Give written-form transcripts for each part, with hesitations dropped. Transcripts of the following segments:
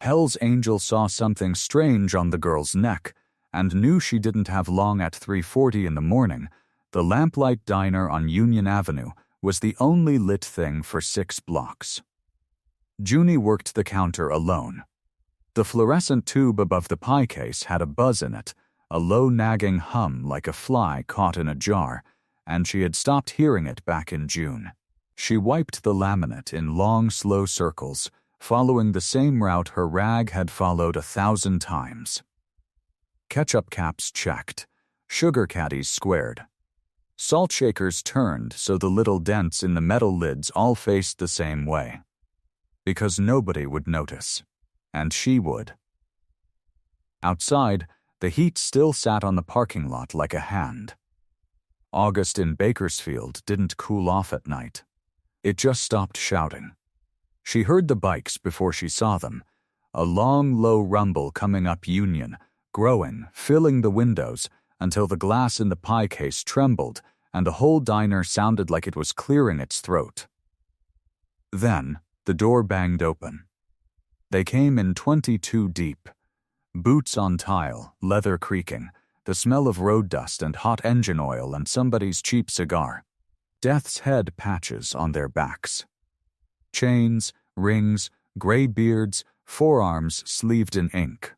Hell's Angel saw something strange on the girl's neck and knew she didn't have long. At 3:40 in the morning, the Lamplight Diner on Union Avenue was the only lit thing for 6 blocks. Junie worked the counter alone. The fluorescent tube above the pie case had a buzz in it, a low nagging hum like a fly caught in a jar, and she had stopped hearing it back in June. She wiped the laminate in long, slow circles, following the same route her rag had followed 1,000 times. Ketchup caps checked, sugar caddies squared. Salt shakers turned so the little dents in the metal lids all faced the same way. Because nobody would notice. And she would. Outside, the heat still sat on the parking lot like a hand. August in Bakersfield didn't cool off at night. It just stopped shouting. She heard the bikes before she saw them, a long, low rumble coming up Union, growing, filling the windows, until the glass in the pie case trembled and the whole diner sounded like it was clearing its throat. Then, the door banged open. They came in 22 deep. Boots on tile, leather creaking, the smell of road dust and hot engine oil and somebody's cheap cigar. Death's head patches on their backs. Chains, rings, gray beards, forearms sleeved in ink.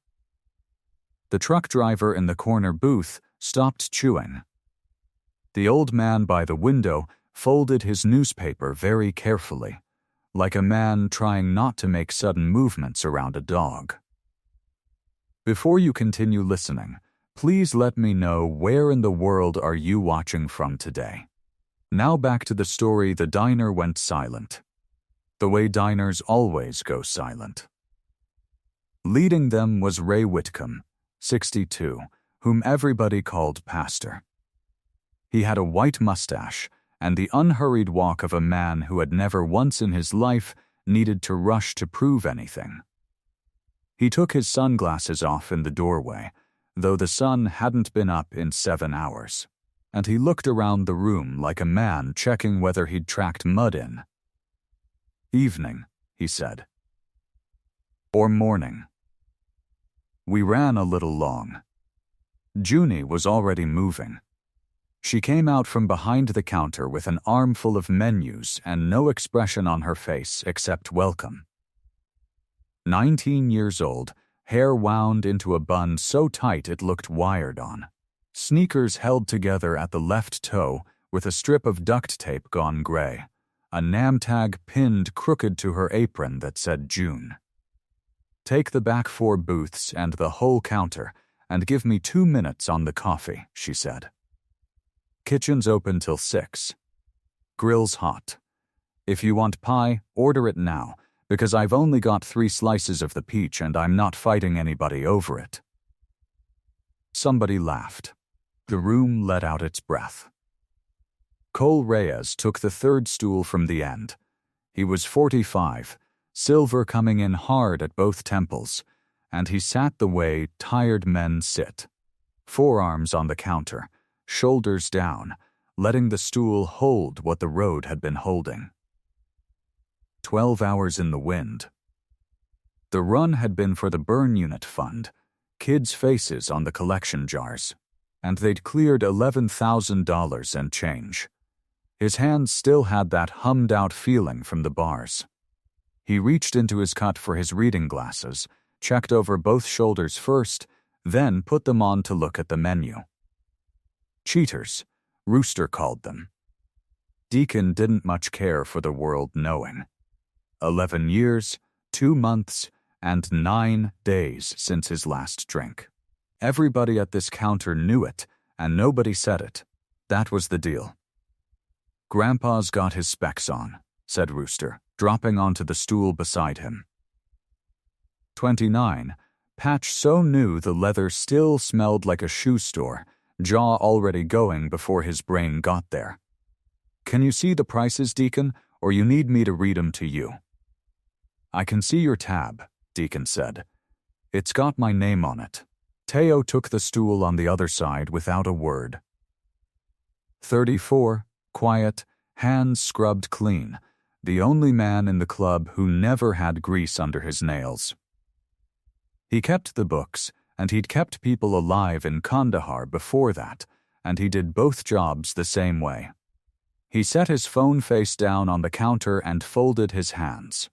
The truck driver in the corner booth stopped chewing. The old man by the window folded his newspaper very carefully, like a man trying not to make sudden movements around a dog. Before you continue listening, please let me know where in the world are you watching from today. Now back to the story. The diner went silent. The way diners always go silent. Leading them was Ray Whitcomb, 62, whom everybody called Pastor. He had a white mustache and the unhurried walk of a man who had never once in his life needed to rush to prove anything. He took his sunglasses off in the doorway, though the sun hadn't been up in 7 hours, and he looked around the room like a man checking whether he'd tracked mud in. "Evening," he said. "Or morning." We ran a little long. Junie was already moving. She came out from behind the counter with an armful of menus and no expression on her face except welcome. 19 years old, hair wound into a bun so tight it looked wired on. Sneakers held together at the left toe with a strip of duct tape gone gray. A name tag pinned crooked to her apron that said June. "Take the back 4 booths and the whole counter, and give me 2 minutes on the coffee," she said. "Kitchen's open till 6. Grill's hot. If you want pie, order it now, because I've only got 3 slices of the peach and I'm not fighting anybody over it." Somebody laughed. The room let out its breath. Cole Reyes took the 3rd stool from the end. He was 45, silver coming in hard at both temples, and he sat the way tired men sit, forearms on the counter, shoulders down, letting the stool hold what the road had been holding. 12 hours in the wind. The run had been for the burn unit fund, kids' faces on the collection jars, and they'd cleared $11,000 and change. His hands still had that hummed-out feeling from the bars. He reached into his cut for his reading glasses, checked over both shoulders first, then put them on to look at the menu. Cheaters, Rooster called them. Deacon didn't much care for the world knowing. 11 years, 2 months, and 9 days since his last drink. Everybody at this counter knew it, and nobody said it. That was the deal. "Grandpa's got his specs on," said Rooster, dropping onto the stool beside him. 29, Patch so knew the leather still smelled like a shoe store, jaw already going before his brain got there. "Can you see the prices, Deacon, or you need me to read 'em to you?" "I can see your tab," Deacon said. "It's got my name on it." Teo took the stool on the other side without a word. 34, quiet, hands scrubbed clean, the only man in the club who never had grease under his nails. He kept the books, and he'd kept people alive in Kandahar before that, and he did both jobs the same way. He set his phone face down on the counter and folded his hands.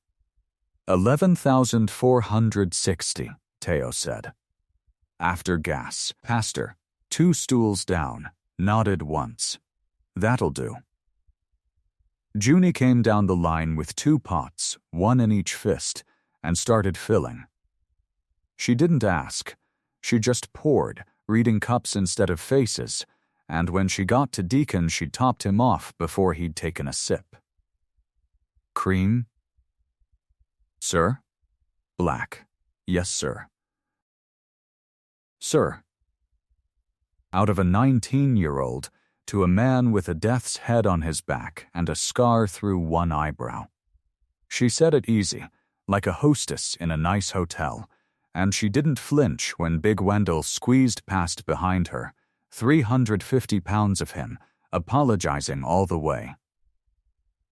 11,460, Teo said. After gas. Pastor, 2 stools down, nodded once. That'll do. Junie came down the line with 2 pots, 1 in each fist, and started filling. She didn't ask. She just poured, reading cups instead of faces, and when she got to Deacon, she topped him off before he'd taken a sip. Cream? Sir? Black. Yes, sir. Sir. Out of a 19-year-old to a man with a death's head on his back and a scar through one eyebrow. She said it easy, like a hostess in a nice hotel, and she didn't flinch when Big Wendell squeezed past behind her, 350 pounds of him, apologizing all the way.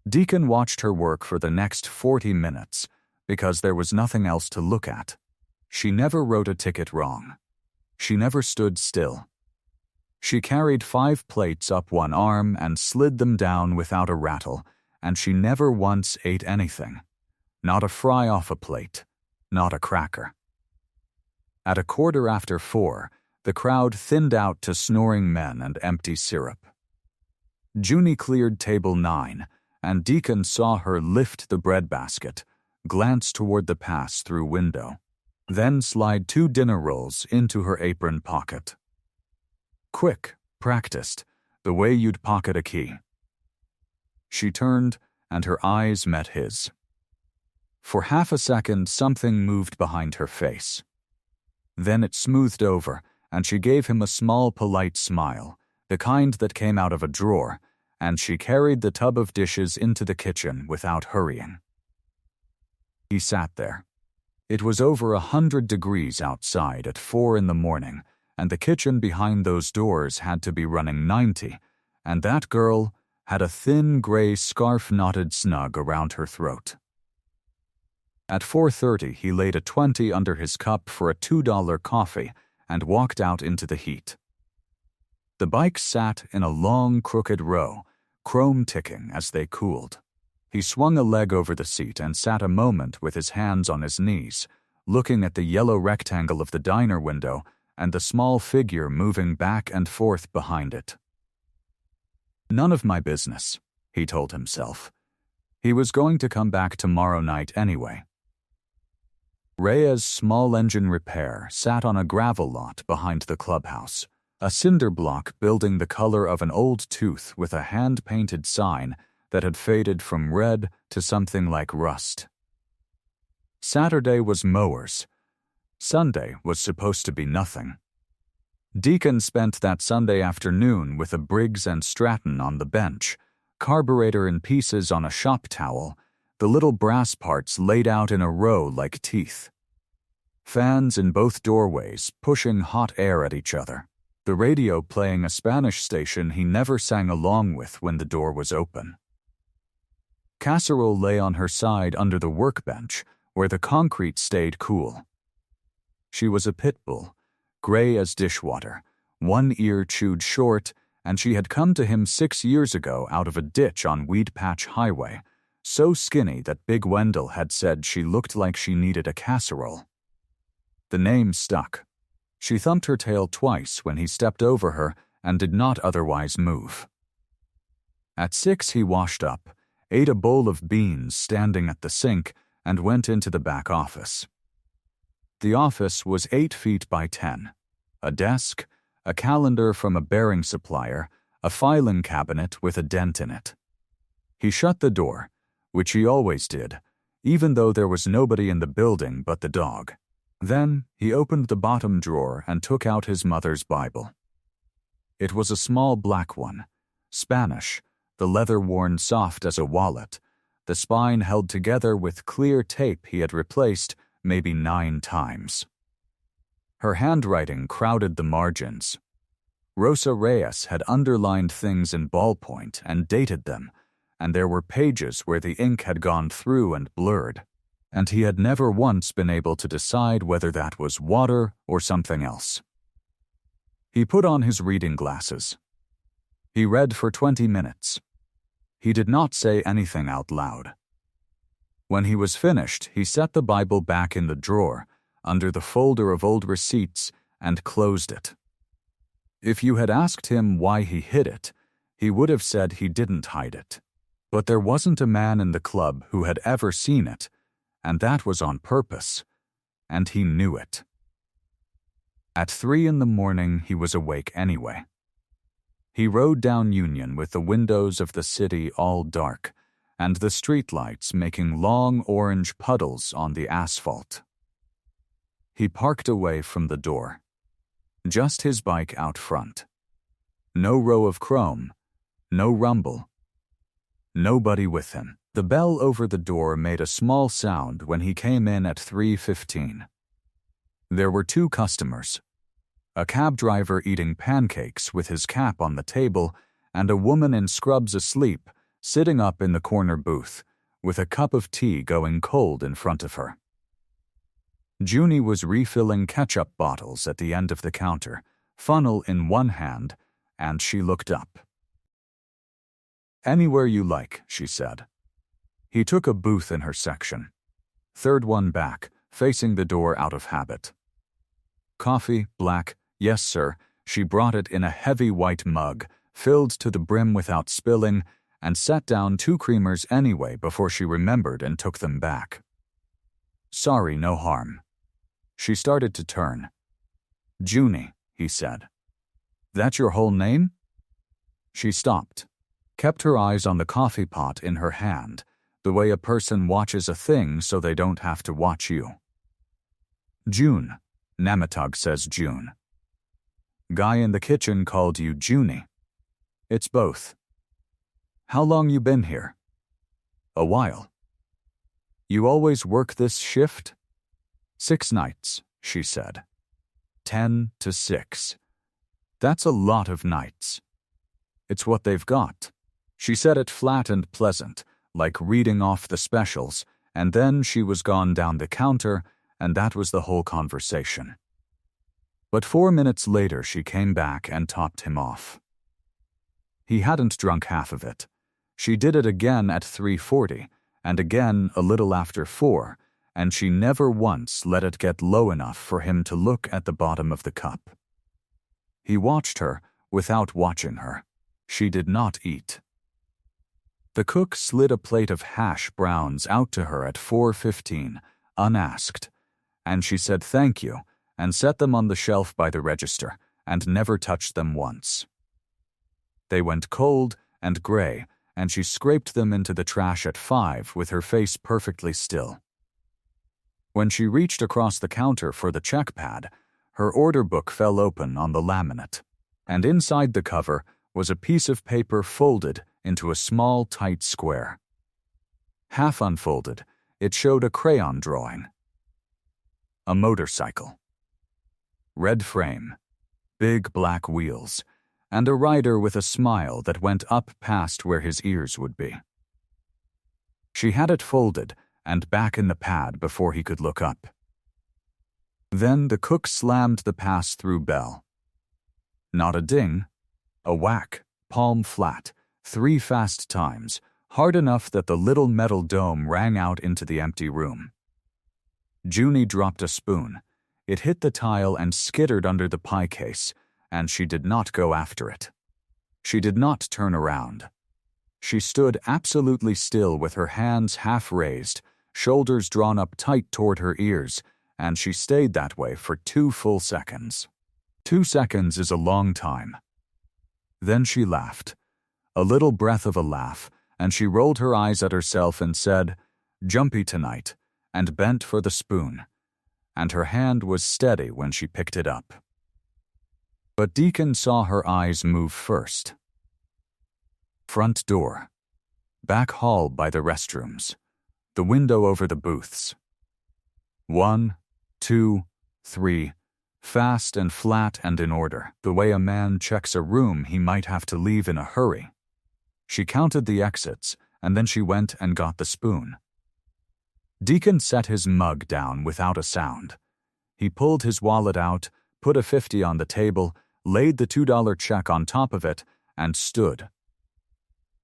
Deacon watched her work for the next 40 minutes because there was nothing else to look at. She never wrote a ticket wrong. She never stood still. She carried 5 plates up one arm and slid them down without a rattle, and she never once ate anything. Not a fry off a plate, not a cracker. At 4:15, the crowd thinned out to snoring men and empty syrup. Junie cleared table 9, and Deacon saw her lift the breadbasket, glance toward the pass-through window, then slide 2 dinner rolls into her apron pocket. Quick, practiced, the way you'd pocket a key. She turned, and her eyes met his. For half a second, something moved behind her face. Then it smoothed over, and she gave him a small, polite smile, the kind that came out of a drawer, and she carried the tub of dishes into the kitchen without hurrying. He sat there. It was over 100 degrees outside at 4 in the morning, and the kitchen behind those doors had to be running 90, and that girl had a thin gray scarf knotted snug around her throat. At 4:30, he laid a 20 under his cup for a $2 coffee and walked out into the heat. The bikes sat in a long, crooked row, chrome ticking as they cooled. He swung a leg over the seat and sat a moment with his hands on his knees, looking at the yellow rectangle of the diner window and the small figure moving back and forth behind it. None of my business, he told himself. He was going to come back tomorrow night anyway. Rhea's small engine repair sat on a gravel lot behind the clubhouse, a cinder block building the color of an old tooth with a hand-painted sign that had faded from red to something like rust. Saturday was mowers. Sunday was supposed to be nothing. Deacon spent that Sunday afternoon with a Briggs & Stratton on the bench, carburetor in pieces on a shop towel, the little brass parts laid out in a row like teeth. Fans in both doorways pushing hot air at each other, the radio playing a Spanish station he never sang along with when the door was open. Casserole lay on her side under the workbench, where the concrete stayed cool. She was a pit bull, gray as dishwater, one ear chewed short, and she had come to him 6 years ago out of a ditch on Weed Patch Highway, so skinny that Big Wendell had said she looked like she needed a casserole. The name stuck. She thumped her tail twice when he stepped over her and did not otherwise move. At 6 he washed up, ate a bowl of beans standing at the sink, and went into the back office. The office was 8 feet by 10. A desk, a calendar from a bearing supplier, a filing cabinet with a dent in it. He shut the door, which he always did, even though there was nobody in the building but the dog. Then he opened the bottom drawer and took out his mother's Bible. It was a small black one, Spanish, the leather worn soft as a wallet, the spine held together with clear tape he had replaced maybe 9 times. Her handwriting crowded the margins. Rosa Reyes had underlined things in ballpoint and dated them, and there were pages where the ink had gone through and blurred. and he had never once been able to decide whether that was water or something else. He put on his reading glasses. He read for 20 minutes. He did not say anything out loud. When he was finished, he set the Bible back in the drawer, under the folder of old receipts, and closed it. If you had asked him why he hid it, he would have said he didn't hide it. But there wasn't a man in the club who had ever seen it, and that was on purpose, and he knew it. At 3 in the morning, he was awake anyway. He rode down Union with the windows of the city all dark, and the streetlights making long orange puddles on the asphalt. He parked away from the door. Just his bike out front. No row of chrome, no rumble. Nobody with him. The bell over the door made a small sound when he came in at 3:15. There were 2 customers. A cab driver eating pancakes with his cap on the table, and a woman in scrubs asleep, sitting up in the corner booth, with a cup of tea going cold in front of her. Junie was refilling ketchup bottles at the end of the counter, funnel in one hand, and she looked up. "Anywhere you like," she said. He took a booth in her section. 3rd one back, facing the door out of habit. "Coffee, black?" "Yes, sir." She brought it in a heavy white mug, filled to the brim without spilling, and set down 2 creamers anyway before she remembered and took them back. "Sorry, no harm." She started to turn. "Junie," he said. "That your whole name?" She stopped, kept her eyes on the coffee pot in her hand, the way a person watches a thing so they don't have to watch you. "June," Namatug says June. "Guy in the kitchen called you Junie." "It's both." "How long you been here?" "A while." "You always work this shift?" "6 nights," she said. 10 to 6. That's a lot of nights. It's what they've got. She said it flat and pleasant, like reading off the specials, and then she was gone down the counter, and that was the whole conversation. But 4 minutes later she came back and topped him off. He hadn't drunk half of it. She did it again at 3:40, and again a little after 4, and she never once let it get low enough for him to look at the bottom of the cup. He watched her without watching her. She did not eat. The cook slid a plate of hash browns out to her at 4:15, unasked, and she said thank you and set them on the shelf by the register and never touched them once. They went cold and gray, and she scraped them into the trash at 5 with her face perfectly still. When she reached across the counter for the check pad, her order book fell open on the laminate, and inside the cover was a piece of paper folded into a small, tight square. Half unfolded, it showed a crayon drawing. A motorcycle. Red frame, big black wheels, and a rider with a smile that went up past where his ears would be. She had it folded and back in the pad before he could look up. Then the cook slammed the pass-through bell. Not a ding, a whack, palm flat, 3 fast times, hard enough that the little metal dome rang out into the empty room. Junie dropped a spoon. It hit the tile and skittered under the pie case, and she did not go after it. She did not turn around. She stood absolutely still with her hands half raised, shoulders drawn up tight toward her ears, and she stayed that way for 2 full seconds. 2 seconds is a long time. Then she laughed, a little breath of a laugh, and she rolled her eyes at herself and said, "Jumpy tonight," and bent for the spoon, and her hand was steady when she picked it up. But Deacon saw her eyes move first. Front door. Back hall by the restrooms. The window over the booths. 1, 2, 3, fast and flat and in order, the way a man checks a room he might have to leave in a hurry. She counted the exits, and then she went and got the spoon. Deacon set his mug down without a sound. He pulled his wallet out, put a 50 on the table, laid the $2 check on top of it, and stood.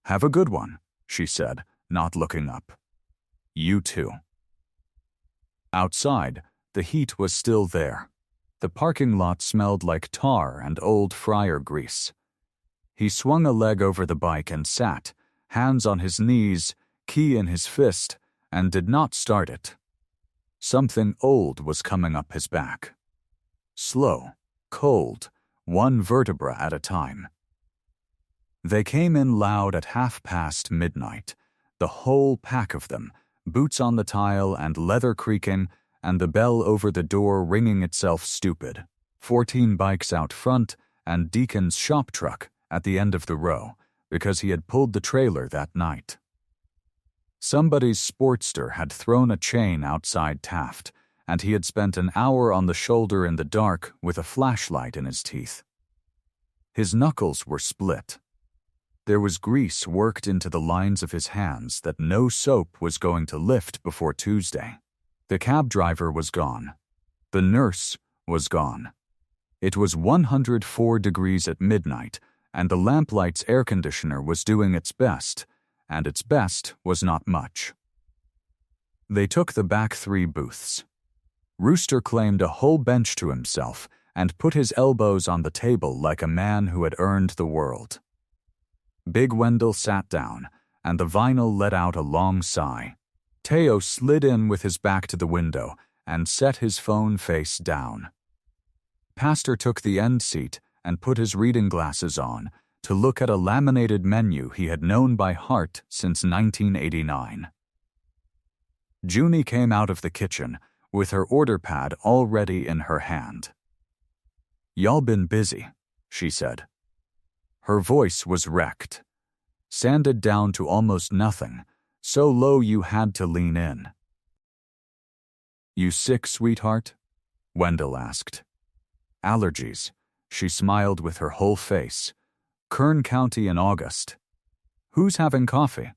"Have a good one," she said, not looking up. "You too." Outside, the heat was still there. The parking lot smelled like tar and old fryer grease. He swung a leg over the bike and sat, hands on his knees, key in his fist, and did not start it. Something old was coming up his back. Slow, cold, one vertebra at a time. They came in loud at midnight, the whole pack of them, boots on the tile and leather creaking, and the bell over the door ringing itself stupid. 14 bikes out front, and Deacon's shop truck at the end of the row, because he had pulled the trailer that night. Somebody's Sportster had thrown a chain outside Taft, and he had spent an hour on the shoulder in the dark with a flashlight in his teeth. His knuckles were split. There was grease worked into the lines of his hands that no soap was going to lift before Tuesday. The cab driver was gone. The nurse was gone. It was 104 degrees at midnight, and the Lamplight's air conditioner was doing its best, and its best was not much. They took the back 3 booths. Rooster claimed a whole bench to himself and put his elbows on the table like a man who had earned the world. Big Wendell sat down, and the vinyl let out a long sigh. Teo slid in with his back to the window and set his phone face down. Pastor took the end seat and put his reading glasses on to look at a laminated menu he had known by heart since 1989. Junie came out of the kitchen with her order pad already in her hand. "Y'all been busy," she said. Her voice was wrecked, sanded down to almost nothing, so low you had to lean in. "You sick, sweetheart?" Wendell asked. "Allergies," she smiled with her whole face. "Kern County in August. Who's having coffee?"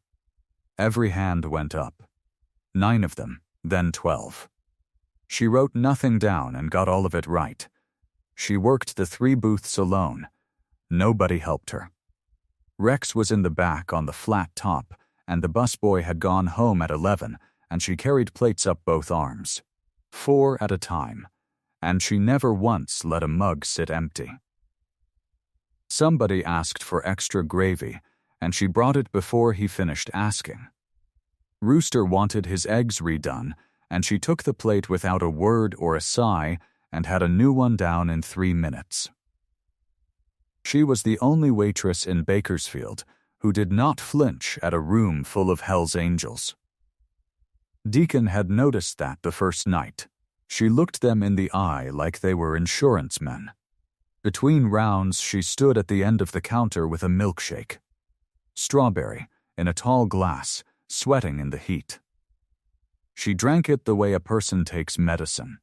Every hand went up. 9 of them, then 12. She wrote nothing down and got all of it right. She worked the 3 booths alone. Nobody helped her. Rex was in the back on the flat top, and the busboy had gone home at 11, and she carried plates up both arms. 4 at a time, and she never once let a mug sit empty. Somebody asked for extra gravy, and she brought it before he finished asking. Rooster wanted his eggs redone, and she took the plate without a word or a sigh and had a new one down in 3 minutes. She was the only waitress in Bakersfield who did not flinch at a room full of Hell's Angels. Deacon had noticed that the first night. She looked them in the eye like they were insurance men. Between rounds, she stood at the end of the counter with a milkshake. Strawberry, in a tall glass, sweating in the heat. She drank it the way a person takes medicine.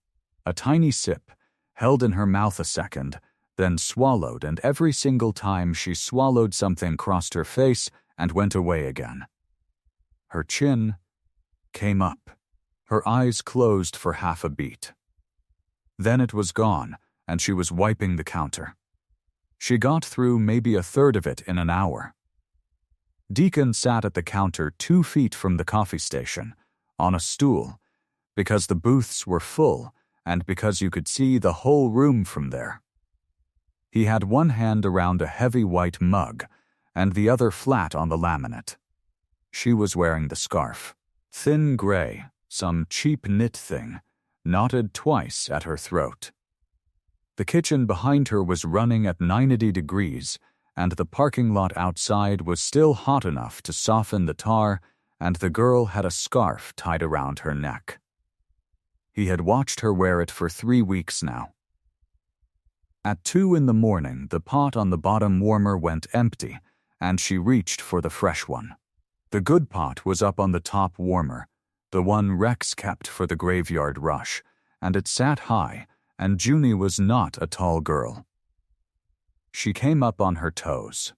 A tiny sip, held in her mouth a second, then swallowed, and every single time she swallowed something crossed her face and went away again. Her chin came up. Her eyes closed for half a beat. Then it was gone, and she was wiping the counter. She got through maybe a third of it in an hour. Deacon sat at the counter 2 feet from the coffee station, on a stool, because the booths were full and because you could see the whole room from there. He had one hand around a heavy white mug and the other flat on the laminate. She was wearing the scarf, thin gray, some cheap knit thing, knotted twice at her throat. The kitchen behind her was running at 90 degrees, and the parking lot outside was still hot enough to soften the tar, and the girl had a scarf tied around her neck. He had watched her wear it for 3 weeks now. At 2 in the morning, the pot on the bottom warmer went empty, and she reached for the fresh one. The good pot was up on the top warmer, the one Rex kept for the graveyard rush, and it sat high, and Junie was not a tall girl. She came up on her toes.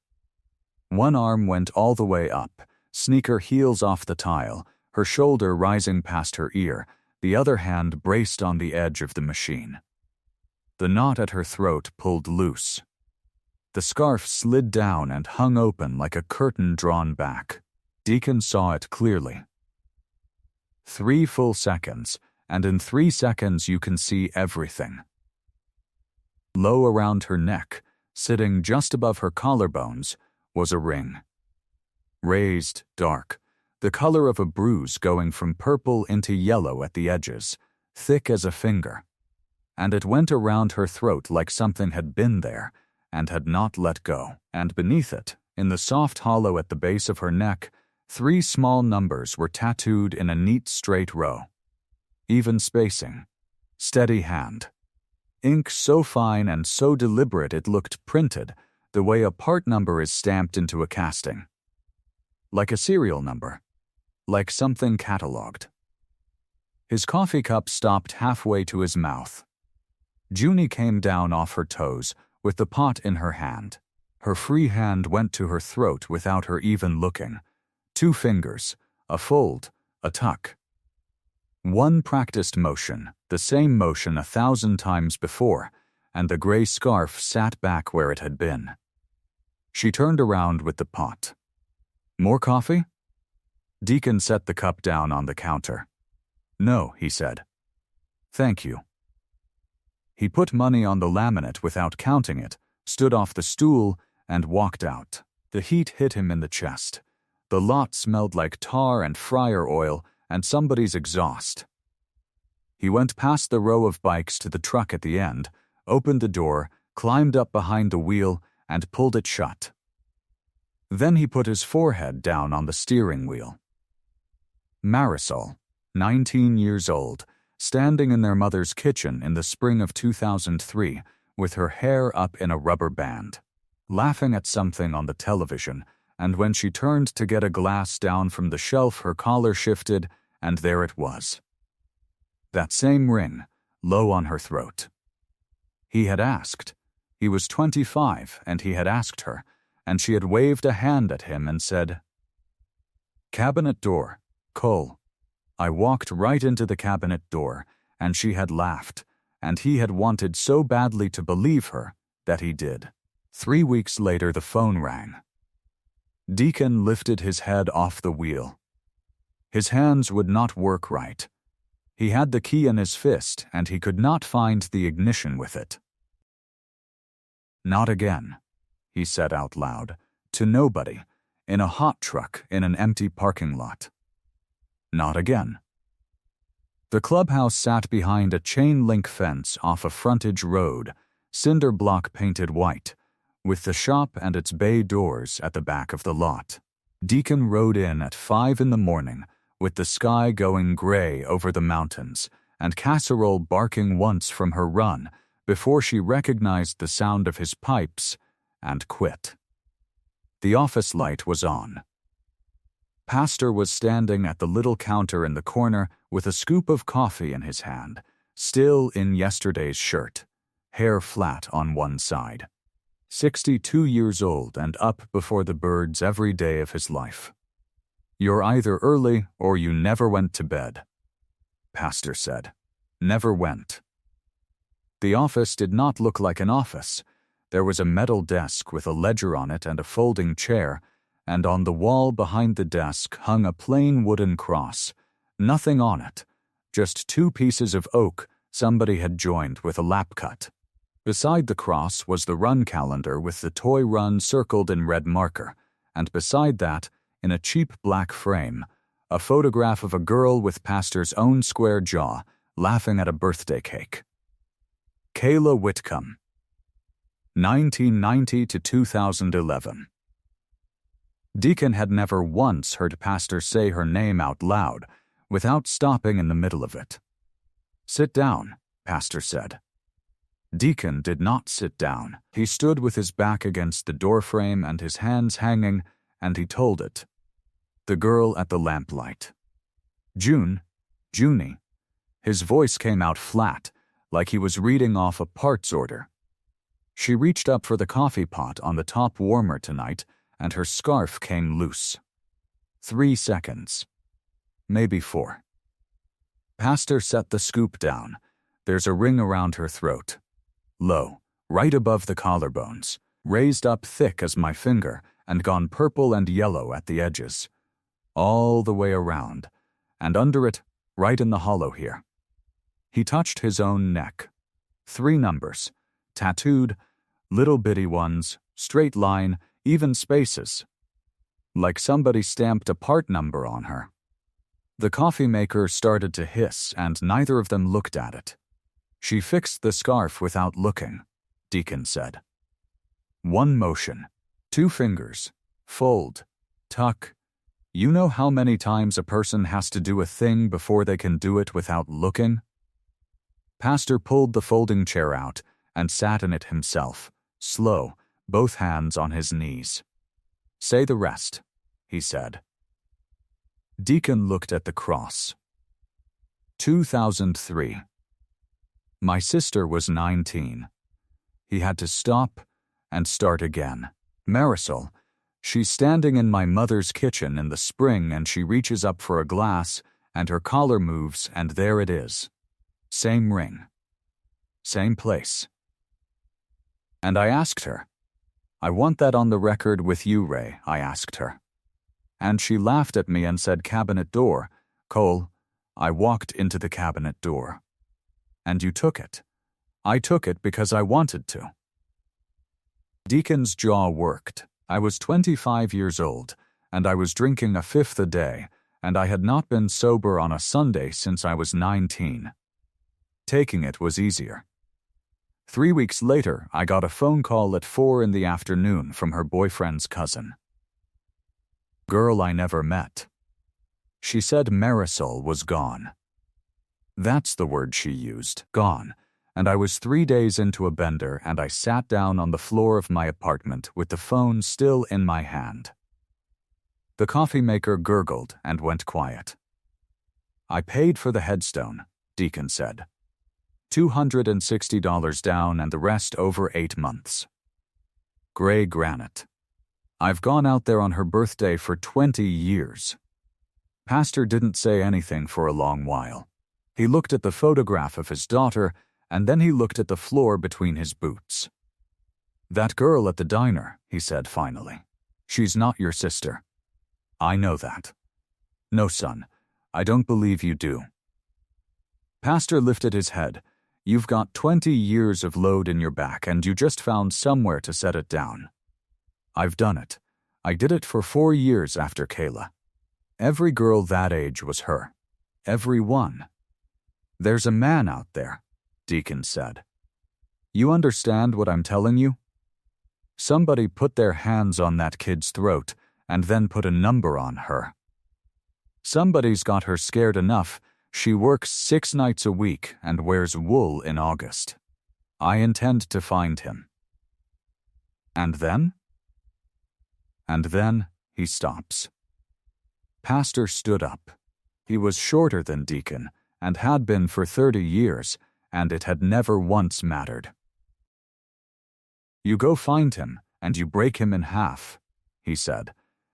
One arm went all the way up, sneaker heels off the tile, her shoulder rising past her ear, the other hand braced on the edge of the machine. The knot at her throat pulled loose. The scarf slid down and hung open like a curtain drawn back. Deacon saw it clearly. 3 full seconds, and in 3 seconds you can see everything. Low around her neck, sitting just above her collarbones, was a ring. Raised, dark, the color of a bruise going from purple into yellow at the edges, thick as a finger. And it went around her throat like something had been there and had not let go. And beneath it, in the soft hollow at the base of her neck, 3 small numbers were tattooed in a neat straight row. Even spacing. Steady hand. Ink so fine and so deliberate it looked printed, the way a part number is stamped into a casting. Like a serial number. Like something catalogued. His coffee cup stopped halfway to his mouth. Junie came down off her toes with the pot in her hand. Her free hand went to her throat without her even looking. 2 fingers, a fold, a tuck. One practiced motion, the same motion 1,000 times before, and the gray scarf sat back where it had been. She turned around with the pot. More coffee? Deacon set the cup down on the counter. No, he said. Thank you. He put money on the laminate without counting it, stood off the stool, and walked out. The heat hit him in the chest. The lot smelled like tar and fryer oil and somebody's exhaust. He went past the row of bikes to the truck at the end, opened the door, climbed up behind the wheel, and pulled it shut. Then he put his forehead down on the steering wheel. Marisol, 19 years old, standing in their mother's kitchen in the spring of 2003, with her hair up in a rubber band, laughing at something on the television, and when she turned to get a glass down from the shelf, her collar shifted, and there it was. That same ring, low on her throat. He had asked. He was 25, and he had asked her, and she had waved a hand at him and said, "Cabinet door, Cole." I walked right into the cabinet door, and she had laughed, and he had wanted so badly to believe her that he did. 3 weeks later the phone rang. Deacon lifted his head off the wheel. His hands would not work right. He had the key in his fist, and he could not find the ignition with it. Not again, he said out loud, to nobody, in a hot truck in an empty parking lot. Not again. The clubhouse sat behind a chain-link fence off a frontage road, cinder block painted white, with the shop and its bay doors at the back of the lot. Deacon rode in at 5 in the morning, with the sky going gray over the mountains, and Casserole barking once from her run before she recognized the sound of his pipes and quit. The office light was on. Pastor was standing at the little counter in the corner with a scoop of coffee in his hand, still in yesterday's shirt, hair flat on one side. 62 years old and up before the birds every day of his life. You're either early or you never went to bed, Pastor said. Never went. The office did not look like an office. There was a metal desk with a ledger on it and a folding chair, and on the wall behind the desk hung a plain wooden cross. Nothing on it, just 2 pieces of oak somebody had joined with a lap cut. Beside the cross was the run calendar with the toy run circled in red marker, and beside that, in a cheap black frame, a photograph of a girl with Pastor's own square jaw laughing at a birthday cake. Kayla Whitcomb, 1990 to 2011. Deacon had never once heard Pastor say her name out loud without stopping in the middle of it. "Sit down," Pastor said. Deacon did not sit down. He stood with his back against the doorframe and his hands hanging, and he told it. The girl at the lamplight. Junie. His voice came out flat, like he was reading off a parts order. She reached up for the coffee pot on the top warmer tonight, and her scarf came loose. 3 seconds. maybe 4. Pastor set the scoop down. There's a ring around her throat. Low, right above the collarbones, raised up thick as my finger and gone purple and yellow at the edges. All the way around, and under it, right in the hollow here. He touched his own neck. 3 numbers, tattooed, little bitty ones, straight line, even spaces. Like somebody stamped a part number on her. The coffee maker started to hiss, and neither of them looked at it. She fixed the scarf without looking, Deacon said. 1 motion, 2 fingers, fold, tuck. You know how many times a person has to do a thing before they can do it without looking? Pastor pulled the folding chair out and sat in it himself, slow, both hands on his knees. Say the rest, he said. Deacon looked at the cross. 2003. My sister was 19. He had to stop and start again. Marisol, she's standing in my mother's kitchen in the spring and she reaches up for a glass and her collar moves and there it is. Same ring. Same place. And I asked her, I want that on the record with you, Ray, I asked her. And she laughed at me and said cabinet door. Cole, I walked into the cabinet door. And you took it. I took it because I wanted to. Deacon's jaw worked. I was 25 years old, and I was drinking 1/5 a day, and I had not been sober on a Sunday since I was 19. Taking it was easier. 3 weeks later, I got a phone call at 4 in the afternoon from her boyfriend's cousin. Girl I never met. She said Marisol was gone. That's the word she used, gone, and I was 3 days into a bender and I sat down on the floor of my apartment with the phone still in my hand. The coffee maker gurgled and went quiet. I paid for the headstone, Deacon said. $260 down and the rest over 8 months. Gray granite. I've gone out there on her birthday for 20 years. Pastor didn't say anything for a long while. He looked at the photograph of his daughter, and then he looked at the floor between his boots. That girl at the diner, he said finally. She's not your sister. I know that. No, son, I don't believe you do. Pastor lifted his head. You've got 20 years of load in your back, and you just found somewhere to set it down. I've done it. I did it for 4 years after Kayla. Every girl that age was her. Every one. There's a man out there, Deacon said. You understand what I'm telling you? Somebody put their hands on that kid's throat and then put a number on her. Somebody's got her scared enough. She works 6 nights a week and wears wool in August. I intend to find him. And then? And then he stops. Pastor stood up. He was shorter than Deacon and had been for 30 years, and it had never once mattered. You go find him and you break him in half, he said,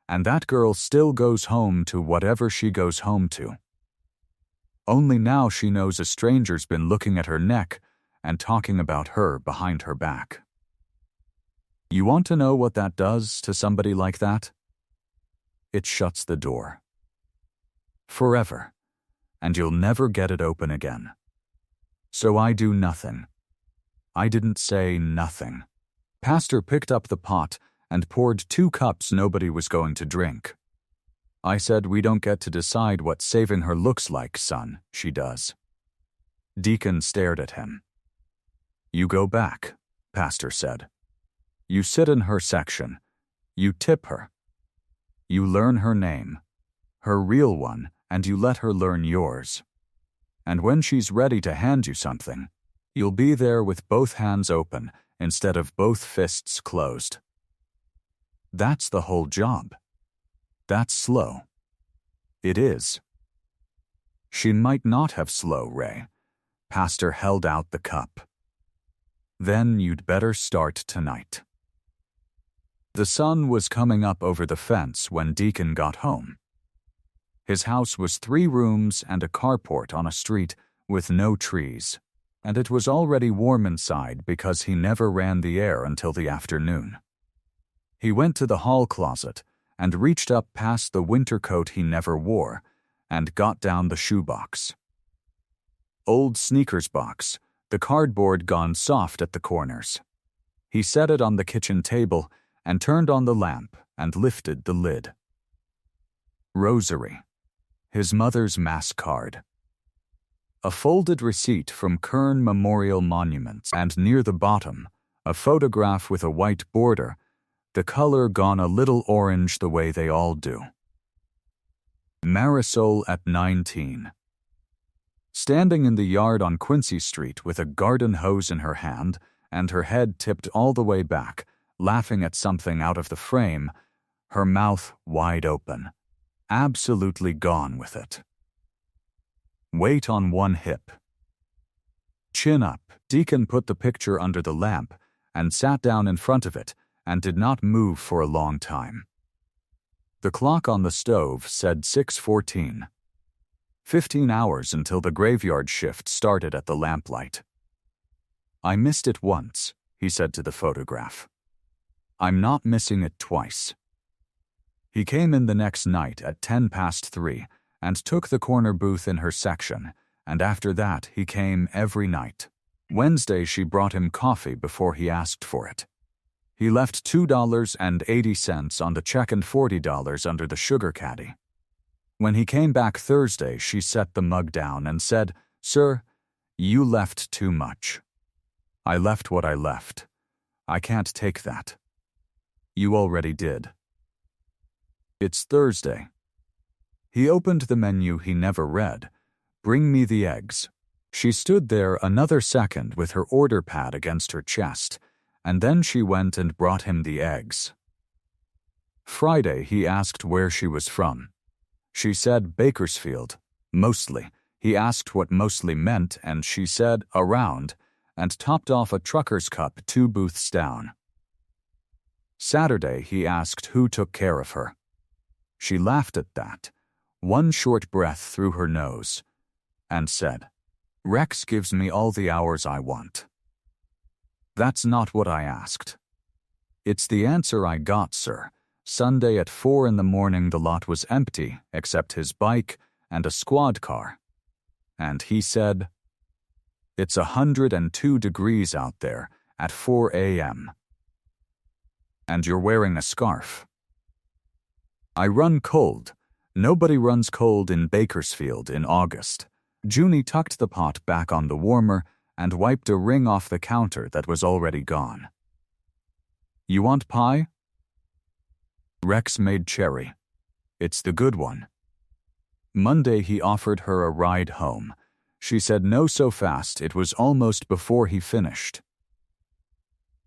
and that girl still goes home to whatever she goes home to. Only now she knows a stranger's been looking at her neck and talking about her behind her back. You want to know what that does to somebody like that? It shuts the door. Forever, and you'll never get it open again. So I do nothing. I didn't say nothing. Pastor picked up the pot and poured 2 cups nobody was going to drink. I said we don't get to decide what saving her looks like, son, she does. Deacon stared at him. You go back, Pastor said. You sit in her section. You tip her. You learn her name, her real one, and you let her learn yours. And when she's ready to hand you something, you'll be there with both hands open instead of both fists closed. That's the whole job. That's slow. It is. She might not have slow, Ray. Pastor held out the cup. Then you'd better start tonight. The sun was coming up over the fence when Deacon got home. His house was 3 rooms and a carport on a street with no trees, and it was already warm inside because he never ran the air until the afternoon. He went to the hall closet and reached up past the winter coat he never wore and got down the shoebox. Old sneakers box, the cardboard gone soft at the corners. He set it on the kitchen table and turned on the lamp and lifted the lid. Rosary. His mother's mass card. A folded receipt from Kern Memorial Monuments, and near the bottom, a photograph with a white border, the color gone a little orange the way they all do. Marisol at 19. Standing in the yard on Quincy Street with a garden hose in her hand and her head tipped all the way back, laughing at something out of the frame, her mouth wide open. Absolutely gone with it. Weight on one hip. Chin up, Deacon put the picture under the lamp and sat down in front of it and did not move for a long time. The clock on the stove said 6:14. 15 hours until the graveyard shift started at the lamplight. I missed it once, he said to the photograph. I'm not missing it twice. He came in the next night at 3:10 and took the corner booth in her section, and after that he came every night. Wednesday she brought him coffee before he asked for it. He left $2.80 on the check and $40 under the sugar caddy. When he came back Thursday, she set the mug down and said, "Sir, you left too much." I left what I left. I can't take that. You already did. It's Thursday. He opened the menu he never read. Bring me the eggs. She stood there another second with her order pad against her chest, and then she went and brought him the eggs. Friday, he asked where she was from. She said Bakersfield, mostly. He asked what mostly meant, and she said around, and topped off a trucker's cup 2 booths down. Saturday, he asked who took care of her. She laughed at that, one short breath through her nose, and said, Rex gives me all the hours I want. That's not what I asked. It's the answer I got, sir. Sunday at 4 in the morning the lot was empty, except his bike and a squad car. And he said, It's 102 degrees out there at 4 a.m. And you're wearing a scarf. I run cold. Nobody runs cold in Bakersfield in August. Junie tucked the pot back on the warmer and wiped a ring off the counter that was already gone. You want pie? Rex made cherry. It's the good one. Monday he offered her a ride home. She said no so fast it was almost before he finished.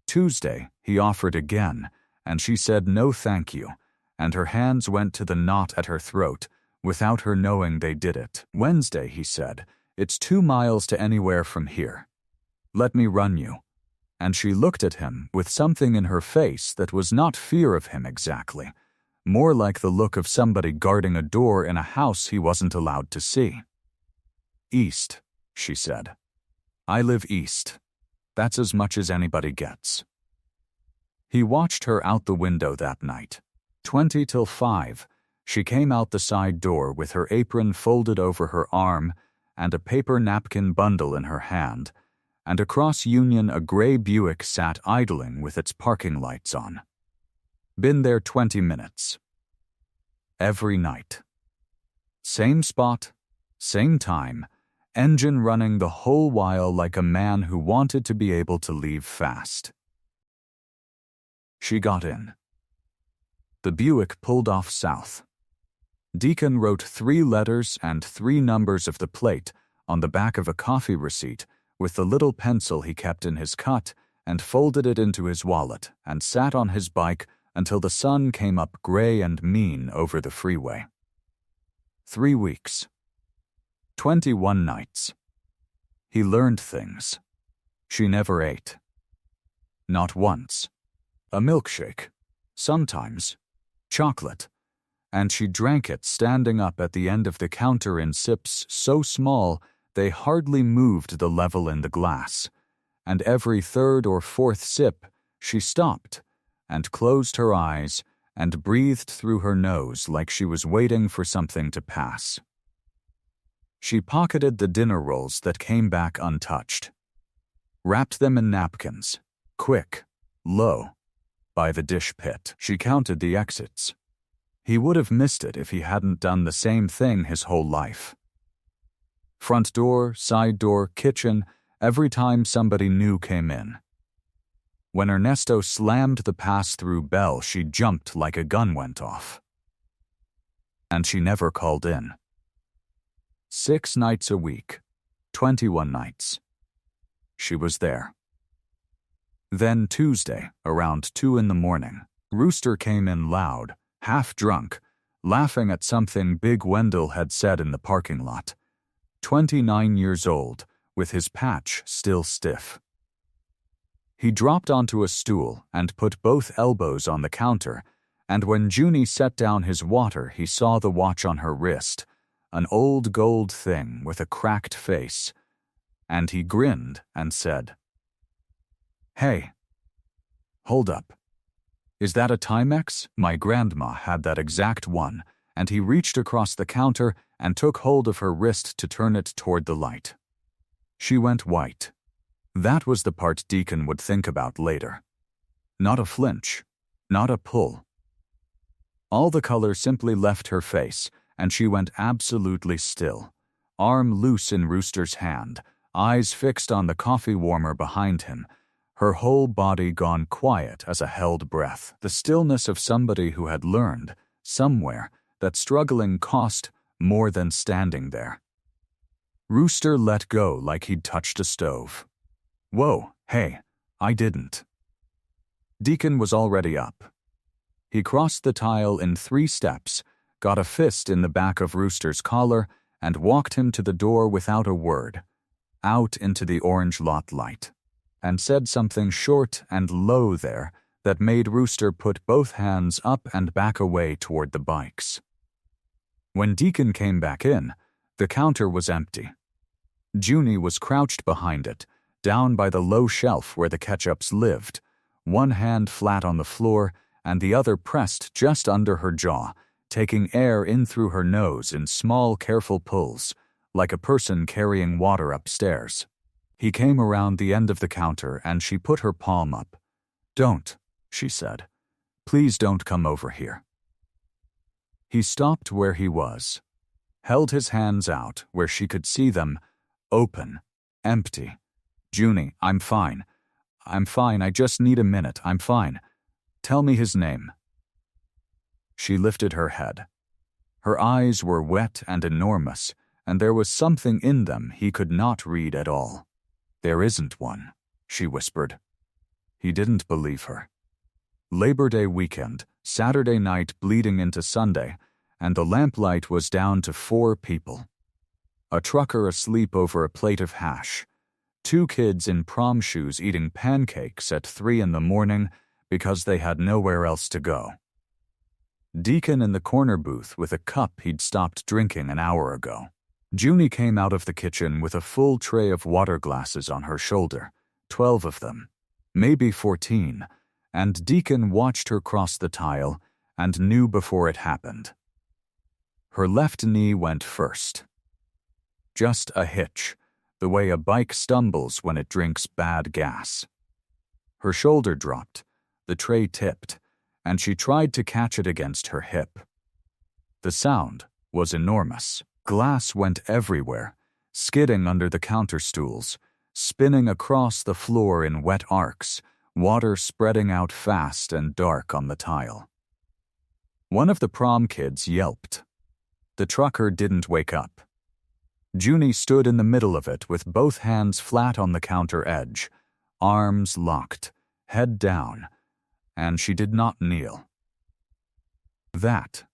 Tuesday he offered again, and she said no thank you, and her hands went to the knot at her throat, without her knowing they did it. Wednesday, he said, It's 2 miles to anywhere from here. Let me run you. And she looked at him with something in her face that was not fear of him exactly, more like the look of somebody guarding a door in a house he wasn't allowed to see. East, she said. I live east. That's as much as anybody gets. He watched her out the window that night. 20 till 5, she came out the side door with her apron folded over her arm and a paper napkin bundle in her hand, and across Union a gray Buick sat idling with its parking lights on. Been there 20 minutes. Every night. Same spot, same time, engine running the whole while like a man who wanted to be able to leave fast. She got in. The Buick pulled off south. Deacon wrote 3 letters and 3 numbers of the plate on the back of a coffee receipt with the little pencil he kept in his cut and folded it into his wallet and sat on his bike until the sun came up gray and mean over the freeway. 3 weeks. 21 nights. He learned things. She never ate. Not once. A milkshake. Sometimes. Chocolate. and she drank it standing up at the end of the counter in sips so small they hardly moved the level in the glass, and every third or fourth sip she stopped and closed her eyes and breathed through her nose like she was waiting for something to pass. She pocketed the dinner rolls that came back untouched, wrapped them in napkins, quick, low, by the dish pit. She counted the exits. He would have missed it if he hadn't done the same thing his whole life. Front door, side door, kitchen, every time somebody new came in. When Ernesto slammed the pass-through bell, she jumped like a gun went off. And she never called in. 6 nights a week, 21 nights. She was there. Then Tuesday, around 2 a.m, Rooster came in loud, half drunk, laughing at something Big Wendell had said in the parking lot. 29 years old, with his patch still stiff. He dropped onto a stool and put both elbows on the counter, and when Junie set down his water, he saw the watch on her wrist, an old gold thing with a cracked face, and he grinned and said, "Hey, hold up. Is that a Timex? My grandma had that exact one," and he reached across the counter and took hold of her wrist to turn it toward the light. She went white. That was the part Deacon would think about later. Not a flinch, not a pull. All the color simply left her face, and she went absolutely still, arm loose in Rooster's hand, eyes fixed on the coffee warmer behind him, her whole body gone quiet as a held breath, the stillness of somebody who had learned, somewhere, that struggling cost more than standing there. Rooster let go like he'd touched a stove. "Whoa, hey, I didn't." Deacon was already up. He crossed the tile in 3 steps, got a fist in the back of Rooster's collar, and walked him to the door without a word, out into the orange lot light, and said something short and low there that made Rooster put both hands up and back away toward the bikes. When Deacon came back in, the counter was empty. Junie was crouched behind it, down by the low shelf where the ketchups lived, one hand flat on the floor and the other pressed just under her jaw, taking air in through her nose in small, careful pulls, like a person carrying water upstairs. He came around the end of the counter and she put her palm up. "Don't," she said. "Please don't come over here." He stopped where he was, held his hands out where she could see them, open, empty. "Junie, I'm fine. I'm fine. I just need a minute. I'm fine. Tell me his name." She lifted her head. Her eyes were wet and enormous, and there was something in them he could not read at all. "There isn't one," she whispered. He didn't believe her. Labor Day weekend, Saturday night bleeding into Sunday, and the lamplight was down to 4 people. A trucker asleep over a plate of hash. 2 kids in prom shoes eating pancakes at 3 a.m. because they had nowhere else to go. Deacon in the corner booth with a cup he'd stopped drinking an hour ago. Junie came out of the kitchen with a full tray of water glasses on her shoulder, 12 of them, maybe 14, and Deacon watched her cross the tile and knew before it happened. Her left knee went first. Just a hitch, the way a bike stumbles when it drinks bad gas. Her shoulder dropped, the tray tipped, and she tried to catch it against her hip. The sound was enormous. Glass went everywhere, skidding under the counter stools, spinning across the floor in wet arcs, water spreading out fast and dark on the tile. One of the prom kids yelped. The trucker didn't wake up. Junie stood in the middle of it with both hands flat on the counter edge, arms locked, head down, and she did not kneel. That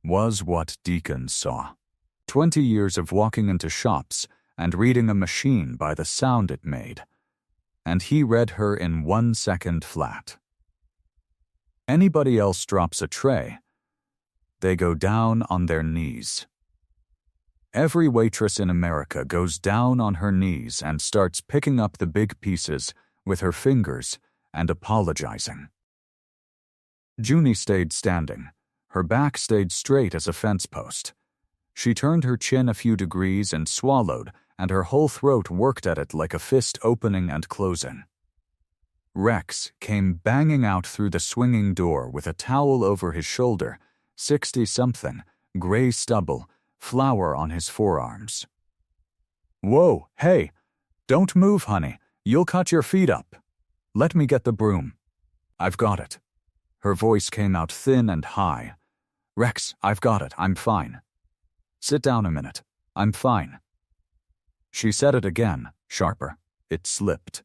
was what Deacon saw. 20 years of walking into shops and reading a machine by the sound it made, and he read her in 1 second flat. Anybody else drops a tray, They go down on their knees. Every waitress in America goes down on her knees and starts picking up the big pieces with her fingers and apologizing. Junie stayed standing. Her back stayed straight as a fence post. She turned her chin a few degrees and swallowed, and her whole throat worked at it like a fist opening and closing. Rex came banging out through the swinging door with a towel over his shoulder, 60-something, gray stubble, flour on his forearms. "Whoa, hey, don't move, honey. You'll cut your feet up. Let me get the broom." "I've got it." Her voice came out thin and high. "Rex, I've got it. I'm fine." "Sit down a minute. I'm fine." She said it again, sharper. It slipped.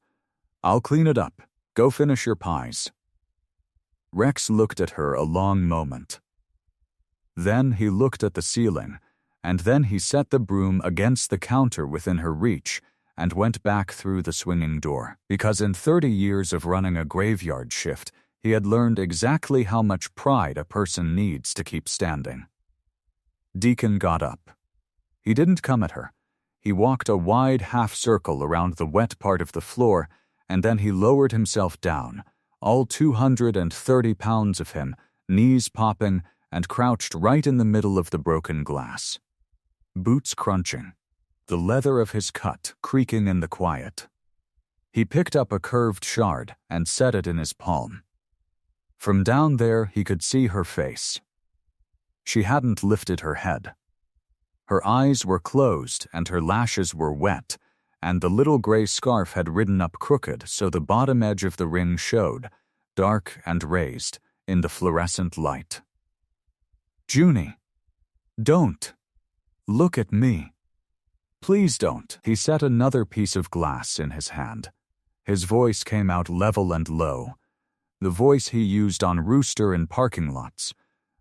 "I'll clean it up. Go finish your pies." Rex looked at her a long moment. Then he looked at the ceiling, and then he set the broom against the counter within her reach and went back through the swinging door, because in 30 years of running a graveyard shift, he had learned exactly how much pride a person needs to keep standing. Deacon got up. He didn't come at her. He walked a wide half-circle around the wet part of the floor, and then he lowered himself down, all 230 pounds of him, knees popping, and crouched right in the middle of the broken glass. Boots crunching, the leather of his cut creaking in the quiet. He picked up a curved shard and set it in his palm. From down there he could see her face. She hadn't lifted her head. Her eyes were closed and her lashes were wet, and the little gray scarf had ridden up crooked so the bottom edge of the ring showed, dark and raised, in the fluorescent light. "Junie, don't. Look at me. Please don't." He set another piece of glass in his hand. His voice came out level and low. The voice he used on Rooster in parking lots.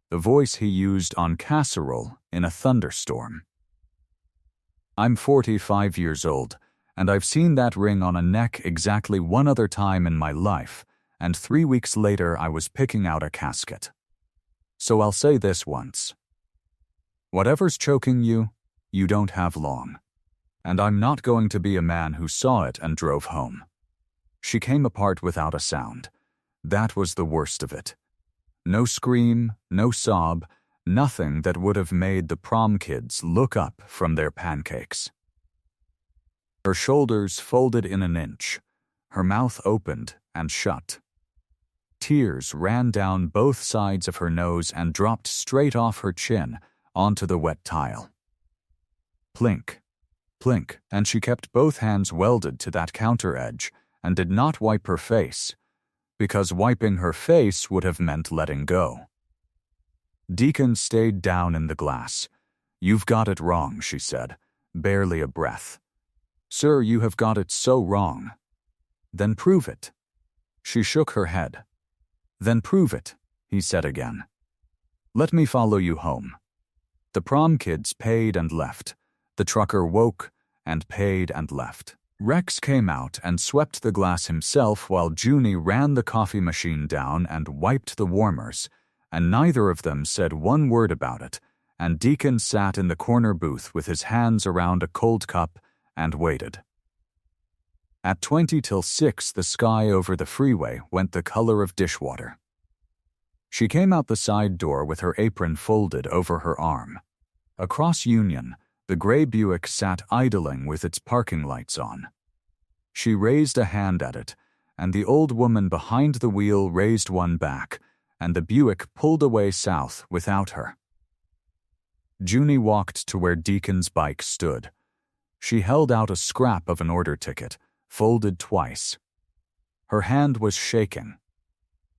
The voice he used on Casserole in a thunderstorm. "I'm 45 years old, and I've seen that ring on a neck exactly one other time in my life, and 3 weeks later I was picking out a casket. So I'll say this once. Whatever's choking you, you don't have long. And I'm not going to be a man who saw it and drove home." She came apart without a sound. That was the worst of it. No scream, no sob, nothing that would have made the prom kids look up from their pancakes. Her shoulders folded in an inch. Her mouth opened and shut. Tears ran down both sides of her nose and dropped straight off her chin onto the wet tile. Plink, plink, and she kept both hands welded to that counter edge and did not wipe her face, because wiping her face would have meant letting go. Deacon stayed down in the glass. "You've got it wrong," she said, barely a breath. "Sir, you have got it so wrong." "Then prove it." She shook her head. "Then prove it," he said again. "Let me follow you home." The prom kids paid and left. The trucker woke and paid and left. Rex came out and swept the glass himself while Junie ran the coffee machine down and wiped the warmers, and neither of them said one word about it, and Deacon sat in the corner booth with his hands around a cold cup and waited. At 20 till 6, the sky over the freeway went the color of dishwater. She came out the side door with her apron folded over her arm. Across Union, the gray Buick sat idling with its parking lights on. She raised a hand at it, and the old woman behind the wheel raised one back, and the Buick pulled away south without her. Junie walked to where Deacon's bike stood. She held out a scrap of an order ticket, folded twice. Her hand was shaking.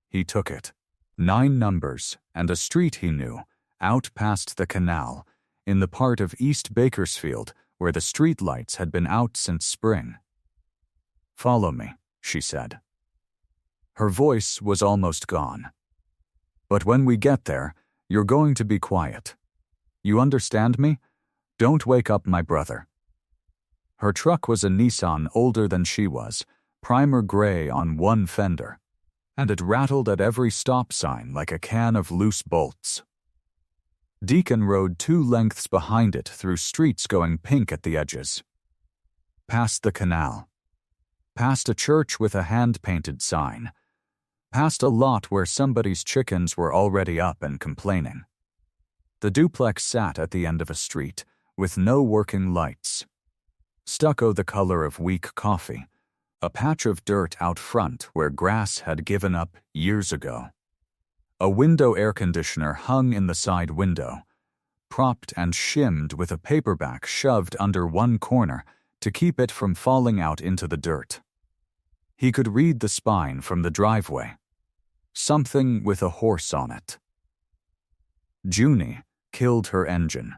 He took it. 9 numbers and a street he knew, out past the canal, in the part of East Bakersfield where the street lights had been out since spring. "Follow me," she said. Her voice was almost gone. "But when we get there, you're going to be quiet. You understand me? Don't wake up my brother." Her truck was a Nissan older than she was, primer gray on one fender, and it rattled at every stop sign like a can of loose bolts. Deacon rode 2 lengths behind it through streets going pink at the edges. Past the canal. Past a church with a hand-painted sign. Past a lot where somebody's chickens were already up and complaining. The duplex sat at the end of a street, with no working lights. Stucco the color of weak coffee. A patch of dirt out front where grass had given up years ago. A window air conditioner hung in the side window, propped and shimmed with a paperback shoved under one corner to keep it from falling out into the dirt. He could read the spine from the driveway. Something with a horse on it. Junie killed her engine.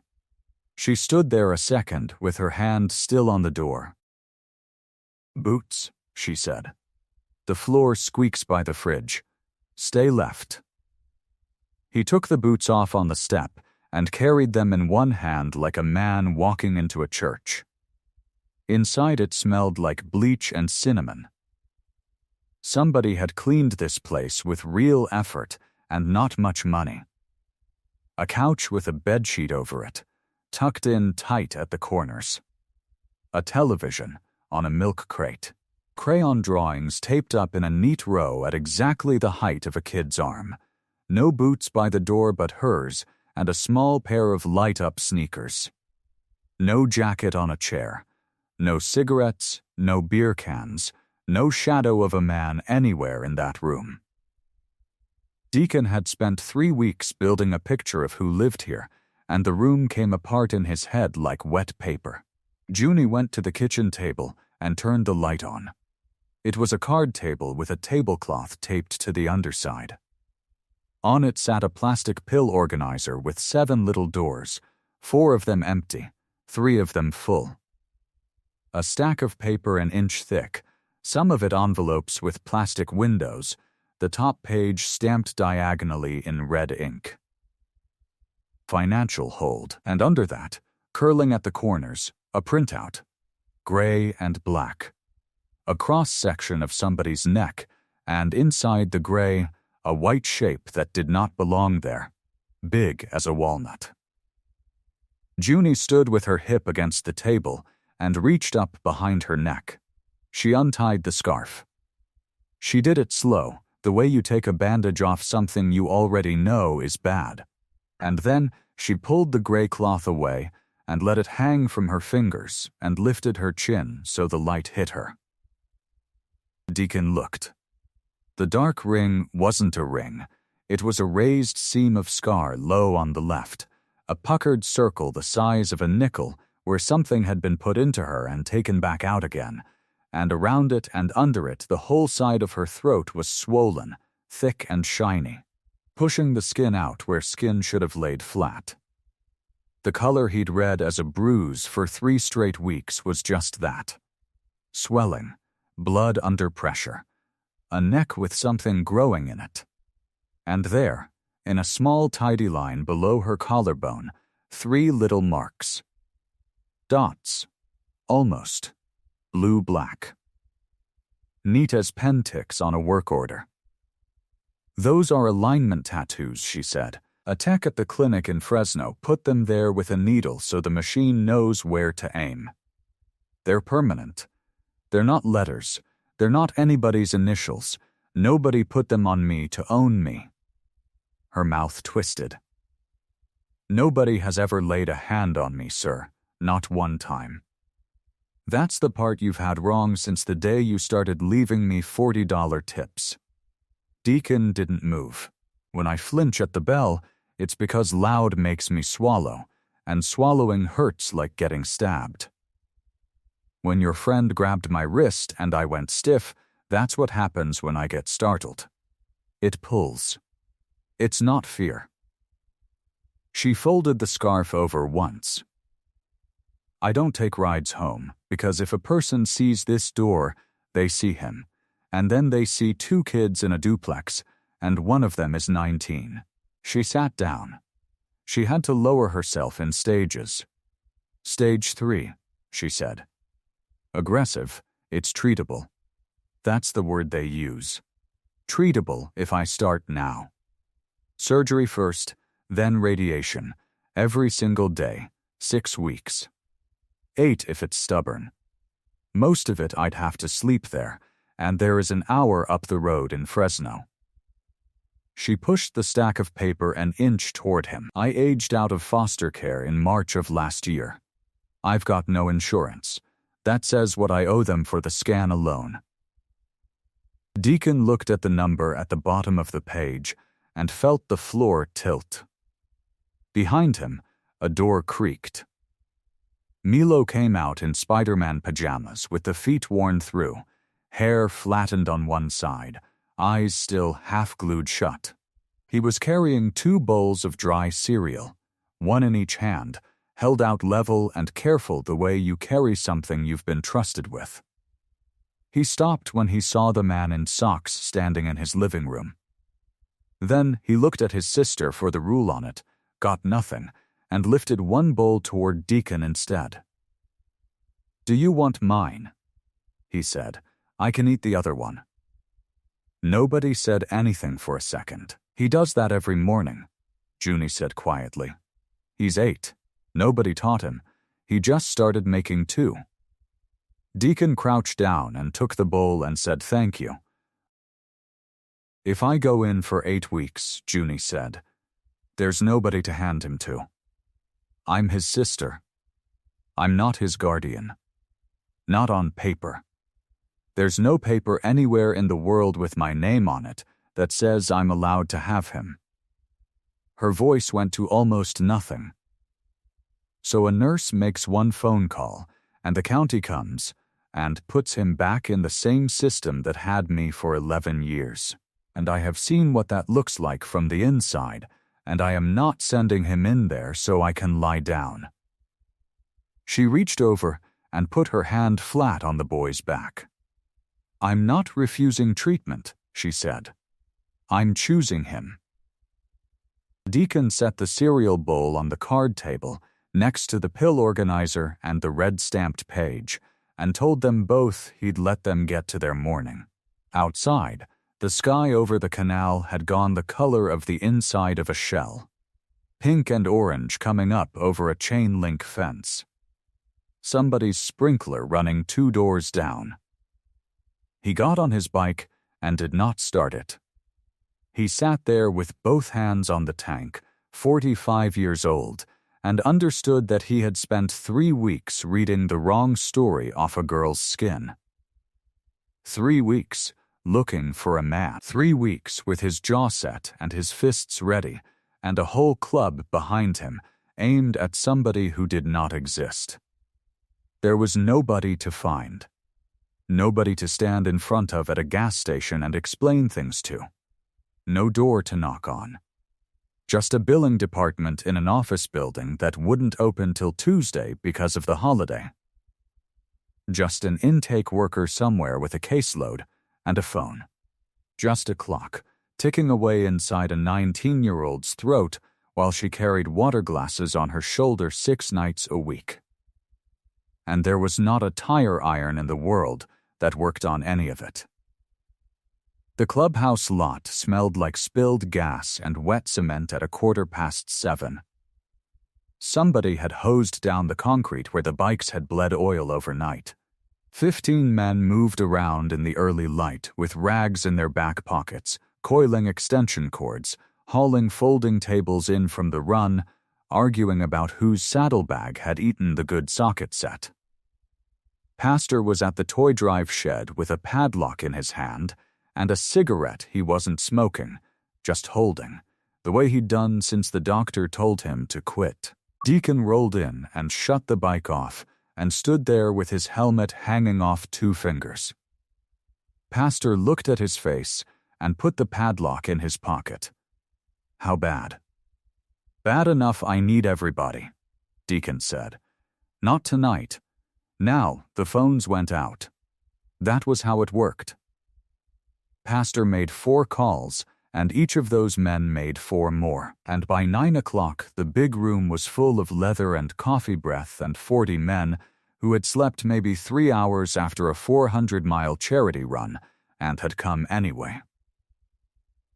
She stood there a second with her hand still on the door. "Boots," she said. "The floor squeaks by the fridge. Stay left." He took the boots off on the step and carried them in one hand like a man walking into a church. Inside it smelled like bleach and cinnamon. Somebody had cleaned this place with real effort and not much money. A couch with a bedsheet over it, tucked in tight at the corners. A television on a milk crate. Crayon drawings taped up in a neat row at exactly the height of a kid's arm. No boots by the door but hers, and a small pair of light-up sneakers. No jacket on a chair. No cigarettes, no beer cans, no shadow of a man anywhere in that room. Deacon had spent 3 weeks building a picture of who lived here, and the room came apart in his head like wet paper. Junie went to the kitchen table and turned the light on. It was a card table with a tablecloth taped to the underside. On it sat a plastic pill organizer with 7 little doors, 4 of them empty, 3 of them full. A stack of paper an inch thick, some of it envelopes with plastic windows, the top page stamped diagonally in red ink. Financial hold, and under that, curling at the corners, a printout. Gray and black. A cross-section of somebody's neck, and inside the gray, a white shape that did not belong there, big as a walnut. Junie stood with her hip against the table and reached up behind her neck. She untied the scarf. She did it slow, the way you take a bandage off something you already know is bad. And then she pulled the gray cloth away and let it hang from her fingers and lifted her chin so the light hit her. Deacon looked. The dark ring wasn't a ring. It was a raised seam of scar low on the left, a puckered circle the size of a nickel where something had been put into her and taken back out again, and around it and under it the whole side of her throat was swollen, thick and shiny, pushing the skin out where skin should have laid flat. The color he'd read as a bruise for 3 straight weeks was just that. Swelling, blood under pressure. A neck with something growing in it. And there, in a small tidy line below her collarbone, 3 little marks. Dots. Almost. Blue-black. Neat as pen ticks on a work order. "Those are alignment tattoos," she said. "A tech at the clinic in Fresno put them there with a needle so the machine knows where to aim. They're permanent. They're not letters. They're not anybody's initials. Nobody put them on me to own me." Her mouth twisted. "Nobody has ever laid a hand on me, sir. Not one time. That's the part you've had wrong since the day you started leaving me $40 tips." Deacon didn't move. "When I flinch at the bell, it's because loud makes me swallow, and swallowing hurts like getting stabbed. When your friend grabbed my wrist and I went stiff, that's what happens when I get startled. It pulls. It's not fear." She folded the scarf over once. "I don't take rides home, because if a person sees this door, they see him, and then they see 2 kids in a duplex, and one of them is 19. She sat down. She had to lower herself in stages. "Stage 3, she said. "Aggressive, it's treatable. That's the word they use. Treatable if I start now. Surgery first, then radiation, Every single day, 6 weeks. 8 if it's stubborn. Most of it I'd have to sleep there, and there is an hour up the road in Fresno. She pushed the stack of paper an inch toward him. I aged out of foster care in March of last year. I've got no insurance. That says what I owe them for the scan alone. Deacon looked at the number at the bottom of the page and felt the floor tilt. Behind him, a door creaked. Milo came out in Spider-Man pajamas with the feet worn through, hair flattened on one side, eyes still half-glued shut. He was carrying 2 bowls of dry cereal, one in each hand, held out level and careful the way you carry something you've been trusted with. He stopped when he saw the man in socks standing in his living room. Then he looked at his sister for the rule on it, got nothing, and lifted one bowl toward Deacon instead. "Do you want mine?" he said. "I can eat the other one." Nobody said anything for a second. "He does that every morning," Junie said quietly. "He's 8. Nobody taught him. He just started making 2. Deacon crouched down and took the bowl and said thank you. "If I go in for 8 weeks," Junie said, "there's nobody to hand him to. I'm his sister. I'm not his guardian. Not on paper. There's no paper anywhere in the world with my name on it that says I'm allowed to have him." Her voice went to almost nothing. "So a nurse makes one phone call, and the county comes and puts him back in the same system that had me for 11 years. And I have seen what that looks like from the inside, and I am not sending him in there so I can lie down." She reached over and put her hand flat on the boy's back. "I'm not refusing treatment," she said. "I'm choosing him." Deacon set the cereal bowl on the card table next to the pill organizer and the red-stamped page, and told them both he'd let them get to their morning. Outside, the sky over the canal had gone the color of the inside of a shell, pink and orange coming up over a chain-link fence. Somebody's sprinkler running 2 doors down. He got on his bike and did not start it. He sat there with both hands on the tank, 45 years old, and understood that he had spent 3 weeks reading the wrong story off a girl's skin. 3 weeks looking for a man. 3 weeks with his jaw set and his fists ready, and a whole club behind him aimed at somebody who did not exist. There was nobody to find. Nobody to stand in front of at a gas station and explain things to. No door to knock on. Just a billing department in an office building that wouldn't open till Tuesday because of the holiday. Just an intake worker somewhere with a caseload and a phone. Just a clock, ticking away inside a 19-year-old's throat while she carried water glasses on her shoulder 6 nights a week. And there was not a tire iron in the world that worked on any of it. The clubhouse lot smelled like spilled gas and wet cement at 7:15. Somebody had hosed down the concrete where the bikes had bled oil overnight. 15 men moved around in the early light with rags in their back pockets, coiling extension cords, hauling folding tables in from the run, arguing about whose saddlebag had eaten the good socket set. Pastor was at the toy drive shed with a padlock in his hand and a cigarette he wasn't smoking, just holding, the way he'd done since the doctor told him to quit. Deacon rolled in and shut the bike off and stood there with his helmet hanging off 2 fingers. Pastor looked at his face and put the padlock in his pocket. "How bad?" "Bad enough I need everybody," Deacon said. "Not tonight. Now the phones went out. That was how it worked." Pastor made 4 calls, and each of those men made 4 more, and by 9 o'clock the big room was full of leather and coffee breath and 40 men who had slept maybe 3 hours after a 400-mile charity run and had come anyway.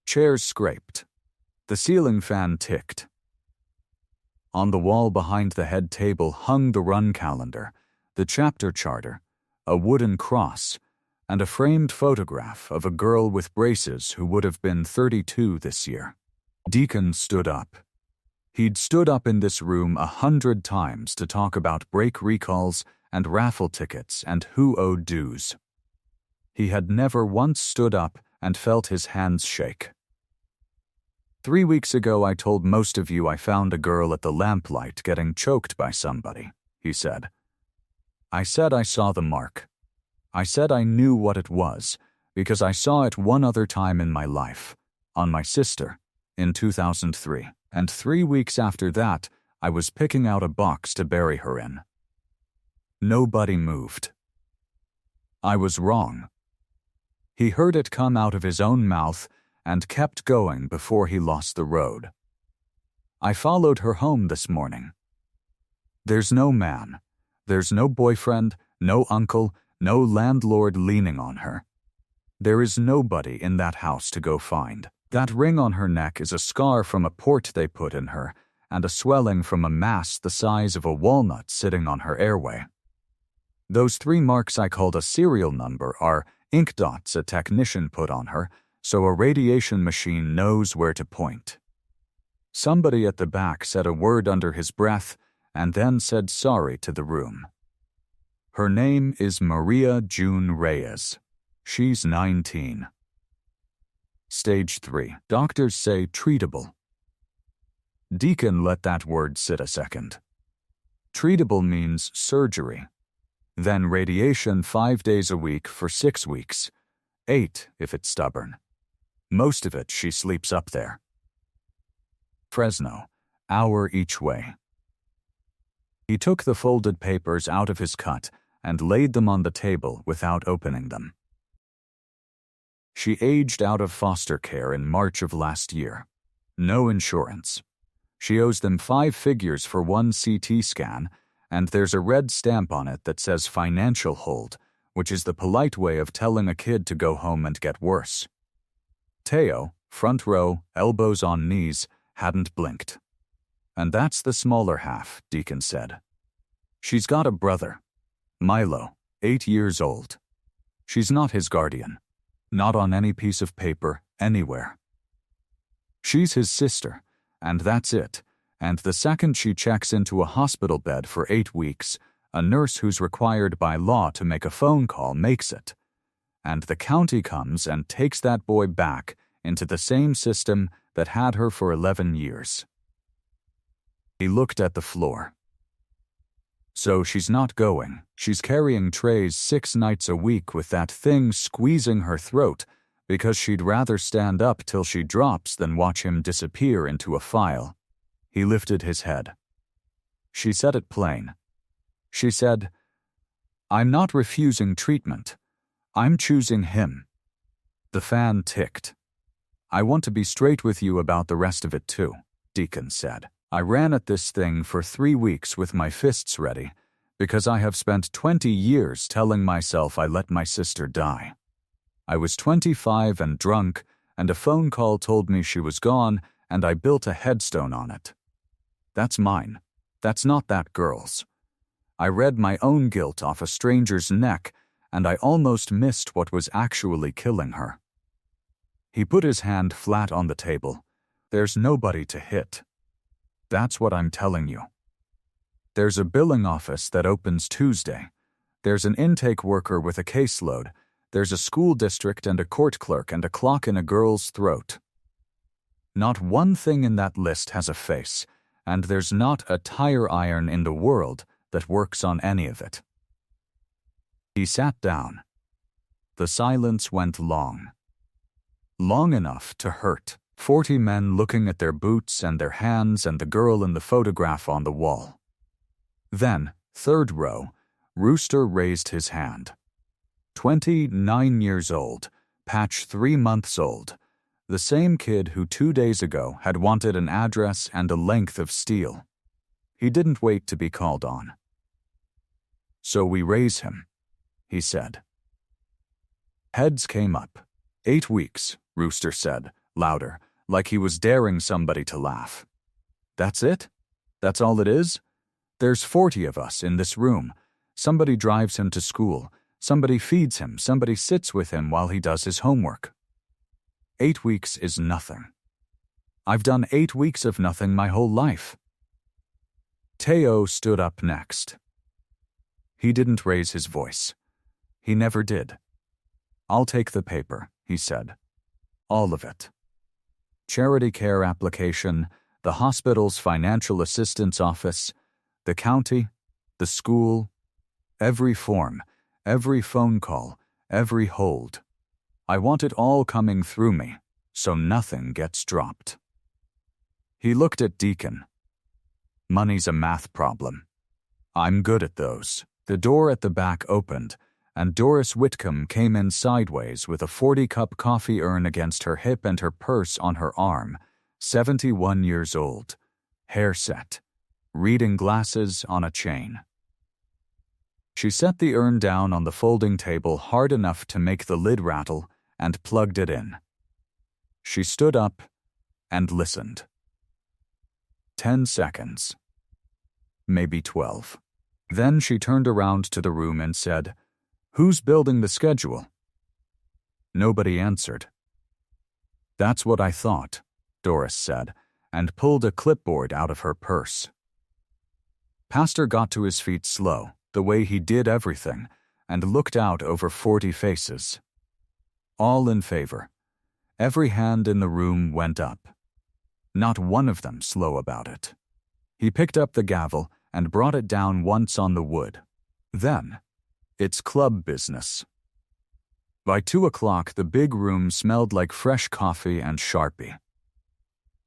Chairs scraped. The ceiling fan ticked. On the wall behind the head table hung the run calendar, the chapter charter, a wooden cross, and a framed photograph of a girl with braces who would have been 32 this year. Deacon stood up. He'd stood up in this room 100 times to talk about brake recalls and raffle tickets and who owed dues. He had never once stood up and felt his hands shake. 3 weeks ago I told most of you I found a girl at the lamplight getting choked by somebody, he said. I said I saw the mark. I said I knew what it was, because I saw it one other time in my life, on my sister, in 2003, and 3 weeks after that, I was picking out a box to bury her in. Nobody moved. I was wrong. He heard it come out of his own mouth and kept going before he lost the road. I followed her home this morning. There's no man. There's no boyfriend, no uncle, no landlord leaning on her. There is nobody in that house to go find. That ring on her neck is a scar from a port they put in her, and a swelling from a mass the size of a walnut sitting on her airway. Those 3 marks I called a serial number are ink dots a technician put on her, so a radiation machine knows where to point. Somebody at the back said a word under his breath and then said sorry to the room. Her name is Maria June Reyes. She's 19. Stage 3. Doctors say treatable. Deacon let that word sit a second. Treatable means surgery. Then radiation 5 days a week for 6 weeks. 8 if it's stubborn. Most of it she sleeps up there. Fresno, hour each way. He took the folded papers out of his cut and laid them on the table without opening them. She aged out of foster care in March of last year. No insurance. She owes them 5 figures for 1 CT scan, and there's a red stamp on it that says financial hold, which is the polite way of telling a kid to go home and get worse. Teo, front row, elbows on knees, hadn't blinked. And that's the smaller half, Deacon said. She's got a brother, Milo, 8 years old. She's not his guardian. Not on any piece of paper, anywhere. She's his sister, and that's it, and the second she checks into a hospital bed for 8 weeks, a nurse who's required by law to make a phone call makes it, and the county comes and takes that boy back into the same system that had her for 11 years. He looked at the floor. So she's not going. She's carrying trays 6 nights a week with that thing squeezing her throat because she'd rather stand up till she drops than watch him disappear into a file. He lifted his head. She said it plain. She said, I'm not refusing treatment. I'm choosing him. The fan ticked. I want to be straight with you about the rest of it too, Deacon said. I ran at this thing for 3 weeks with my fists ready because I have spent 20 years telling myself I let my sister die. I was 25 and drunk, and a phone call told me she was gone, and I built a headstone on it. That's mine. That's not that girl's. I read my own guilt off a stranger's neck, and I almost missed what was actually killing her. He put his hand flat on the table. There's nobody to hit. That's what I'm telling you. There's a billing office that opens Tuesday. There's an intake worker with a caseload. There's a school district and a court clerk and a clock in a girl's throat. Not one thing in that list has a face, and there's not a tire iron in the world that works on any of it. He sat down. The silence went long. Long enough to hurt. 40 men looking at their boots and their hands and the girl in the photograph on the wall. Then, 3rd row, Rooster raised his hand. 29 years old, Patch 3 months old, the same kid who 2 days ago had wanted an address and a length of steel. He didn't wait to be called on. So we raise him, he said. Heads came up. 8 weeks, Rooster said, louder, like he was daring somebody to laugh. That's it? That's all it is? There's 40 of us in this room. Somebody drives him to school. Somebody feeds him. Somebody sits with him while he does his homework. 8 weeks is nothing. I've done 8 weeks of nothing my whole life. Teo stood up next. He didn't raise his voice. He never did. I'll take the paper, he said. All of it. Charity care application, the hospital's financial assistance office, the county, the school, every form, every phone call, every hold. I want it all coming through me, so nothing gets dropped. He looked at Deacon. Money's a math problem. I'm good at those. The door at the back opened, and Doris Whitcomb came in sideways with a 40-cup coffee urn against her hip and her purse on her arm, 71 years old, hair set, reading glasses on a chain. She set the urn down on the folding table hard enough to make the lid rattle and plugged it in. She stood up and listened. 10 seconds. Maybe 12. Then she turned around to the room and said, "Who's building the schedule?" Nobody answered. "That's what I thought," Doris said, and pulled a clipboard out of her purse. Pastor got to his feet slow, the way he did everything, and looked out over 40 faces. All in favor. Every hand in the room went up. Not one of them slow about it. He picked up the gavel and brought it down once on the wood. Then, it's club business. By 2 o'clock, the big room smelled like fresh coffee and Sharpie.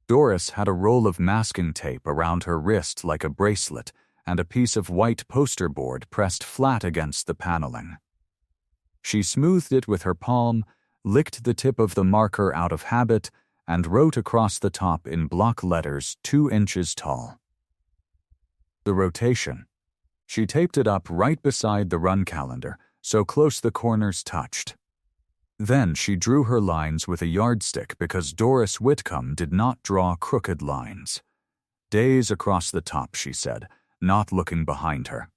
Doris had a roll of masking tape around her wrist like a bracelet and a piece of white poster board pressed flat against the paneling. She smoothed it with her palm, licked the tip of the marker out of habit, and wrote across the top in block letters 2 inches tall. The rotation. She taped it up right beside the run calendar, so close the corners touched. Then she drew her lines with a yardstick because Doris Whitcomb did not draw crooked lines. Days across the top, she said, not looking behind her.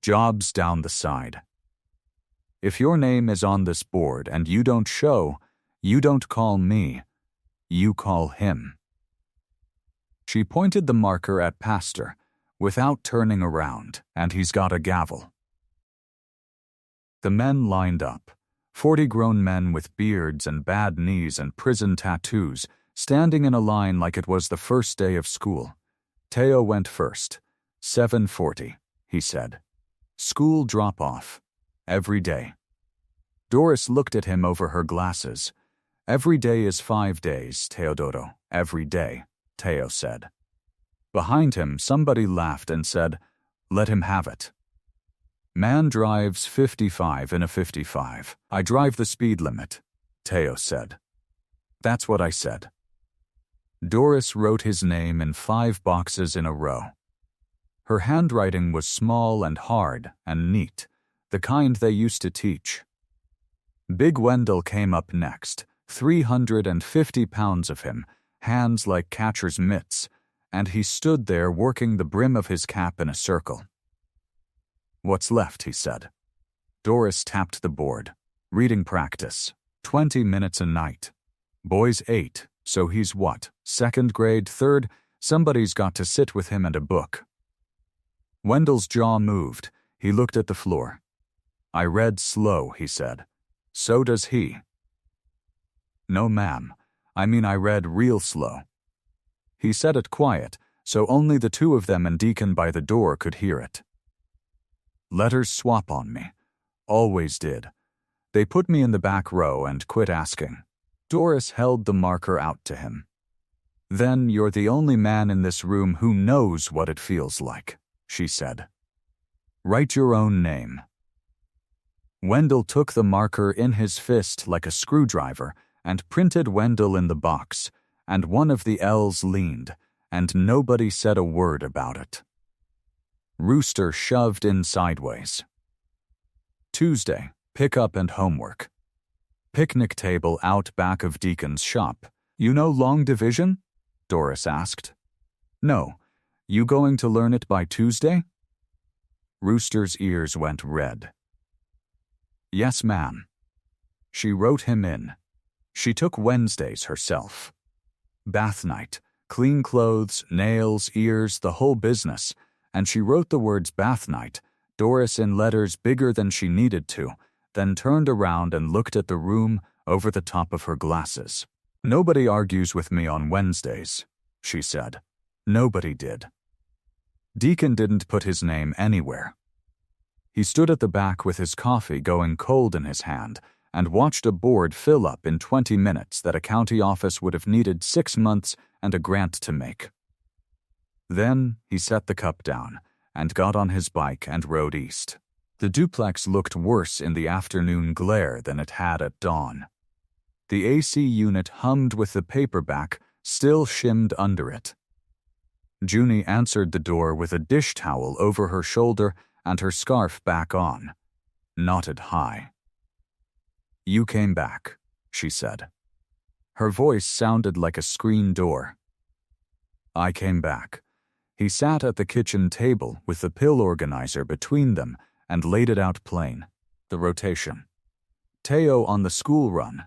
Jobs down the side. If your name is on this board and you don't show, you don't call me, you call him. She pointed the marker at Pastor, without turning around, and he's got a gavel. The men lined up, 40 grown men with beards and bad knees and prison tattoos, standing in a line like it was the first day of school. Teo went first. 7:40, he said. School drop-off. Every day. Doris looked at him over her glasses. Every day is 5 days, Teodoro. Every day, Teo said. Behind him, somebody laughed and said, "Let him have it." Man drives 55 in a 55. I drive the speed limit, Teo said. That's what I said. Doris wrote his name in 5 boxes in a row. Her handwriting was small and hard and neat, the kind they used to teach. Big Wendell came up next, 350 pounds of him, hands like catcher's mitts, and he stood there working the brim of his cap in a circle. What's left, he said. Doris tapped the board. Reading practice. 20 minutes a night. Boy's 8, so he's what, 2nd grade, 3rd? Somebody's got to sit with him and a book. Wendell's jaw moved. He looked at the floor. I read slow, he said. So does he. No, ma'am. I mean, I read real slow. He said it quiet, so only the 2 of them and Deacon by the door could hear it. Letters swap on me. Always did. They put me in the back row and quit asking. Doris held the marker out to him. Then you're the only man in this room who knows what it feels like, she said. Write your own name. Wendell took the marker in his fist like a screwdriver and printed Wendell in the box, and one of the L's leaned, and nobody said a word about it. Rooster shoved in sideways. Tuesday, pickup and homework. Picnic table out back of Deacon's shop. You know long division? Doris asked. No. You going to learn it by Tuesday? Rooster's ears went red. Yes, ma'am. She wrote him in. She took Wednesdays herself. Bath night, clean clothes, nails, ears, the whole business, and she wrote the words bath night, Doris in letters bigger than she needed to, then turned around and looked at the room over the top of her glasses. Nobody argues with me on Wednesdays, she said. Nobody did. Deacon didn't put his name anywhere. He stood at the back with his coffee going cold in his hand and watched a board fill up in 20 minutes that a county office would have needed 6 months and a grant to make. Then he set the cup down and got on his bike and rode east. The duplex looked worse in the afternoon glare than it had at dawn. The AC unit hummed with the paperback still shimmed under it. Junie answered the door with a dish towel over her shoulder and her scarf back on, knotted high. You came back, she said. Her voice sounded like a screen door. I came back. He sat at the kitchen table with the pill organizer between them and laid it out plain, the rotation. Teo on the school run,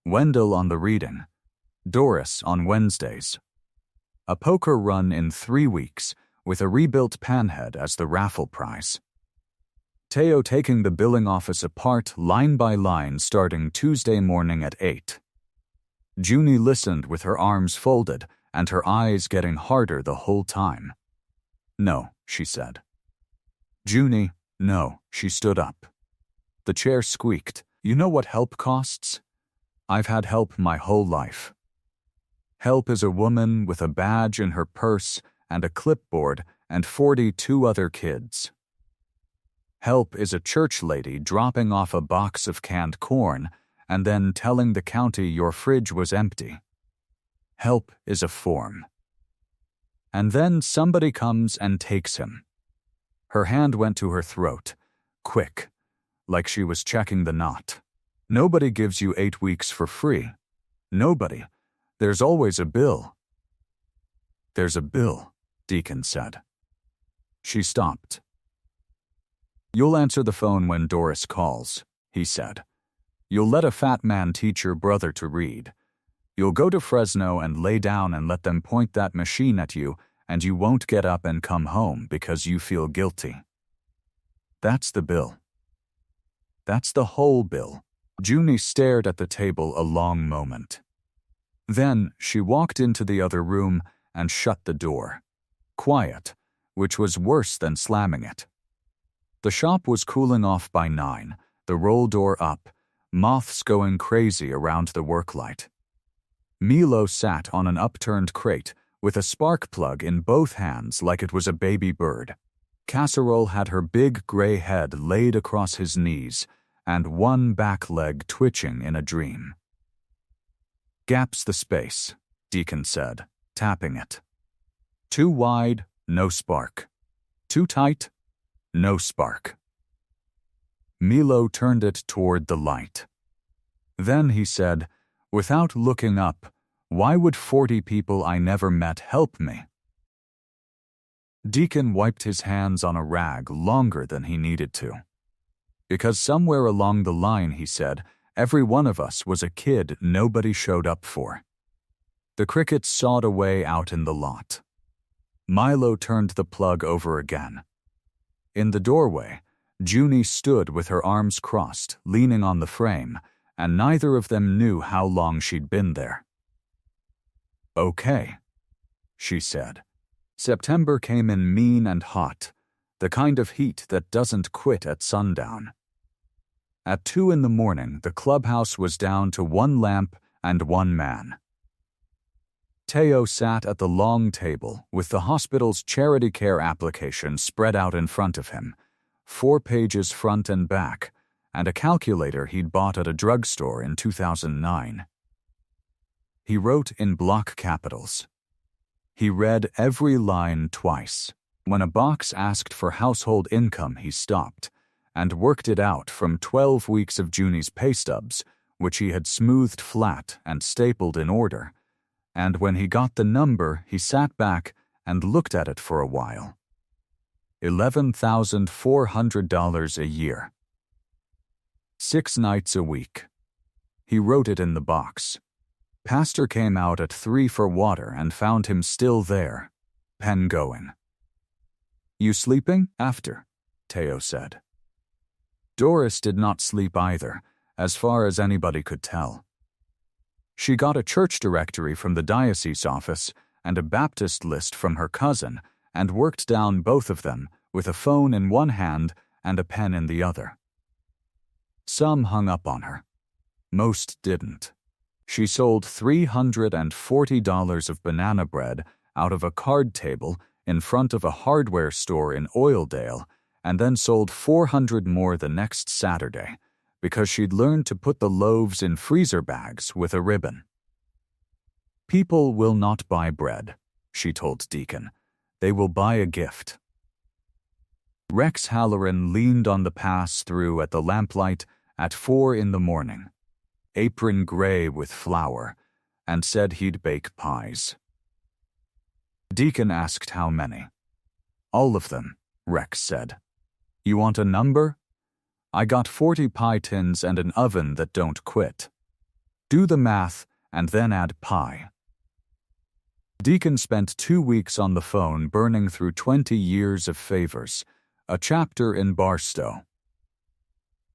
Wendell on the reading, Doris on Wednesdays. A poker run in 3 weeks with a rebuilt panhead as the raffle prize. Teo taking the billing office apart line by line starting Tuesday morning at 8. Junie listened with her arms folded and her eyes getting harder the whole time. No, she said. Junie, no, she stood up. The chair squeaked. You know what help costs? I've had help my whole life. Help is a woman with a badge in her purse and a clipboard and 42 other kids. Help is a church lady dropping off a box of canned corn and then telling the county your fridge was empty. Help is a form. And then somebody comes and takes him. Her hand went to her throat, quick, like she was checking the knot. Nobody gives you 8 weeks for free. Nobody. There's always a bill. There's a bill, Deacon said. She stopped. You'll answer the phone when Doris calls, he said. You'll let a fat man teach your brother to read. You'll go to Fresno and lay down and let them point that machine at you, and you won't get up and come home because you feel guilty. That's the bill. That's the whole bill. Junie stared at the table a long moment. Then she walked into the other room and shut the door. Quiet, which was worse than slamming it. The shop was cooling off by 9, the roll door up, moths going crazy around the work light. Milo sat on an upturned crate with a spark plug in both hands like it was a baby bird. Casserole had her big gray head laid across his knees and one back leg twitching in a dream. Gap's the space, Deacon said, tapping it. Too wide, no spark. Too tight, no spark. Milo turned it toward the light. Then he said, without looking up, why would 40 people I never met help me? Deacon wiped his hands on a rag longer than he needed to. Because somewhere along the line, he said, every one of us was a kid nobody showed up for. The crickets sawed away out in the lot. Milo turned the plug over again. In the doorway, Junie stood with her arms crossed, leaning on the frame, and neither of them knew how long she'd been there. Okay, she said. September came in mean and hot, the kind of heat that doesn't quit at sundown. At 2 in the morning, the clubhouse was down to 1 lamp and 1 man. Teo sat at the long table with the hospital's charity care application spread out in front of him, 4 pages front and back, and a calculator he'd bought at a drugstore in 2009. He wrote in block capitals. He read every line twice. When a box asked for household income, he stopped and worked it out from 12 weeks of Junie's pay stubs, which he had smoothed flat and stapled in order. And when he got the number, he sat back and looked at it for a while. $11,400 a year. 6 nights a week. He wrote it in the box. Pastor came out at 3 for water and found him still there, pen going. "You sleeping?" "After," Teo said. Doris did not sleep either, as far as anybody could tell. She got a church directory from the diocese office and a Baptist list from her cousin and worked down both of them with a phone in one hand and a pen in the other. Some hung up on her. Most didn't. She sold $340 of banana bread out of a card table in front of a hardware store in Oildale, and then sold 400 more the next Saturday because she'd learned to put the loaves in freezer bags with a ribbon. "People will not buy bread," she told Deacon. "They will buy a gift." Rex Halloran leaned on the pass-through at the lamplight at 4 in the morning, apron gray with flour, and said he'd bake pies. Deacon asked how many. "All of them," Rex said. "You want a number? I got 40 pie tins and an oven that don't quit. Do the math and then add pie." Deacon spent 2 weeks on the phone burning through 20 years of favors, a chapter in Barstow,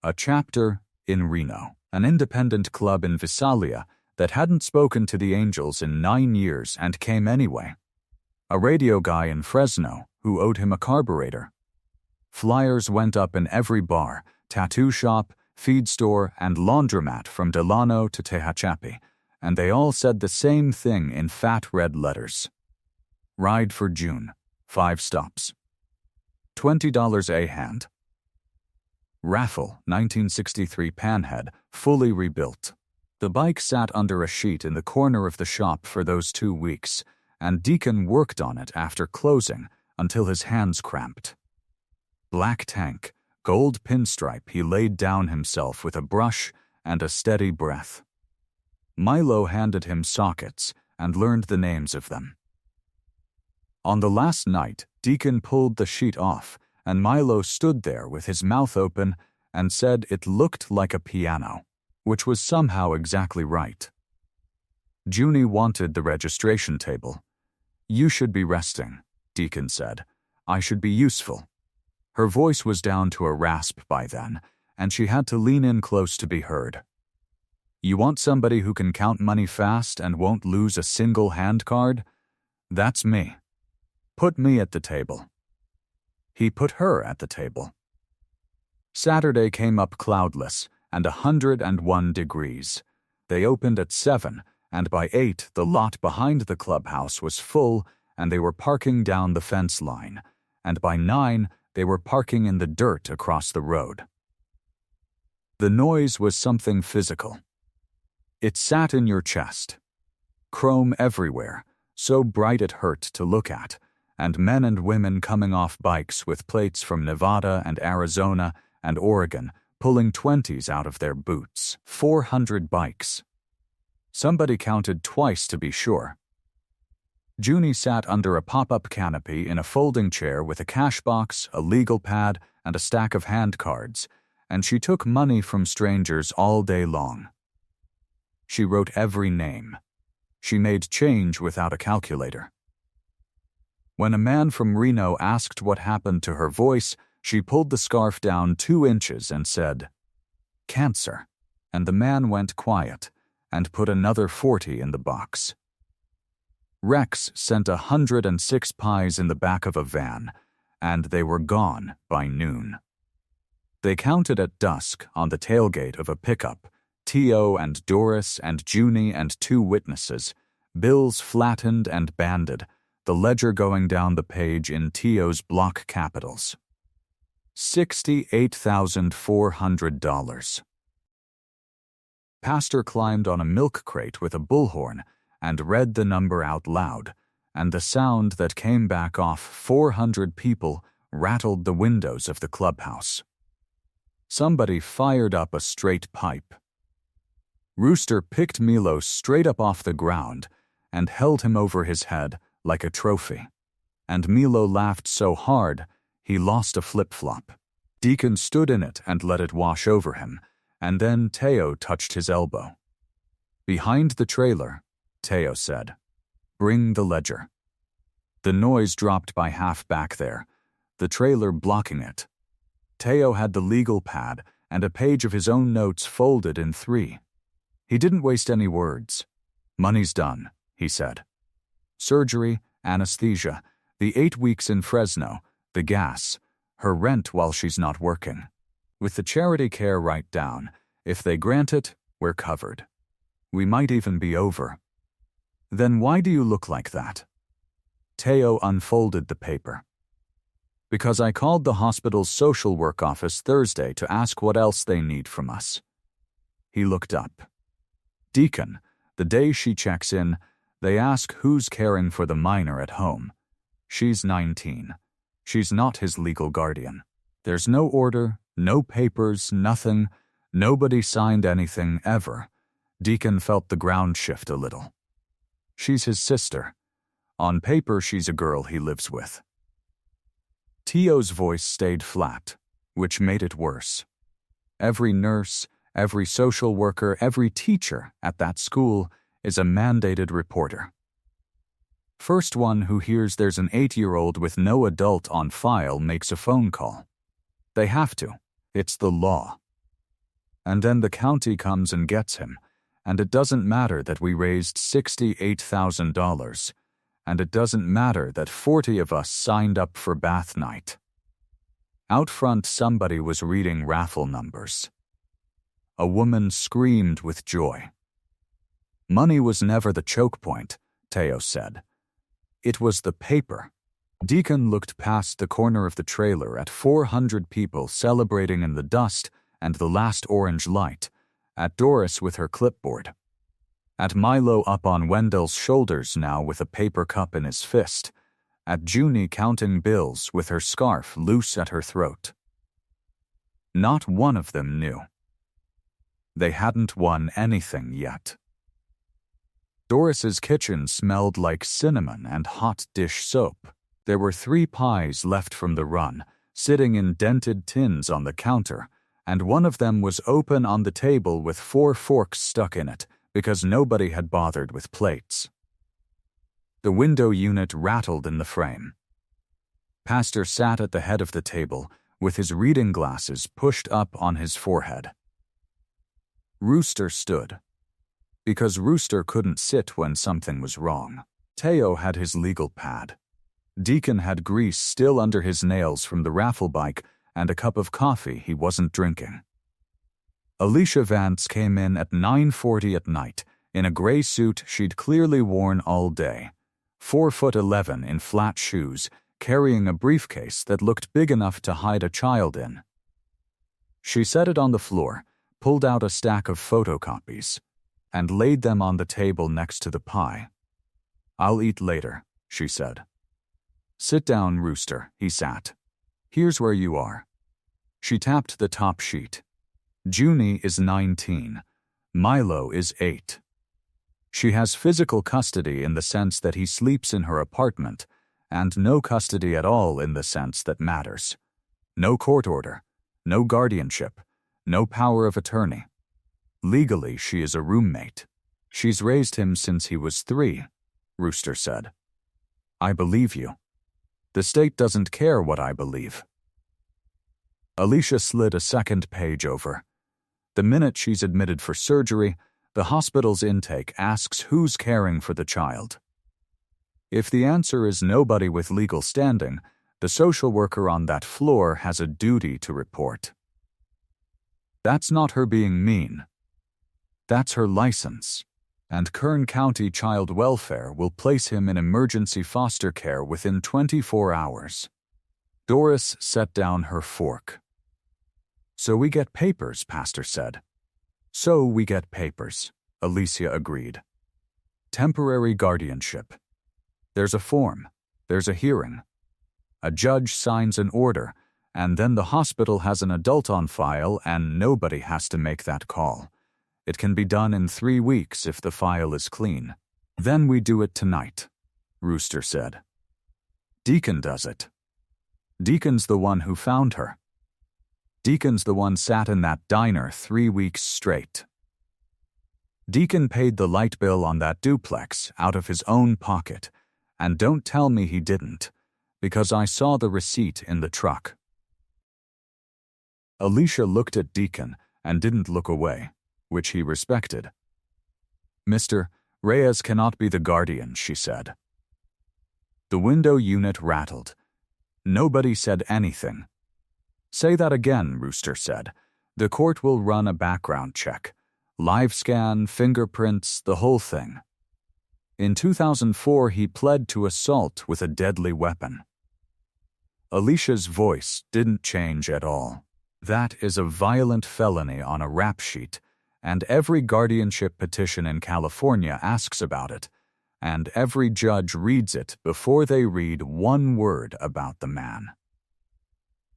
a chapter in Reno, an independent club in Visalia that hadn't spoken to the Angels in 9 years and came anyway, a radio guy in Fresno who owed him a carburetor. Flyers went up in every bar, tattoo shop, feed store, and laundromat from Delano to Tehachapi, and they all said the same thing in fat red letters. Ride for June, 5 stops. $20 a hand. Raffle, 1963 Panhead, fully rebuilt. The bike sat under a sheet in the corner of the shop for those 2 weeks, and Deacon worked on it after closing until his hands cramped. Black tank, gold pinstripe, he laid down himself with a brush and a steady breath. Milo handed him sockets and learned the names of them. On the last night, Deacon pulled the sheet off, and Milo stood there with his mouth open and said it looked like a piano, which was somehow exactly right. Junie wanted the registration table. "You should be resting," Deacon said. "I should be useful." Her voice was down to a rasp by then, and she had to lean in close to be heard. "You want somebody who can count money fast and won't lose a single hand card? That's me. Put me at the table." He put her at the table. Saturday came up cloudless and 101 degrees. They opened at 7, and by 8 the lot behind the clubhouse was full and they were parking down the fence line, and by 9 they were parking in the dirt across the road. The noise was something physical. It sat in your chest. Chrome everywhere, so bright it hurt to look at, and men and women coming off bikes with plates from Nevada and Arizona and Oregon, pulling 20s out of their boots. 400 bikes. Somebody counted twice to be sure. Junie sat under a pop-up canopy in a folding chair with a cash box, a legal pad, and a stack of hand cards, and she took money from strangers all day long. She wrote every name. She made change without a calculator. When a man from Reno asked what happened to her voice, she pulled the scarf down 2 inches and said, "Cancer," and the man went quiet and put another 40 in the box. Rex sent 106 pies in the back of a van, and they were gone by noon. They counted at dusk on the tailgate of a pickup, Teo and Doris and Junie and 2 witnesses, bills flattened and banded, the ledger going down the page in Teo's block capitals. $68,400. Pastor climbed on a milk crate with a bullhorn and read the number out loud, and the sound that came back off 400 people rattled the windows of the clubhouse. Somebody fired up a straight pipe. Rooster picked Milo straight up off the ground and held him over his head like a trophy. and Milo laughed so hard he lost a flip-flop. Deacon stood in it and let it wash over him, and then Teo touched his elbow. "Behind the trailer," Teo said. "Bring the ledger." The noise dropped by half back there, the trailer blocking it. Teo had the legal pad and a page of his own notes folded in 3. He didn't waste any words. "Money's done," he said. "Surgery, anesthesia, the 8 weeks in Fresno, the gas, her rent while she's not working. With the charity care right down, if they grant it, we're covered. We might even be over." "Then why do you look like that?" Teo unfolded the paper. "Because I called the hospital's social work office Thursday to ask what else they need from us." He looked up. "Deacon, the day she checks in, they ask who's caring for the minor at home. She's 19. She's not his legal guardian. There's no order, no papers, nothing. Nobody signed anything ever." Deacon felt the ground shift a little. "She's his sister. On paper, she's a girl he lives with." Teo's voice stayed flat, which made it worse. Every nurse, every social worker, every teacher at that school is a mandated reporter. First one who hears there's an 8-year-old with no adult on file makes a phone call. They have to. It's the law. And then the county comes and gets him, and it doesn't matter that we raised $68,000, and it doesn't matter that 40 of us signed up for bath night. Out front, somebody was reading raffle numbers. A woman screamed with joy. "Money was never the choke point," Teo said. "It was the paper." Deacon looked past the corner of the trailer at 400 people celebrating in the dust and the last orange light, at Doris with her clipboard, at Milo up on Wendell's shoulders now with a paper cup in his fist, at Junie counting bills with her scarf loose at her throat. Not one of them knew. They hadn't won anything yet. Doris's kitchen smelled like cinnamon and hot dish soap. There were 3 pies left from the run, sitting in dented tins on the counter, and one of them was open on the table with 4 forks stuck in it because nobody had bothered with plates. The window unit rattled in the frame. Pastor sat at the head of the table with his reading glasses pushed up on his forehead. Rooster stood. Because Rooster couldn't sit when something was wrong. Teo had his legal pad. Deacon had grease still under his nails from the raffle bike and a cup of coffee he wasn't drinking. Alicia Vance came in at 9:40 at night in a gray suit she'd clearly worn all day, 4'11" in flat shoes, carrying a briefcase that looked big enough to hide a child in. She set it on the floor, pulled out a stack of photocopies, and laid them on the table next to the pie. "I'll eat later," she said. "Sit down, Rooster," he sat. "Here's where you are." She tapped the top sheet. Junie is 19. Milo is 8. She has physical custody in the sense that he sleeps in her apartment, and no custody at all in the sense that matters. No court order, no guardianship, no power of attorney. Legally, she is a roommate. "She's raised him since he was 3, Rooster said. "I believe you. The state doesn't care what I believe." Alicia slid a second page over. The minute she's admitted for surgery, the hospital's intake asks who's caring for the child. If the answer is nobody with legal standing, the social worker on that floor has a duty to report. That's not her being mean. That's her license, and Kern County Child Welfare will place him in emergency foster care within 24 hours. Doris set down her fork. "So we get papers," Pastor said. "So we get papers," Alicia agreed. "Temporary guardianship. There's a form. There's a hearing. A judge signs an order, and then the hospital has an adult on file and nobody has to make that call. It can be done in 3 weeks if the file is clean. Then we do it tonight," Rooster said. Deacon does it. Deacon's the one who found her. Deacon's the one sat in that diner 3 weeks straight. Deacon paid the light bill on that duplex out of his own pocket, and don't tell me he didn't, because I saw the receipt in the truck. Alicia looked at Deacon and didn't look away, which he respected. "Mr. Reyes cannot be the guardian," she said. The window unit rattled. Nobody said anything. "Say that again," Rooster said. "The court will run a background check. Live scan, fingerprints, the whole thing." In 2004, he pled to assault with a deadly weapon. Alicia's voice didn't change at all. "That is a violent felony on a rap sheet, and every guardianship petition in California asks about it, and every judge reads it before they read one word about the man."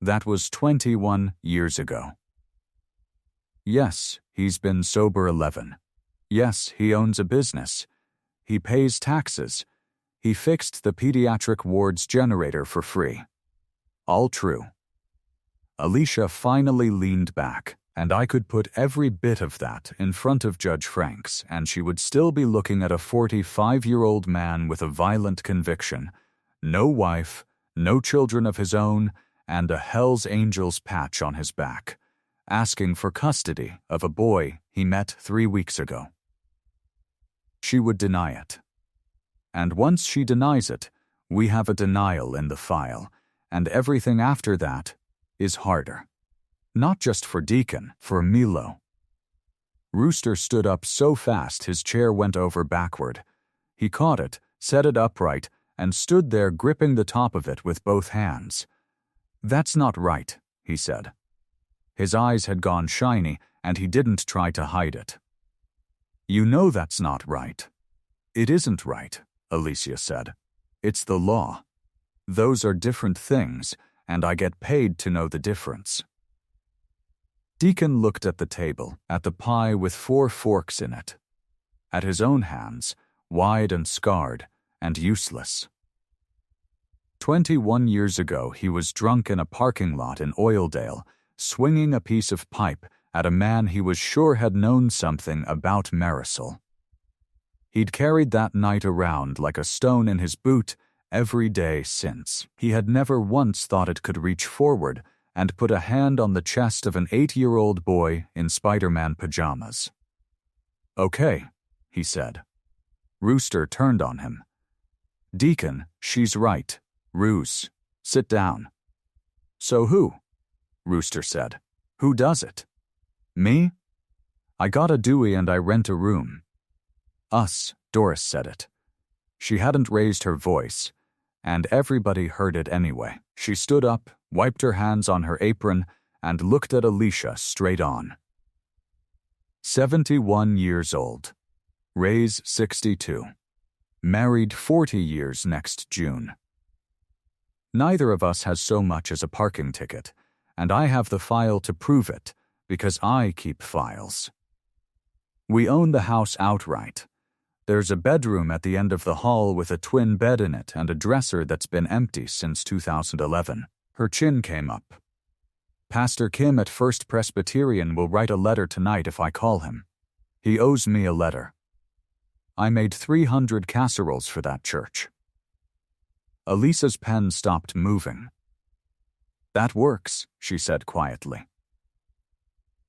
That was 21 years ago. Yes, he's been sober 11. Yes, he owns a business. He pays taxes. He fixed the pediatric ward's generator for free. All true. Alicia finally leaned back, and I could put every bit of that in front of Judge Franks, and she would still be looking at a 45-year-old man with a violent conviction, no wife, no children of his own, and a Hell's Angels patch on his back, asking for custody of a boy he met 3 weeks ago. She would deny it. And once she denies it, we have a denial in the file, and everything after that is harder. Not just for Deacon, for Milo. Rooster stood up so fast his chair went over backward. He caught it, set it upright, and stood there gripping the top of it with both hands. "That's not right," he said. His eyes had gone shiny, and he didn't try to hide it. "You know that's not right." "It isn't right," Alicia said. "It's the law. Those are different things, and I get paid to know the difference." Deacon looked at the table, at the pie with 4 forks in it, at his own hands, wide and scarred and useless. 21 years ago, he was drunk in a parking lot in Oildale, swinging a piece of pipe at a man he was sure had known something about Marisol. He'd carried that night around like a stone in his boot every day since. He had never once thought it could reach forward and put a hand on the chest of an 8-year-old boy in Spider-Man pajamas. "Okay," he said. Rooster turned on him. "Deacon, she's right. Roos, sit down." "So who?" Rooster said. "Who does it?" "Me? I got a Dewey and I rent a room." "Us," Doris said it. She hadn't raised her voice, and everybody heard it anyway. She stood up, wiped her hands on her apron, and looked at Alicia straight on. 71 years old. Ray's 62. Married 40 years next June. Neither of us has so much as a parking ticket, and I have the file to prove it, because I keep files. We own the house outright. There's a bedroom at the end of the hall with a twin bed in it and a dresser that's been empty since 2011. Her chin came up. Pastor Kim at First Presbyterian will write a letter tonight if I call him. He owes me a letter. I made 300 casseroles for that church. Elisa's pen stopped moving. "That works," she said quietly.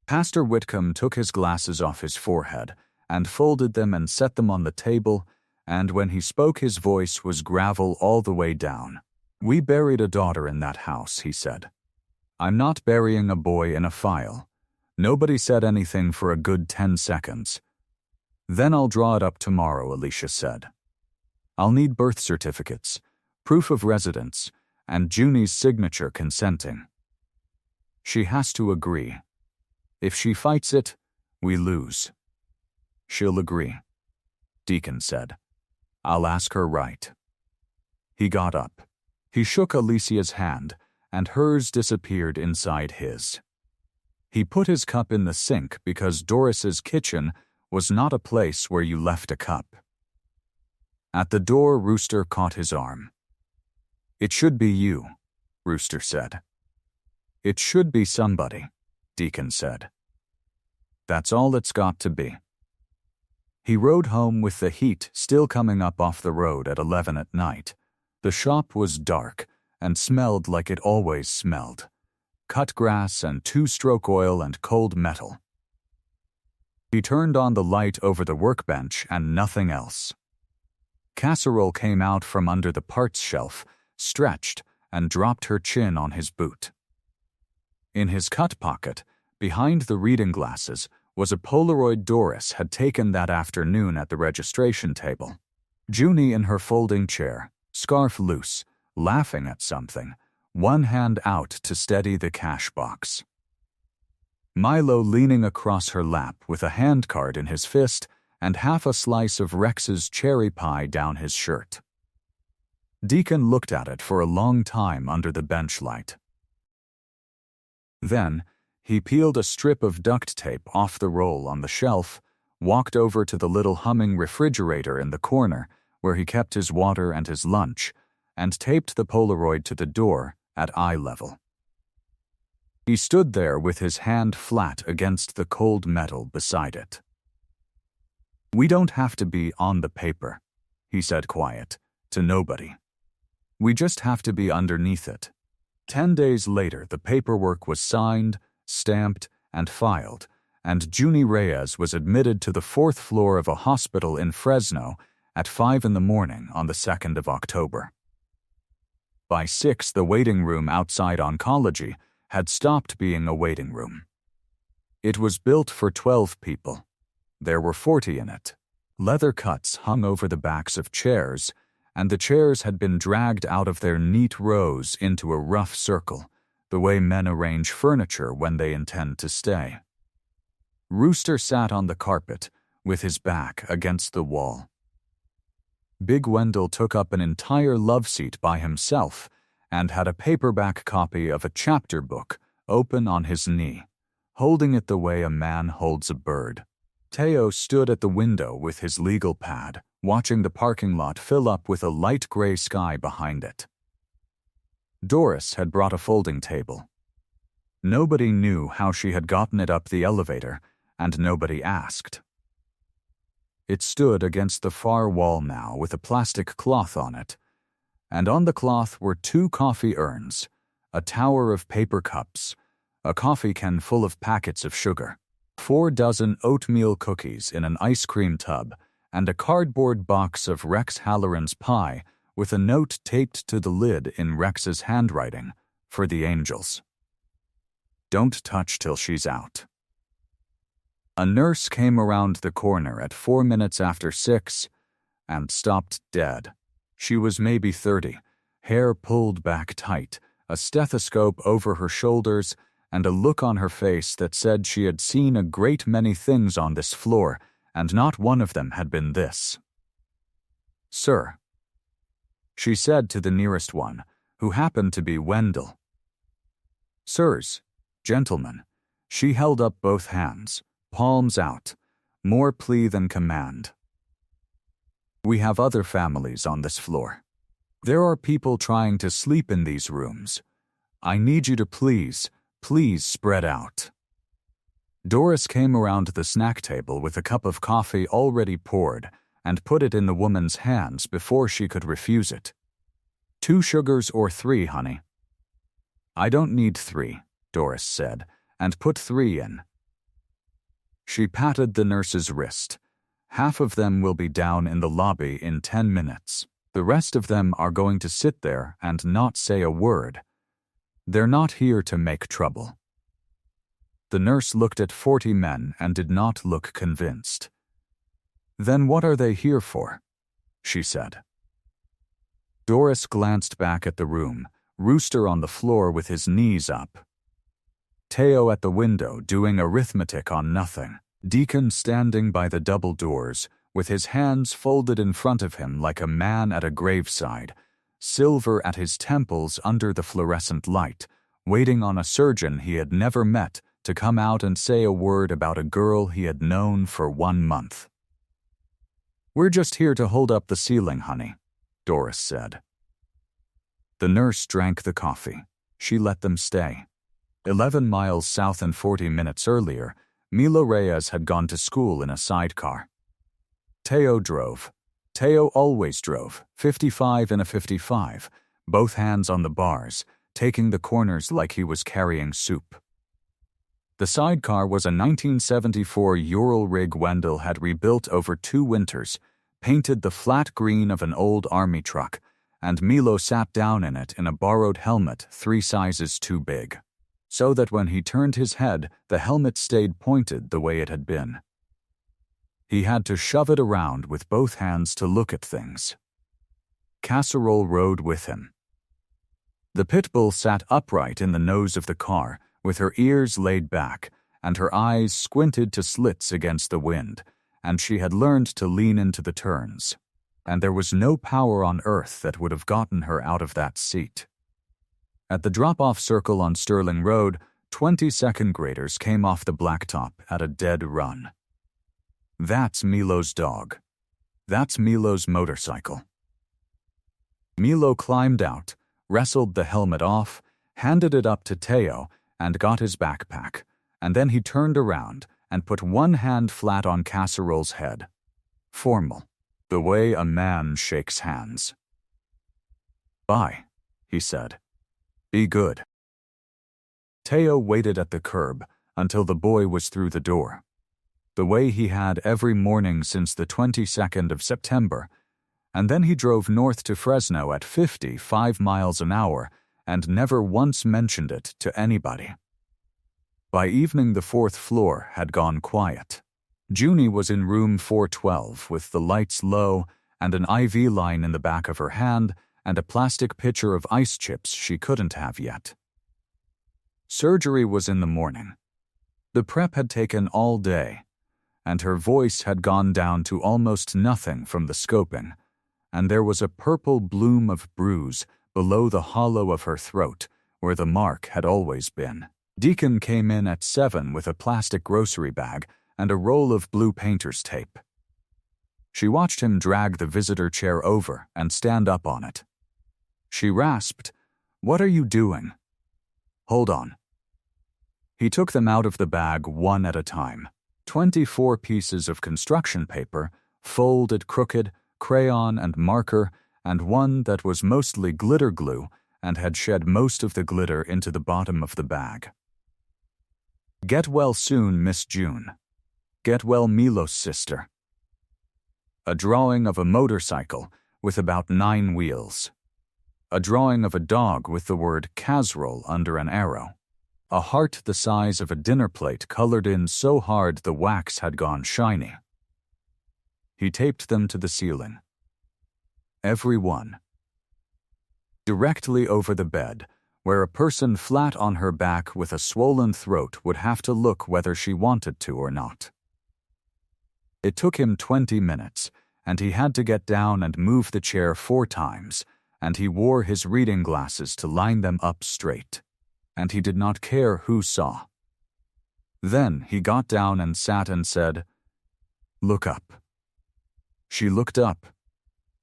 Pastor Whitcomb took his glasses off his forehead and folded them and set them on the table, and when he spoke his voice was gravel all the way down. "We buried a daughter in that house," he said. "I'm not burying a boy in a file. Nobody said anything for a good 10 seconds. Then I'll draw it up tomorrow," Alicia said. "I'll need birth certificates, proof of residence, and Junie's signature consenting. She has to agree. If she fights it, we lose." "She'll agree," Deacon said. "I'll ask her right." He got up. He shook Alicia's hand, and hers disappeared inside his. He put his cup in the sink because Doris's kitchen was not a place where you left a cup. At the door, Rooster caught his arm. It should be you, Rooster said. It should be somebody, Deacon said. That's all it's got to be. He rode home with the heat still coming up off the road at 11 at night. The shop was dark and smelled like it always smelled. Cut grass and two-stroke oil and cold metal. He turned on the light over the workbench and nothing else. Casserole came out from under the parts shelf, stretched, and dropped her chin on his boot. In his cut pocket, behind the reading glasses, was a Polaroid Doris had taken that afternoon at the registration table. Junie in her folding chair, scarf loose, laughing at something, one hand out to steady the cash box. Milo leaning across her lap with a handcard in his fist and half a slice of Rex's cherry pie down his shirt. Deacon looked at it for a long time under the bench light. Then, he peeled a strip of duct tape off the roll on the shelf, walked over to the little humming refrigerator in the corner where he kept his water and his lunch, and taped the Polaroid to the door at eye level. He stood there with his hand flat against the cold metal beside it. "We don't have to be on the paper," he said quiet, to nobody. "We just have to be underneath it." 10 days later, the paperwork was signed, stamped, and filed, and Junie Reyes was admitted to the 4th floor of a hospital in Fresno at 5 in the morning on the 2nd of October. By 6, the waiting room outside oncology had stopped being a waiting room. It was built for 12 people. There were 40 in it. Leather cuts hung over the backs of chairs, and the chairs had been dragged out of their neat rows into a rough circle, the way men arrange furniture when they intend to stay. Rooster sat on the carpet, with his back against the wall. Big Wendell took up an entire love seat by himself and had a paperback copy of a chapter book open on his knee, holding it the way a man holds a bird. Teo stood at the window with his legal pad, watching the parking lot fill up with a light gray sky behind it. Doris had brought a folding table. Nobody knew how she had gotten it up the elevator, and nobody asked. It stood against the far wall now with a plastic cloth on it, and on the cloth were 2 coffee urns, a tower of paper cups, a coffee can full of packets of sugar, 4 dozen oatmeal cookies in an ice cream tub, and a cardboard box of Rex Halloran's pie with a note taped to the lid in Rex's handwriting for the angels. "Don't touch till she's out." A nurse came around the corner at 4 minutes after 6 and stopped dead. She was maybe 30, hair pulled back tight, a stethoscope over her shoulders, and a look on her face that said she had seen a great many things on this floor, and not one of them had been this. "Sir," she said to the nearest one, who happened to be Wendell. "Sirs, gentlemen," she held up both hands, palms out, more plea than command. "We have other families on this floor. There are people trying to sleep in these rooms. I need you to please spread out." Doris came around the snack table with a cup of coffee already poured and put it in the woman's hands before she could refuse it. "2 sugars or 3, honey?" "I don't need 3, Doris said, and put 3 in. She patted the nurse's wrist. "Half of them will be down in the lobby in 10 minutes. The rest of them are going to sit there and not say a word. They're not here to make trouble." The nurse looked at 40 men and did not look convinced. "Then what are they here for?" she said. Doris glanced back at the room, Rooster on the floor with his knees up. Teo at the window doing arithmetic on nothing. Deacon standing by the double doors, with his hands folded in front of him like a man at a graveside, silver at his temples under the fluorescent light, waiting on a surgeon he had never met to come out and say a word about a girl he had known for 1 month. "We're just here to hold up the ceiling, honey," Doris said. The nurse drank the coffee. She let them stay. 11 miles south and 40 minutes earlier, Milo Reyes had gone to school in a sidecar. Teo drove. Teo always drove, 55 in a 55, both hands on the bars, taking the corners like he was carrying soup. The sidecar was a 1974 Ural rig Wendell had rebuilt over 2 winters, painted the flat green of an old army truck, and Milo sat down in it in a borrowed helmet 3 sizes too big, so that when he turned his head, the helmet stayed pointed the way it had been. He had to shove it around with both hands to look at things. Casserole rode with him. The pit bull sat upright in the nose of the car, with her ears laid back, and her eyes squinted to slits against the wind, and she had learned to lean into the turns, and there was no power on earth that would have gotten her out of that seat. At the drop-off circle on Sterling Road, 20 second graders came off the blacktop at a dead run. That's Milo's dog. That's Milo's motorcycle. Milo climbed out, wrestled the helmet off, handed it up to Teo, and got his backpack, and then he turned around and put one hand flat on Casserole's head. Formal, the way a man shakes hands. "Bye," he said. "Be good." Teo waited at the curb until the boy was through the door, the way he had every morning since the 22nd of September, and then he drove north to Fresno at 55 miles an hour and never once mentioned it to anybody. By evening, the 4th floor had gone quiet. Junie was in room 412 with the lights low and an IV line in the back of her hand and a plastic pitcher of ice chips she couldn't have yet. Surgery was in the morning. The prep had taken all day, and her voice had gone down to almost nothing from the scoping, and there was a purple bloom of bruise below the hollow of her throat where the mark had always been. Deacon came in at 7 with a plastic grocery bag and a roll of blue painter's tape. She watched him drag the visitor chair over and stand up on it. She rasped, "What are you doing?" "Hold on." He took them out of the bag one at a time. 24 pieces of construction paper, folded crooked, crayon and marker, and one that was mostly glitter glue and had shed most of the glitter into the bottom of the bag. "Get well soon, Miss June. Get well, Milo's sister." A drawing of a motorcycle with about 9 wheels. A drawing of a dog with the word casserole under an arrow. A heart the size of a dinner plate colored in so hard the wax had gone shiny. He taped them to the ceiling. Every one. Directly over the bed, where a person flat on her back with a swollen throat would have to look whether she wanted to or not. It took him 20 minutes, and he had to get down and move the chair 4 times, and he wore his reading glasses to line them up straight, and he did not care who saw. Then he got down and sat and said, "Look up." She looked up.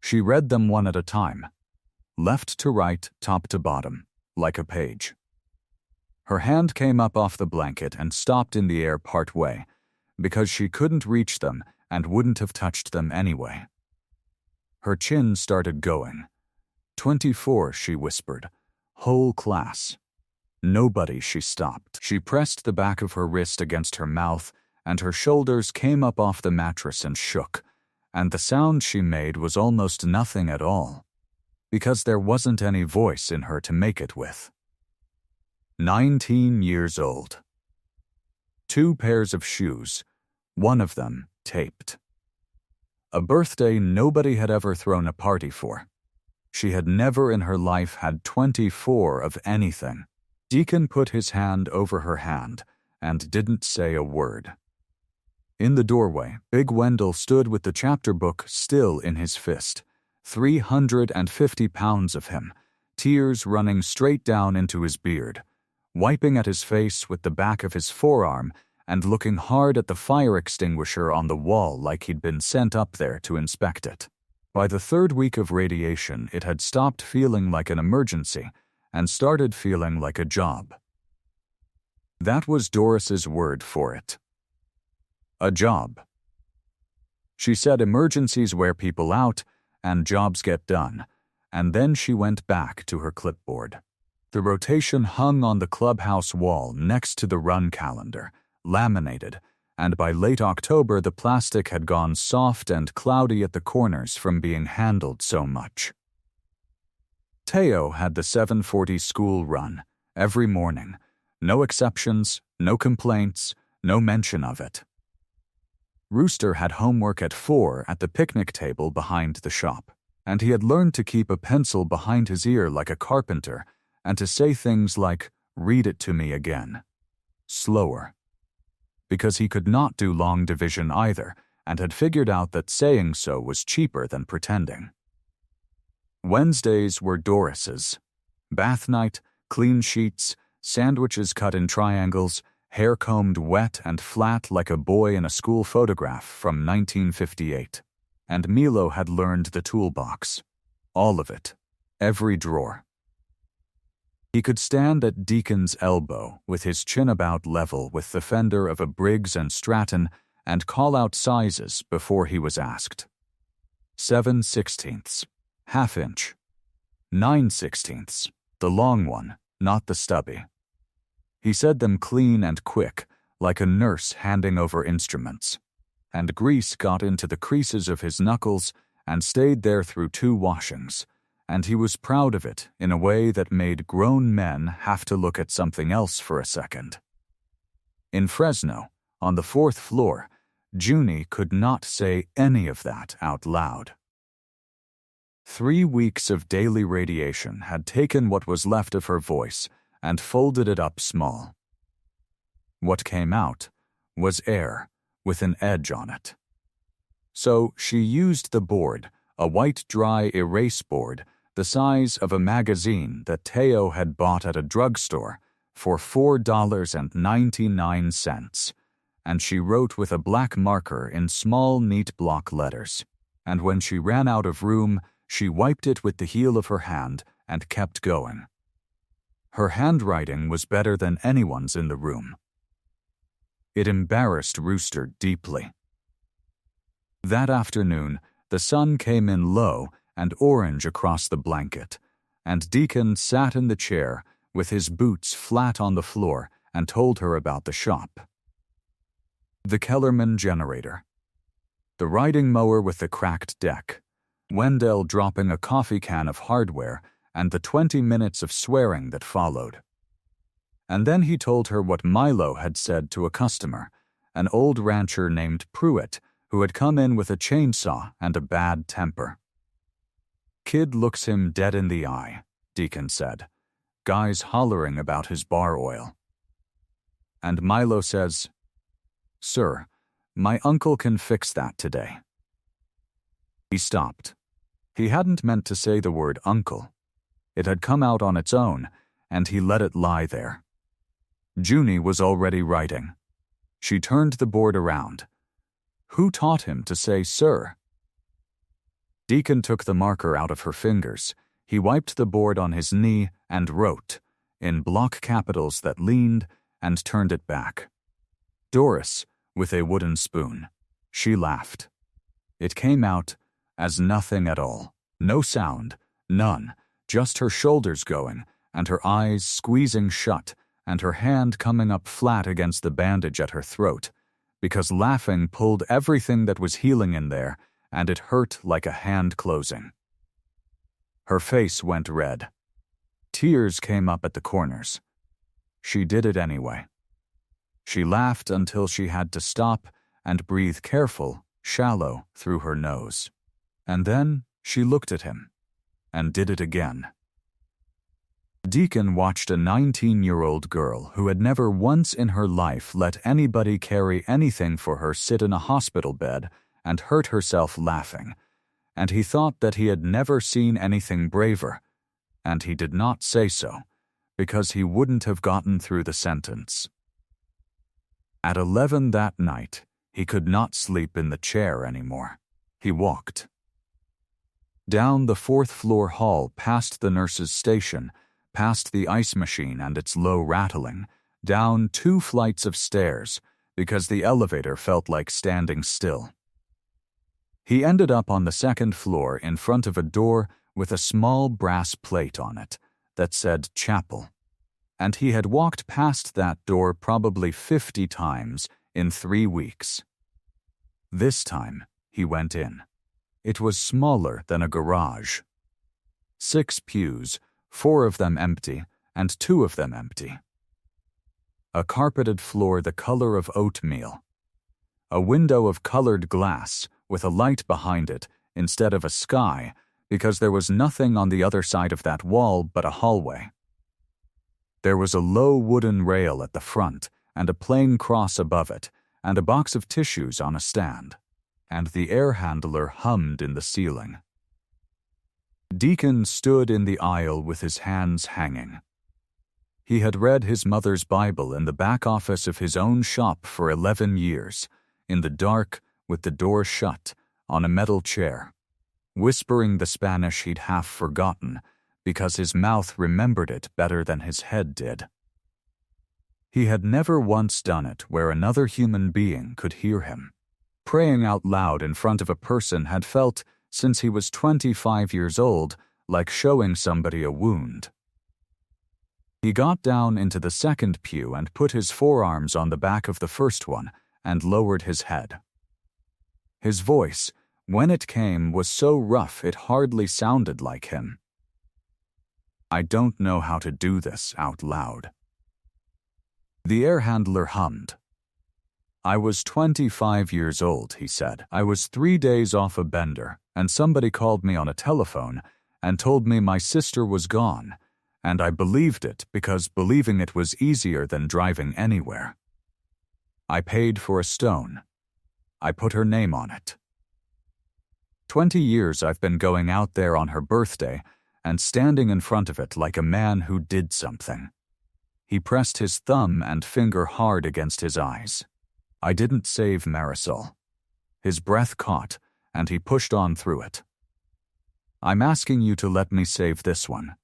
She read them one at a time, left to right, top to bottom, like a page. Her hand came up off the blanket and stopped in the air part way, because she couldn't reach them and wouldn't have touched them anyway. Her chin started going. 24, she whispered. Whole class. Nobody, she stopped. She pressed the back of her wrist against her mouth, and her shoulders came up off the mattress and shook, and the sound she made was almost nothing at all, because there wasn't any voice in her to make it with. 19 years old. 2 pairs of shoes, one of them taped. A birthday nobody had ever thrown a party for. She had never in her life had 24 of anything. Deacon put his hand over her hand and didn't say a word. In the doorway, Big Wendell stood with the chapter book still in his fist, 350 pounds of him, tears running straight down into his beard, wiping at his face with the back of his forearm and looking hard at the fire extinguisher on the wall like he'd been sent up there to inspect it. By the third week of radiation, it had stopped feeling like an emergency and started feeling like a job. That was Doris's word for it. A job. She said emergencies wear people out and jobs get done, and then she went back to her clipboard. The rotation hung on the clubhouse wall next to the run calendar, laminated, and by late October the plastic had gone soft and cloudy at the corners from being handled so much. Teo had the 7:40 school run, every morning. No exceptions, no complaints, no mention of it. Rooster had homework at 4 at the picnic table behind the shop, and he had learned to keep a pencil behind his ear like a carpenter and to say things like, "Read it to me again," slower. Because he could not do long division either, and had figured out that saying so was cheaper than pretending. Wednesdays were Doris's. Bath night, clean sheets, sandwiches cut in triangles, hair combed wet and flat like a boy in a school photograph from 1958. And Milo had learned the toolbox. All of it. Every drawer. He could stand at Deacon's elbow with his chin about level with the fender of a Briggs & Stratton and call out sizes before he was asked. 7/16, ½ inch. 9/16, the long one, not the stubby. He said them clean and quick, like a nurse handing over instruments. And grease got into the creases of his knuckles and stayed there through 2 washings, and he was proud of it in a way that made grown men have to look at something else for a second. In Fresno, on the 4th floor, Junie could not say any of that out loud. 3 weeks of daily radiation had taken what was left of her voice and folded it up small. What came out was air with an edge on it. So she used the board, a white dry erase board the size of a magazine that Teo had bought at a drugstore for $4.99, and she wrote with a black marker in small, neat block letters. And when she ran out of room, she wiped it with the heel of her hand and kept going. Her handwriting was better than anyone's in the room. It embarrassed Rooster deeply. That afternoon, the sun came in low and orange across the blanket, and Deacon sat in the chair with his boots flat on the floor and told her about the shop. The Kellerman generator. The riding mower with the cracked deck. Wendell dropping a coffee can of hardware and the 20 minutes of swearing that followed. And then he told her what Milo had said to a customer, an old rancher named Pruitt, who had come in with a chainsaw and a bad temper. Kid looks him dead in the eye, Deacon said. Guy's hollering about his bar oil. And Milo says, "Sir, my uncle can fix that today." He stopped. He hadn't meant to say the word uncle. It had come out on its own, and he let it lie there. Junie was already writing. She turned the board around. Who taught him to say sir? Deacon took the marker out of her fingers. He wiped the board on his knee and wrote, in block capitals that leaned, and turned it back. Doris, with a wooden spoon. She laughed. It came out as nothing at all. No sound, none, just her shoulders going, and her eyes squeezing shut, and her hand coming up flat against the bandage at her throat, because laughing pulled everything that was healing in there, and it hurt like a hand closing. Her face went red. Tears came up at the corners. She did it anyway. She laughed until she had to stop and breathe careful, shallow through her nose. And then she looked at him, and did it again. Deacon watched a 19-year-old girl who had never once in her life let anybody carry anything for her sit in a hospital bed and hurt herself laughing, and he thought that he had never seen anything braver, and he did not say so, because he wouldn't have gotten through the sentence. At 11 that night, he could not sleep in the chair anymore. He walked. Down the fourth-floor hall, past the nurse's station, past the ice machine and its low rattling, down 2 flights of stairs, because the elevator felt like standing still. He ended up on the 2nd floor in front of a door with a small brass plate on it that said chapel, and he had walked past that door probably 50 times in 3 weeks. This time, he went in. It was smaller than a garage. 6 pews, 4 of them empty, and 2 of them empty. A carpeted floor the color of oatmeal. A window of colored glass with a light behind it instead of a sky, because there was nothing on the other side of that wall but a hallway. There was a low wooden rail at the front and a plain cross above it, and a box of tissues on a stand, and the air handler hummed in the ceiling. Deacon stood in the aisle with his hands hanging. He had read his mother's Bible in the back office of his own shop for 11 years, in the dark, with the door shut, on a metal chair, whispering the Spanish he'd half forgotten because his mouth remembered it better than his head did. He had never once done it where another human being could hear him. Praying out loud in front of a person had felt, since he was 25 years old, like showing somebody a wound. He got down into the 2nd pew and put his forearms on the back of the first one and lowered his head. His voice, when it came, was so rough it hardly sounded like him. "I don't know how to do this out loud." The air handler hummed. "I was 25 years old," he said. "I was 3 days off a bender, and somebody called me on a telephone and told me my sister was gone, and I believed it because believing it was easier than driving anywhere. I paid for a stone. I put her name on it. 20 years I've been going out there on her birthday and standing in front of it like a man who did something." He pressed his thumb and finger hard against his eyes. "I didn't save Marisol." His breath caught, and he pushed on through it. "I'm asking you to let me save this one.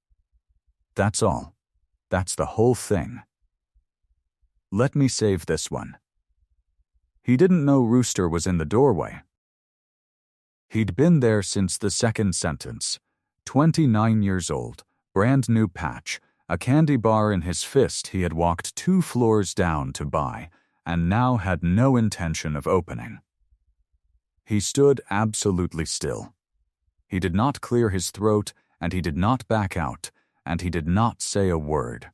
That's all. That's the whole thing. Let me save this one." He didn't know Rooster was in the doorway. He'd been there since the 2nd sentence. 29 years old, brand new patch, a candy bar in his fist he had walked 2 floors down to buy, and now had no intention of opening. He stood absolutely still. He did not clear his throat, and he did not back out, and he did not say a word.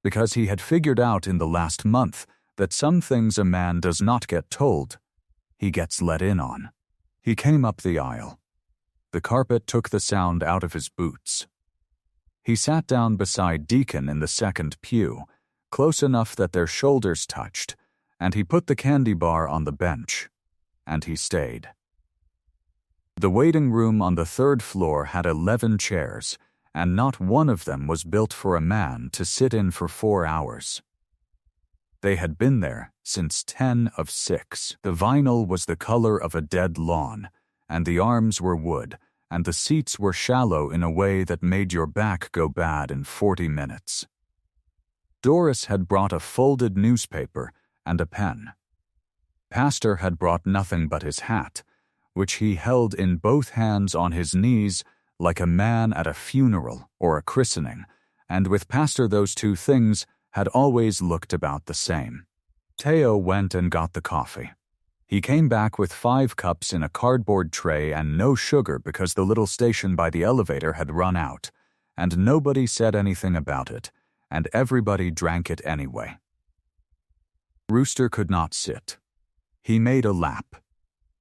Because he had figured out in the last month that some things a man does not get told, he gets let in on. He came up the aisle. The carpet took the sound out of his boots. He sat down beside Deacon in the 2nd pew, close enough that their shoulders touched, and he put the candy bar on the bench, and he stayed. The waiting room on the 3rd floor had 11 chairs, and not one of them was built for a man to sit in for 4 hours. They had been there since 10 of 6. The vinyl was the color of a dead lawn, and the arms were wood, and the seats were shallow in a way that made your back go bad in 40 minutes. Doris had brought a folded newspaper and a pen. Pastor had brought nothing but his hat, which he held in both hands on his knees like a man at a funeral or a christening, and with Pastor those 2 things had always looked about the same. Teo went and got the coffee. He came back with 5 cups in a cardboard tray and no sugar because the little station by the elevator had run out, and nobody said anything about it, and everybody drank it anyway. Rooster could not sit. He made a lap.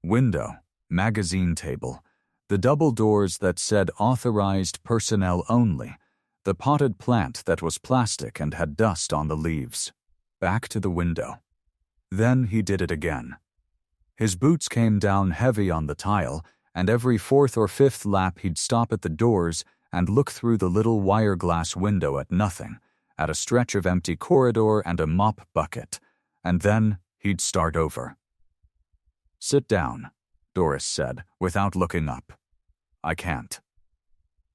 Window, magazine table, the double doors that said authorized personnel only, the potted plant that was plastic and had dust on the leaves. Back to the window. Then he did it again. His boots came down heavy on the tile, and every 4th or 5th lap he'd stop at the doors and look through the little wire glass window at nothing, at a stretch of empty corridor and a mop bucket, and then he'd start over. "Sit down," Doris said, without looking up. I can't."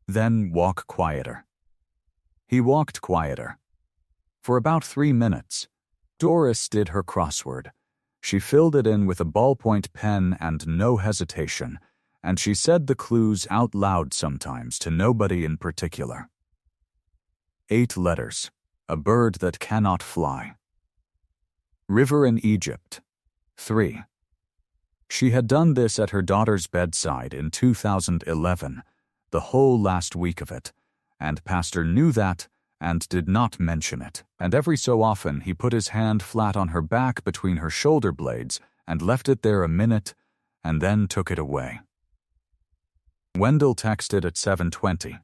"Then walk quieter." He walked quieter. For about 3 minutes, Doris did her crossword. She filled it in with a ballpoint pen and no hesitation, and she said the clues out loud sometimes to nobody in particular. 8 letters, a bird that cannot fly. River in Egypt. 3. She had done this at her daughter's bedside in 2011, the whole last week of it, and Pastor knew that and did not mention it, and every so often he put his hand flat on her back between her shoulder blades and left it there a minute and then took it away. Wendell texted at 7:20.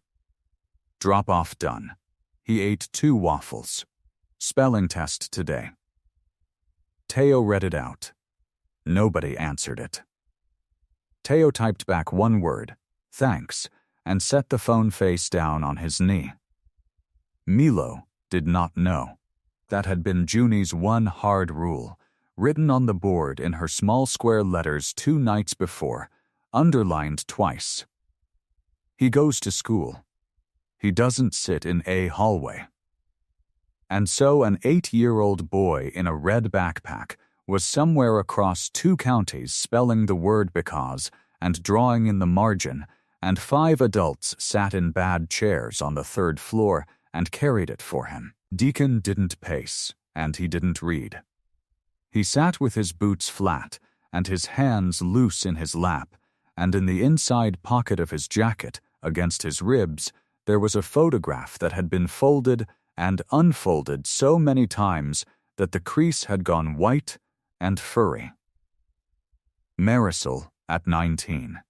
Drop-off done. He ate 2 waffles. Spelling test today. Teo read it out. Nobody answered it. Teo typed back 1 word, thanks, and set the phone face down on his knee. Milo did not know. That had been Junie's one hard rule, written on the board in her small square letters 2 nights before, underlined twice. He goes to school. He doesn't sit in a hallway. And so an 8-year-old boy in a red backpack was somewhere across 2 counties spelling the word because and drawing in the margin, and 5 adults sat in bad chairs on the 3rd floor and carried it for him. Deacon didn't pace, and he didn't read. He sat with his boots flat and his hands loose in his lap, and in the inside pocket of his jacket, against his ribs, there was a photograph that had been folded and unfolded so many times that the crease had gone white and furry. Marisol, at 19.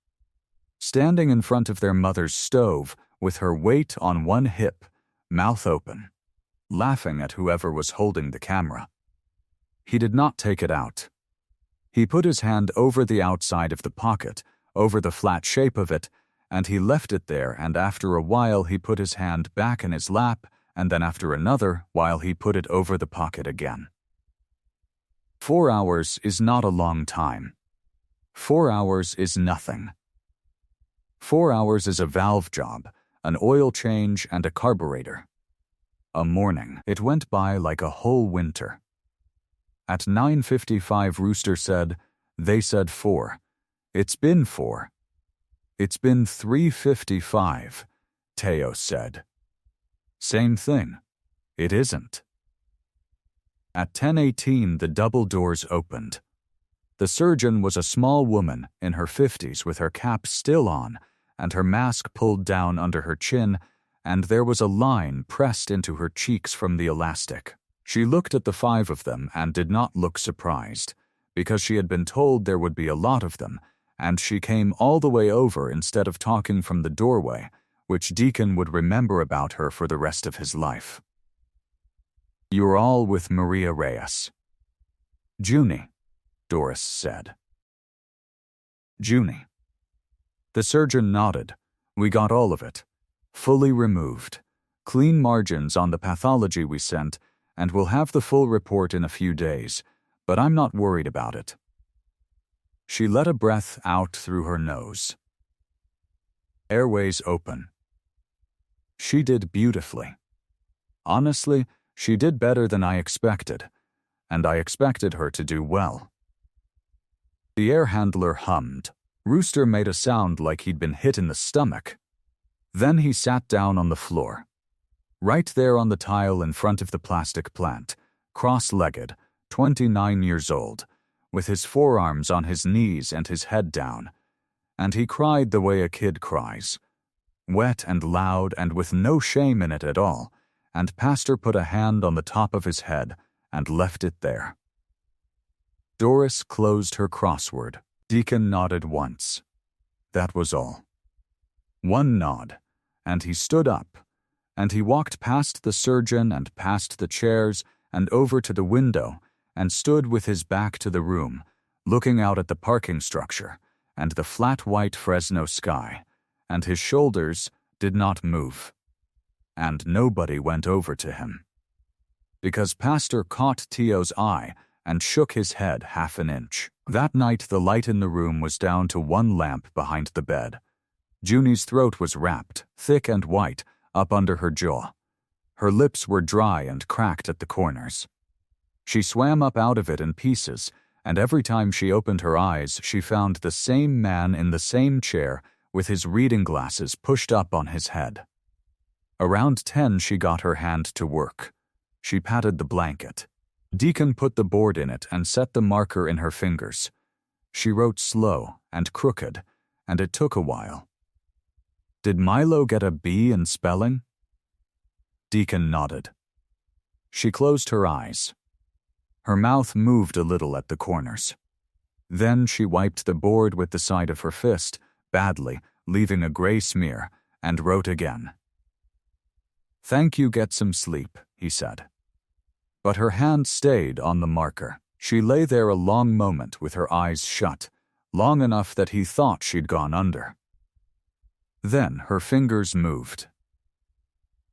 Standing in front of their mother's stove with her weight on one hip, mouth open, laughing at whoever was holding the camera. He did not take it out. He put his hand over the outside of the pocket, over the flat shape of it, and he left it there, and after a while he put his hand back in his lap, and then after another while he put it over the pocket again. 4 hours is not a long time. 4 hours is nothing. 4 hours is a valve job, an oil change, and a carburetor. A morning. It went by like a whole winter. At 9:55 Rooster said, "They said 4. It's been 4. It's been 3:55, Teo said. Same thing. It isn't. At 10:18 the double doors opened. The surgeon was a small woman in her 50s with her cap still on and her mask pulled down under her chin, and there was a line pressed into her cheeks from the elastic. She looked at the 5 of them and did not look surprised, because she had been told there would be a lot of them, and she came all the way over instead of talking from the doorway, which Deacon would remember about her for the rest of his life. "You're all with Maria Reyes." "Junie," Doris said. "Junie." The surgeon nodded. "We got all of it. Fully removed. Clean margins on the pathology we sent, and we'll have the full report in a few days, but I'm not worried about it." She let a breath out through her nose. Airways open. She did beautifully. Honestly, she did better than I expected, and I expected her to do well. The air handler hummed. Rooster made a sound like he'd been hit in the stomach. Then he sat down on the floor. Right there on the tile in front of the plastic plant, cross-legged, 29 years old, with his forearms on his knees and his head down. And he cried the way a kid cries. Wet and loud and with no shame in it at all, and Pastor put a hand on the top of his head and left it there. Doris closed her crossword. Deacon nodded once. That was all. One nod, and he stood up, and he walked past the surgeon and past the chairs and over to the window and stood with his back to the room, looking out at the parking structure and the flat white Fresno sky, and his shoulders did not move. And nobody went over to him. Because Pastor caught Teo's eye and shook his head half an inch. That night the light in the room was down to one lamp behind the bed. Junie's throat was wrapped, thick and white, up under her jaw. Her lips were dry and cracked at the corners. She swam up out of it in pieces, and every time she opened her eyes, she found the same man in the same chair with his reading glasses pushed up on his head. Around 10, she got her hand to work. She patted the blanket. Deacon put the board in it and set the marker in her fingers. She wrote slow and crooked, and it took a while. Did Milo get a B in spelling? Deacon nodded. She closed her eyes. Her mouth moved a little at the corners. Then she wiped the board with the side of her fist, badly, leaving a gray smear, and wrote again. "Thank you, get some sleep," he said. But her hand stayed on the marker. She lay there a long moment with her eyes shut, long enough that he thought she'd gone under. Then her fingers moved.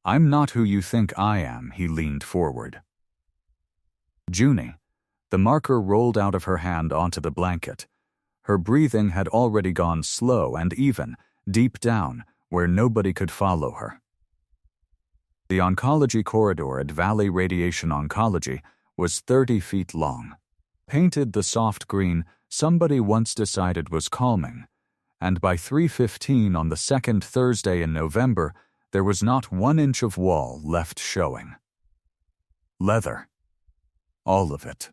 "I'm not who you think I am," he leaned forward. Junie. The marker rolled out of her hand onto the blanket. Her breathing had already gone slow and even, deep down, where nobody could follow her. The oncology corridor at Valley Radiation Oncology was 30 feet long. Painted the soft green somebody once decided was calming, and by 3:15 on the second Thursday in November, there was not 1 inch of wall left showing. Leather. All of it.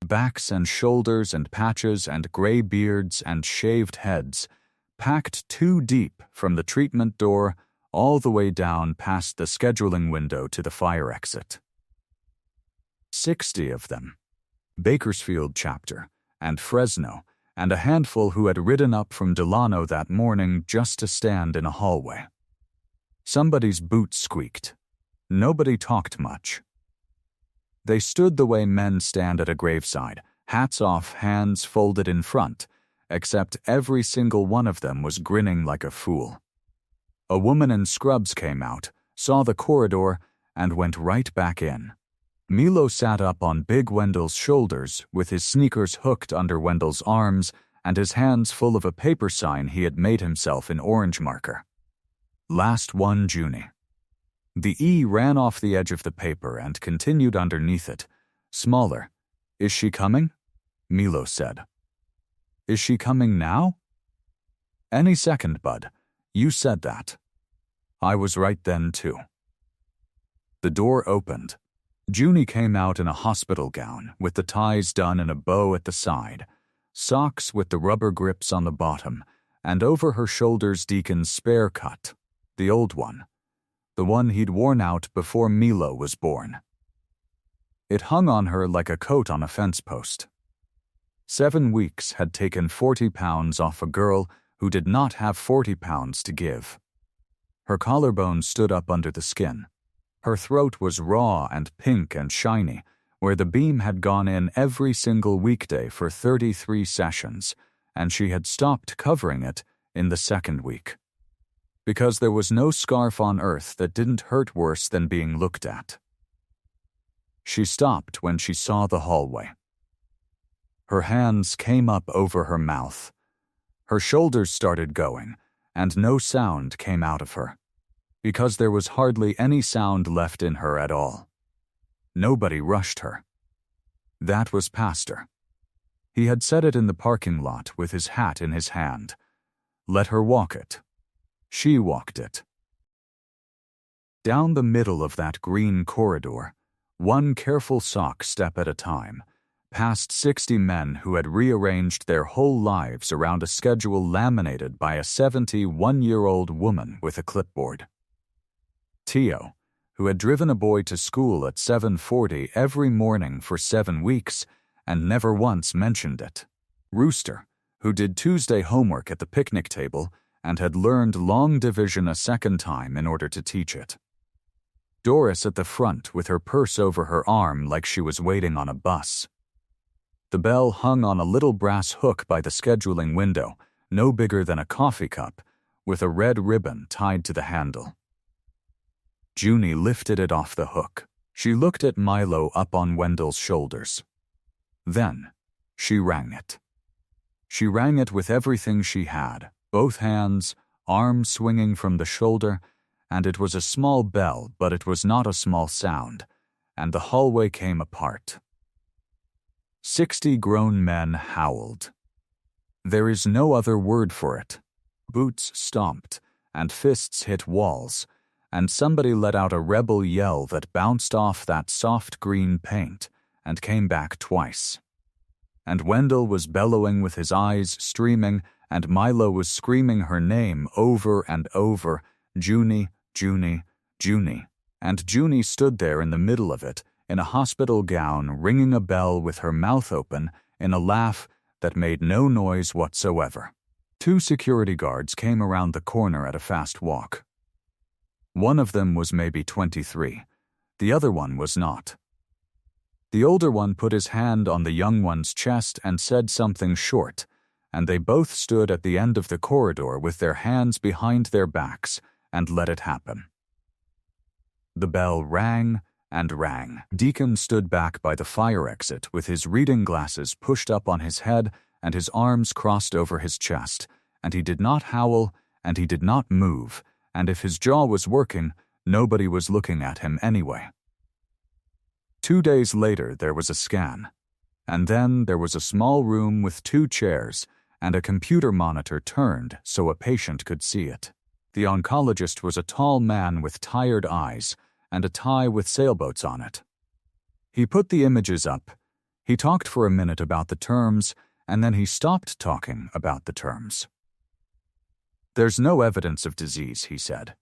Backs and shoulders and patches and gray beards and shaved heads, packed 2 deep from the treatment door all the way down past the scheduling window to the fire exit. 60 of them. Bakersfield chapter, and Fresno, and a handful who had ridden up from Delano that morning just to stand in a hallway. Somebody's boots squeaked. Nobody talked much. They stood the way men stand at a graveside, hats off, hands folded in front, except every single one of them was grinning like a fool. A woman in scrubs came out, saw the corridor, and went right back in. Milo sat up on Big Wendell's shoulders with his sneakers hooked under Wendell's arms and his hands full of a paper sign he had made himself in orange marker. Last one, Junie. The E ran off the edge of the paper and continued underneath it, smaller. "Is she coming?" Milo said. "Is she coming now?" "Any second, bud. You said that." I was right then, too. The door opened. Junie came out in a hospital gown, with the ties done in a bow at the side, socks with the rubber grips on the bottom, and over her shoulders Deacon's spare cut, the old one, the one he'd worn out before Milo was born. It hung on her like a coat on a fence post. 7 weeks had taken 40 pounds off a girl who did not have 40 pounds to give. Her collarbone stood up under the skin. Her throat was raw and pink and shiny, where the beam had gone in every single weekday for 33 sessions, and she had stopped covering it in the 2nd week. Because there was no scarf on earth that didn't hurt worse than being looked at. She stopped when she saw the hallway. Her hands came up over her mouth. Her shoulders started going, and no sound came out of her, because there was hardly any sound left in her at all. Nobody rushed her. That was Pastor. He had said it in the parking lot with his hat in his hand. Let her walk it. She walked it. Down the middle of that green corridor, one careful sock step at a time, past 60 men who had rearranged their whole lives around a schedule laminated by a 71-year-old woman with a clipboard. Tio, who had driven a boy to school at 7:40 every morning for 7 weeks and never once mentioned it. Rooster, who did Tuesday homework at the picnic table and had learned long division a second time in order to teach it. Doris at the front with her purse over her arm like she was waiting on a bus. The bell hung on a little brass hook by the scheduling window, no bigger than a coffee cup, with a red ribbon tied to the handle. Junie lifted it off the hook. She looked at Milo up on Wendell's shoulders. Then, she rang it. She rang it with everything she had, both hands, arms swinging from the shoulder, and it was a small bell, but it was not a small sound, and the hallway came apart. 60 grown men howled. There is no other word for it. Boots stomped, and fists hit walls, and somebody let out a rebel yell that bounced off that soft green paint and came back twice. And Wendell was bellowing with his eyes streaming, and Milo was screaming her name over and over, Junie, Junie, Junie. And Junie stood there in the middle of it, in a hospital gown, ringing a bell with her mouth open, in a laugh that made no noise whatsoever. 2 security guards came around the corner at a fast walk. One of them was maybe 23. The other one was not. The older one put his hand on the young one's chest and said something short, and they both stood at the end of the corridor with their hands behind their backs and let it happen. The bell rang and rang. Deacon stood back by the fire exit with his reading glasses pushed up on his head and his arms crossed over his chest, and he did not howl and he did not move, and if his jaw was working, nobody was looking at him anyway. 2 days later, there was a scan, and then there was a small room with 2 chairs and a computer monitor turned so a patient could see it. The oncologist was a tall man with tired eyes and a tie with sailboats on it. He put the images up. He talked for a minute about the terms, and then he stopped talking about the terms. "There's no evidence of disease," he said.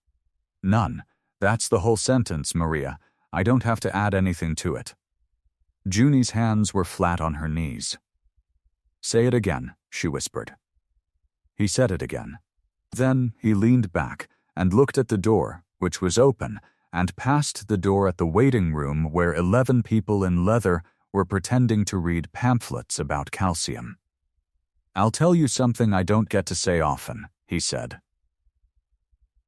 "None. That's the whole sentence, Maria. I don't have to add anything to it." Junie's hands were flat on her knees. "Say it again," she whispered. He said it again. Then he leaned back and looked at the door, which was open, and past the door at the waiting room where 11 people in leather were pretending to read pamphlets about calcium. "I'll tell you something I don't get to say often," he said.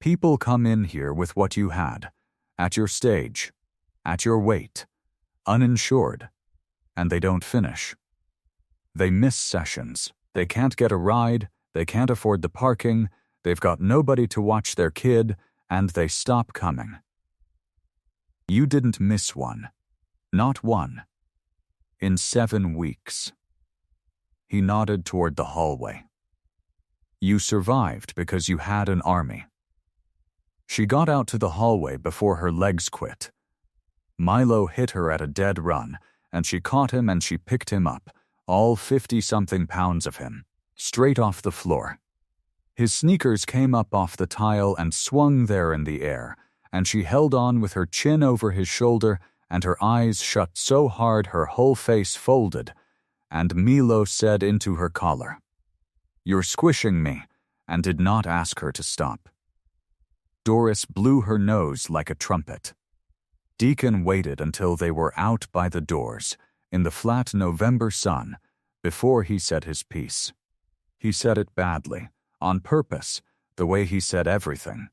"People come in here with what you had, at your stage, at your weight, uninsured, and they don't finish. They miss sessions. They can't get a ride, they can't afford the parking, they've got nobody to watch their kid, and they stop coming. You didn't miss one. Not one. In 7 weeks." He nodded toward the hallway. "You survived because you had an army." She got out to the hallway before her legs quit. Milo hit her at a dead run, and she caught him and she picked him up, all 50-something pounds of him, straight off the floor. His sneakers came up off the tile and swung there in the air, and she held on with her chin over his shoulder and her eyes shut so hard her whole face folded, and Milo said into her collar, "You're squishing me," and did not ask her to stop. Doris blew her nose like a trumpet. Deacon waited until they were out by the doors, in the flat November sun, before he said his piece. He said it badly, on purpose, the way he said everything.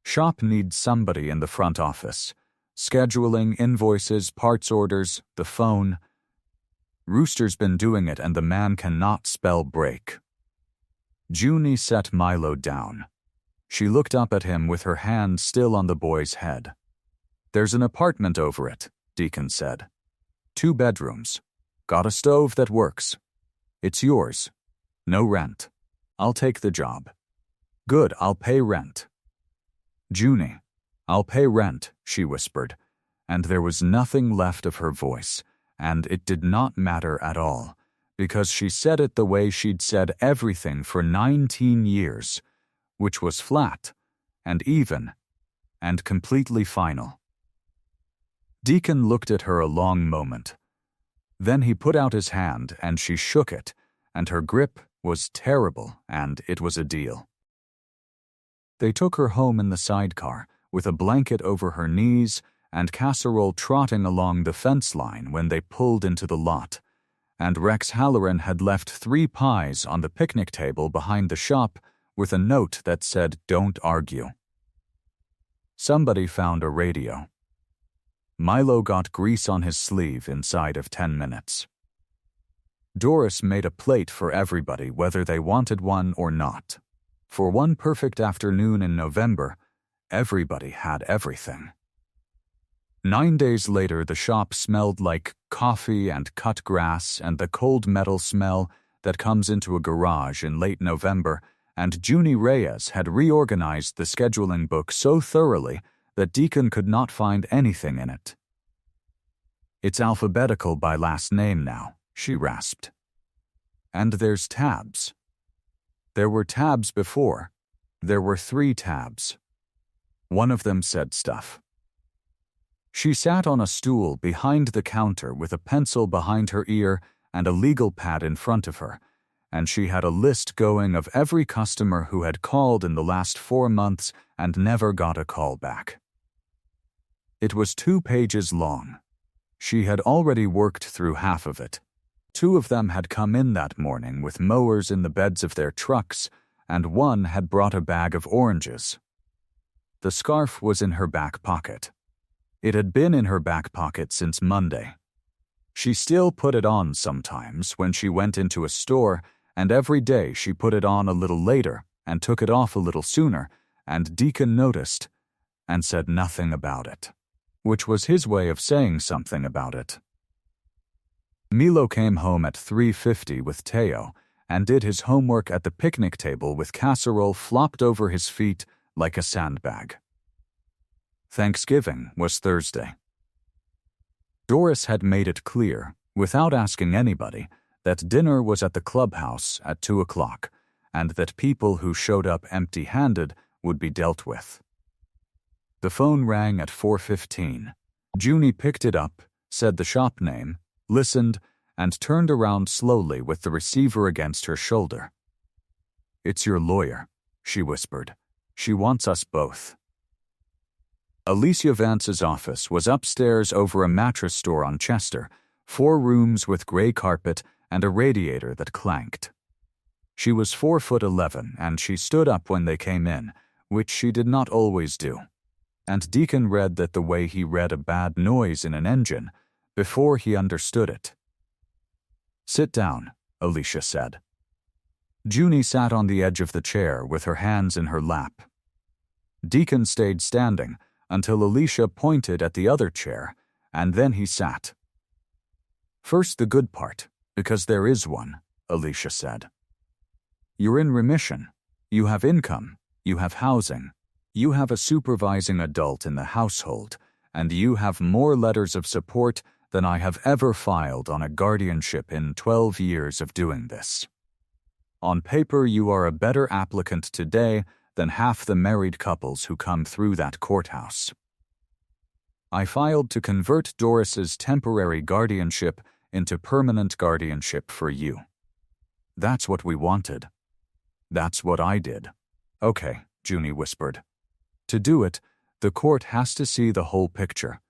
Shop needs somebody in the front office. Scheduling, invoices, parts orders, the phone. Rooster's been doing it and the man cannot spell break. Junie set Milo down. She looked up at him with her hand still on the boy's head. "There's an apartment over it," Deacon said. 2 bedrooms. Got a stove that works. It's yours. No rent. I'll take the job. Good, I'll pay rent. Junie, "I'll pay rent," she whispered, and there was nothing left of her voice, and it did not matter at all, because she said it the way she'd said everything for 19 years, which was flat, and even, and completely final. Deacon looked at her a long moment. Then he put out his hand and she shook it, and her grip was terrible, and it was a deal. They took her home in the sidecar, with a blanket over her knees and Casserole trotting along the fence line when they pulled into the lot, and Rex Halloran had left 3 pies on the picnic table behind the shop with a note that said, "Don't argue." Somebody found a radio. Milo got grease on his sleeve inside of 10 minutes. Doris made a plate for everybody whether they wanted one or not. For one perfect afternoon in November, everybody had everything. 9 days later, the shop smelled like coffee and cut grass and the cold metal smell that comes into a garage in late November, and Junie Reyes had reorganized the scheduling book so thoroughly that Deacon could not find anything in it. "It's alphabetical by last name now," she rasped. "And there's tabs." There were tabs before. There were 3 tabs. One of them said stuff. She sat on a stool behind the counter with a pencil behind her ear and a legal pad in front of her, and she had a list going of every customer who had called in the last 4 months and never got a call back. It was 2 pages long. She had already worked through half of it. 2 of them had come in that morning with mowers in the beds of their trucks, and one had brought a bag of oranges. The scarf was in her back pocket. It had been in her back pocket since Monday. She still put it on sometimes when she went into a store, and every day she put it on a little later and took it off a little sooner, and Deacon noticed and said nothing about it, which was his way of saying something about it. Milo came home at 3:50 with Teo and did his homework at the picnic table with casserole flopped over his feet like a sandbag. Thanksgiving was Thursday. Doris had made it clear, without asking anybody, that dinner was at the clubhouse at 2 o'clock, and that people who showed up empty-handed would be dealt with. The phone rang at 4:15. Junie picked it up, said the shop name, listened, and turned around slowly with the receiver against her shoulder. "It's your lawyer," she whispered. "She wants us both." Alicia Vance's office was upstairs over a mattress store on Chester, 4 rooms with gray carpet and a radiator that clanked. She was 4'11", and she stood up when they came in, which she did not always do. And Deacon read that the way he read a bad noise in an engine, before he understood it. "Sit down," Alicia said. Junie sat on the edge of the chair with her hands in her lap. Deacon stayed standing until Alicia pointed at the other chair, and then he sat. "First the good part, because there is one," Alicia said. "You're in remission. You have income. You have housing. You have a supervising adult in the household, and you have more letters of support than I have ever filed on a guardianship in 12 years of doing this. On paper, you are a better applicant today than half the married couples who come through that courthouse. I filed to convert Doris's temporary guardianship into permanent guardianship for you. That's what we wanted. That's what I did." "Okay," Junie whispered. "To do it, the court has to see the whole picture.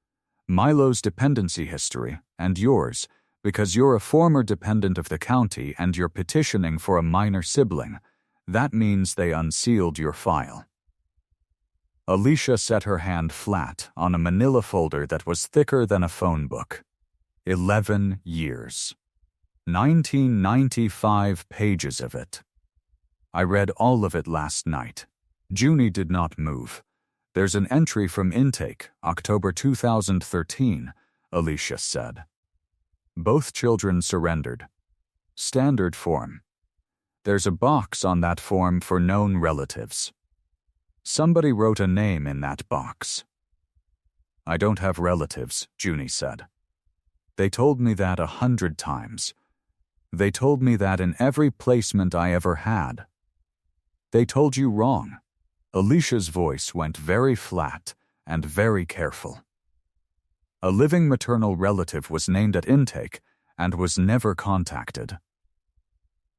Milo's dependency history and yours, because you're a former dependent of the county and you're petitioning for a minor sibling. That means they unsealed your file." Alicia set her hand flat on a manila folder that was thicker than a phone book. 11 years. 1995 pages of it. "I read all of it last night." Junie did not move. "There's an entry from intake, October 2013, Alicia said. Both children surrendered. Standard form. There's a box on that form for known relatives. Somebody wrote a name in that box." "I don't have relatives," Junie said. "They told me that 100 times. They told me that in every placement I ever had." "They told you wrong." Alicia's voice went very flat and very careful. "A living maternal relative was named at intake and was never contacted.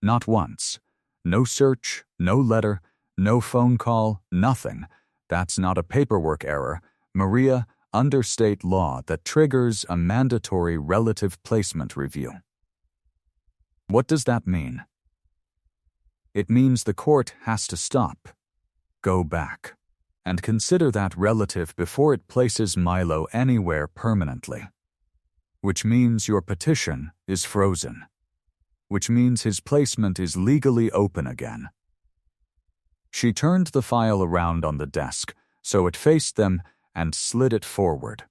Not once. No search, no letter, no phone call, nothing. That's not a paperwork error, Maria, under state law that triggers a mandatory relative placement review." "What does that mean?" "It means the court has to stop, go back, and consider that relative before it places Milo anywhere permanently. Which means your petition is frozen. Which means his placement is legally open again." She turned the file around on the desk so it faced them and slid it forward.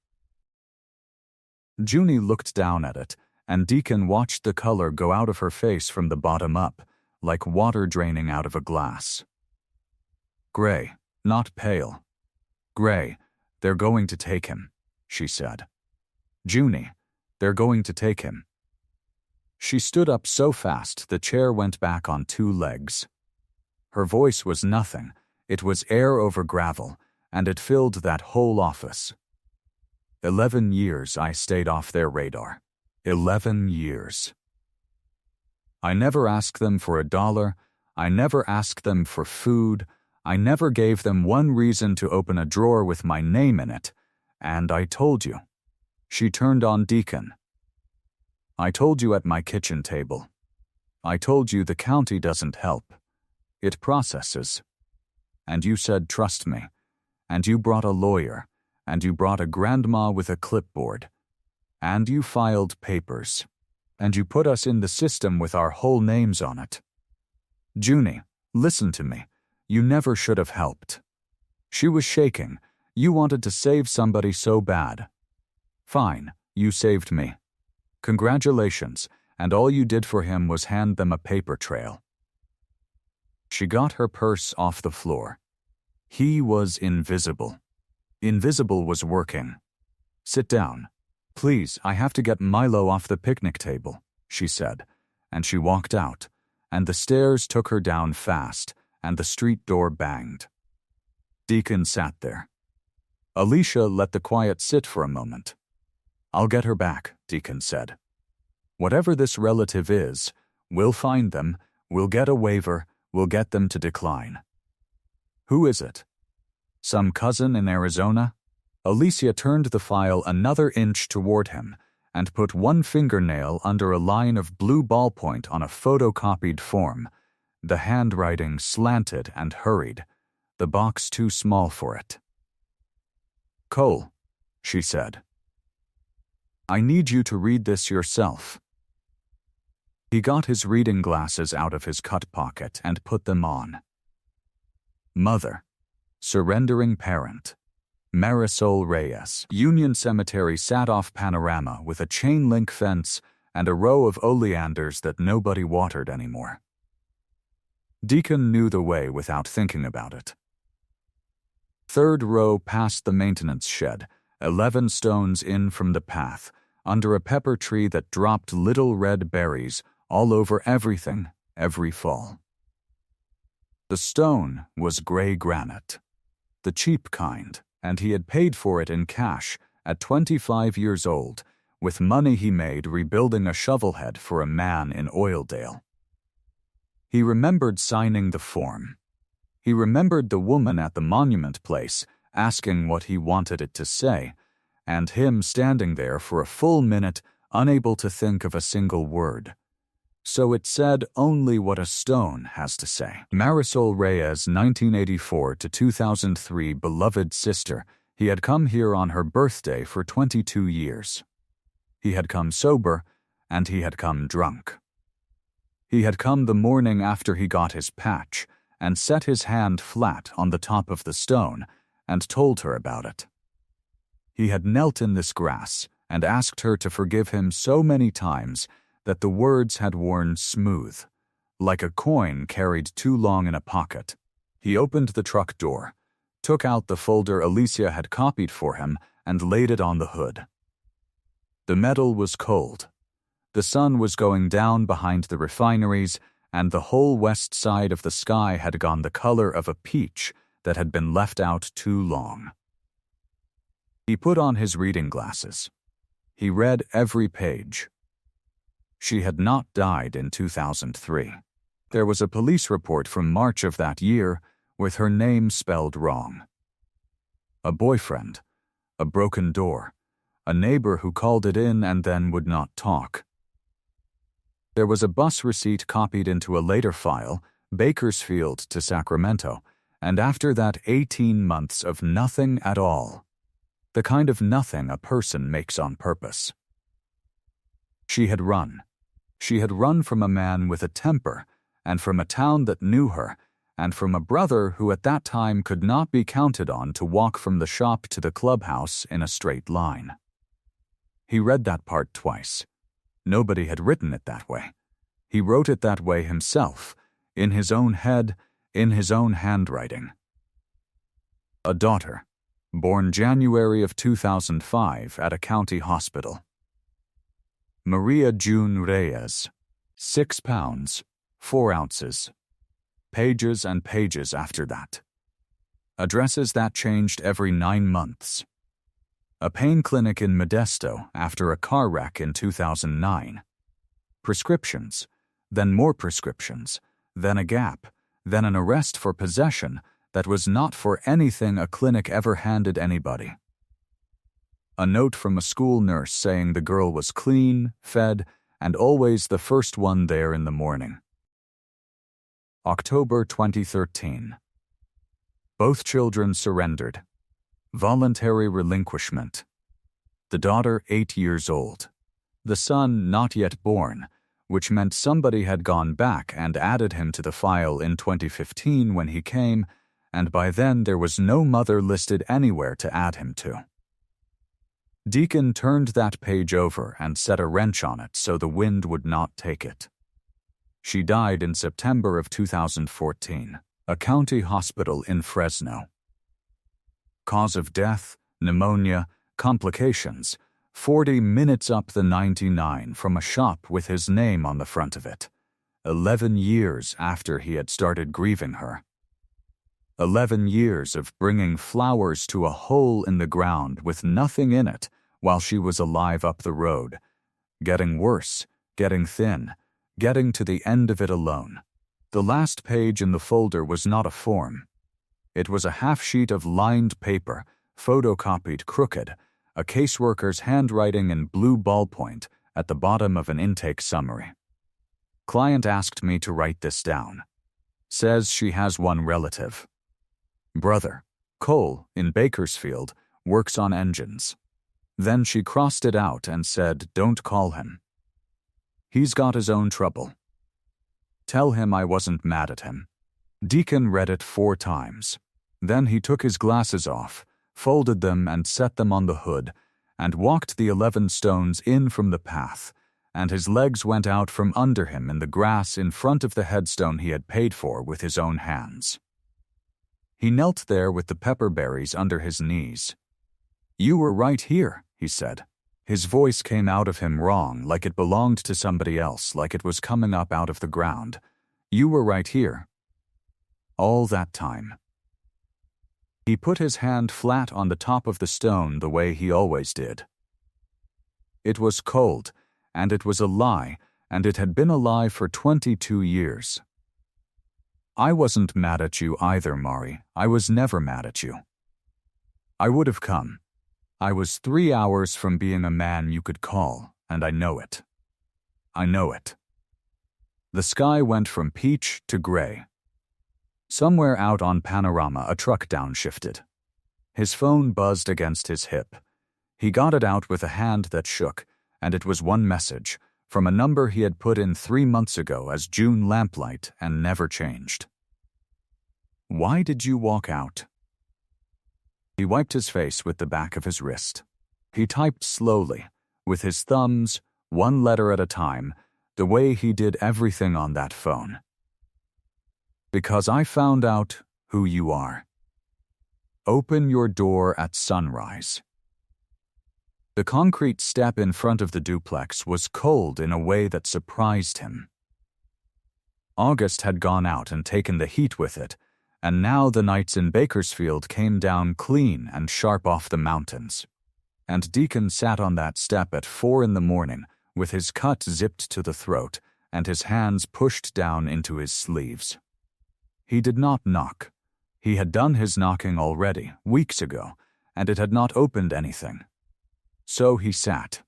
Junie looked down at it, and Deacon watched the color go out of her face from the bottom up, like water draining out of a glass. "Gray, not pale. Gray, they're going to take him," she said. "Junie, they're going to take him." She stood up so fast the chair went back on 2 legs. Her voice was nothing, it was air over gravel, and it filled that whole office. 11 years I stayed off their radar. 11 years. I never asked them for $1, I never asked them for food, I never gave them one reason to open a drawer with my name in it, and I told you. She turned on Deacon. I told you at my kitchen table. I told you the county doesn't help. It processes. And you said trust me. And you brought a lawyer. And you brought a grandma with a clipboard. And you filed papers. And you put us in the system with our whole names on it. Junie, listen to me. You never should have helped. She was shaking. You wanted to save somebody so bad. Fine, you saved me. Congratulations, and all you did for him was hand them a paper trail. She got her purse off the floor. He was invisible. Invisible was working. Sit down. Please, I have to get Milo off the picnic table, she said, and she walked out, and the stairs took her down fast, and the street door banged. Deacon sat there. Alicia let the quiet sit for a moment. I'll get her back, Deacon said. Whatever this relative is, we'll find them, we'll get a waiver, we'll get them to decline. Who is it? Some cousin in Arizona? Alicia turned the file another inch toward him and put one fingernail under a line of blue ballpoint on a photocopied form. The handwriting slanted and hurried, the box too small for it. Cole, she said. I need you to read this yourself. He got his reading glasses out of his coat pocket and put them on. Mother, surrendering parent, Marisol Reyes. Union Cemetery sat off panorama with a chain-link fence and a row of oleanders that nobody watered anymore. Deacon knew the way without thinking about it. Third row past the maintenance shed, 11 stones in from the path, under a pepper tree that dropped little red berries all over everything every fall. The stone was gray granite, the cheap kind, and he had paid for it in cash at 25 years old, with money he made rebuilding a shovelhead for a man in Oildale. He remembered signing the form. He remembered the woman at the monument place asking what he wanted it to say, and him standing there for a full minute, unable to think of a single word. So it said only what a stone has to say. Marisol Reyes, 1984 to 2003, beloved sister, he had come here on her birthday for 22 years. He had come sober, and he had come drunk. He had come the morning after he got his patch, and set his hand flat on the top of the stone, and told her about it. He had knelt in this grass, and asked her to forgive him so many times that the words had worn smooth, like a coin carried too long in a pocket. He opened the truck door, took out the folder Alicia had copied for him, and laid it on the hood. The metal was cold. The sun was going down behind the refineries, and the whole west side of the sky had gone the color of a peach that had been left out too long. He put on his reading glasses. He read every page. She had not died in 2003. There was a police report from March of that year with her name spelled wrong. A boyfriend, a broken door, a neighbor who called it in and then would not talk. There was a bus receipt copied into a later file, Bakersfield to Sacramento, and after that 18 months of nothing at all. The kind of nothing a person makes on purpose. She had run. She had run from a man with a temper, and from a town that knew her, and from a brother who at that time could not be counted on to walk from the shop to the clubhouse in a straight line. He read that part twice. Nobody had written it that way. He wrote it that way himself, in his own head, in his own handwriting. A daughter, born January of 2005 at a county hospital. Maria June Reyes, 6 pounds, 4 ounces. Pages and pages after that. Addresses that changed every 9 months. A pain clinic in Modesto after a car wreck in 2009. Prescriptions, then more prescriptions, then a gap, then an arrest for possession that was not for anything a clinic ever handed anybody. A note from a school nurse saying the girl was clean, fed, and always the first one there in the morning. October 2013. Both children surrendered. Voluntary relinquishment. The daughter 8 years old. The son not yet born, which meant somebody had gone back and added him to the file in 2015 when he came, and by then there was no mother listed anywhere to add him to. Deacon turned that page over and set a wrench on it so the wind would not take it. She died in September of 2014, a county hospital in Fresno. Cause of death, pneumonia, complications, 40 minutes up the 99 from a shop with his name on the front of it, 11 years after he had started grieving her. 11 years of bringing flowers to a hole in the ground with nothing in it while she was alive up the road, getting worse, getting thin, getting to the end of it alone. The last page in the folder was not a form. It was a half sheet of lined paper, photocopied crooked, a caseworker's handwriting in blue ballpoint at the bottom of an intake summary. Client asked me to write this down. Says she has one relative. Brother, Cole, in Bakersfield, works on engines. Then she crossed it out and said, don't call him. He's got his own trouble. Tell him I wasn't mad at him. Deacon read it 4 times. Then he took his glasses off, folded them and set them on the hood, and walked the 11 stones in from the path, and his legs went out from under him in the grass in front of the headstone he had paid for with his own hands. He knelt there with the pepperberries under his knees. You were right here, he said. His voice came out of him wrong, like it belonged to somebody else, like it was coming up out of the ground. You were right here. All that time. He put his hand flat on the top of the stone the way he always did. It was cold, and it was a lie, and it had been a lie for 22 years. I wasn't mad at you either, Mari. I was never mad at you. I would have come. I was 3 hours from being a man you could call, and I know it. I know it. The sky went from peach to gray. Somewhere out on Panorama, a truck downshifted. His phone buzzed against his hip. He got it out with a hand that shook, and it was one message, from a number he had put in 3 months ago as June Lamplight and never changed. Why did you walk out? He wiped his face with the back of his wrist. He typed slowly, with his thumbs, 1 letter at a time, the way he did everything on that phone. Because I found out who you are. Open your door at sunrise. The concrete step in front of the duplex was cold in a way that surprised him. August had gone out and taken the heat with it, and now the nights in Bakersfield came down clean and sharp off the mountains. And Deacon sat on that step at 4 a.m, with his cut zipped to the throat and his hands pushed down into his sleeves. He did not knock. He had done his knocking already, weeks ago, and it had not opened anything. So he sat.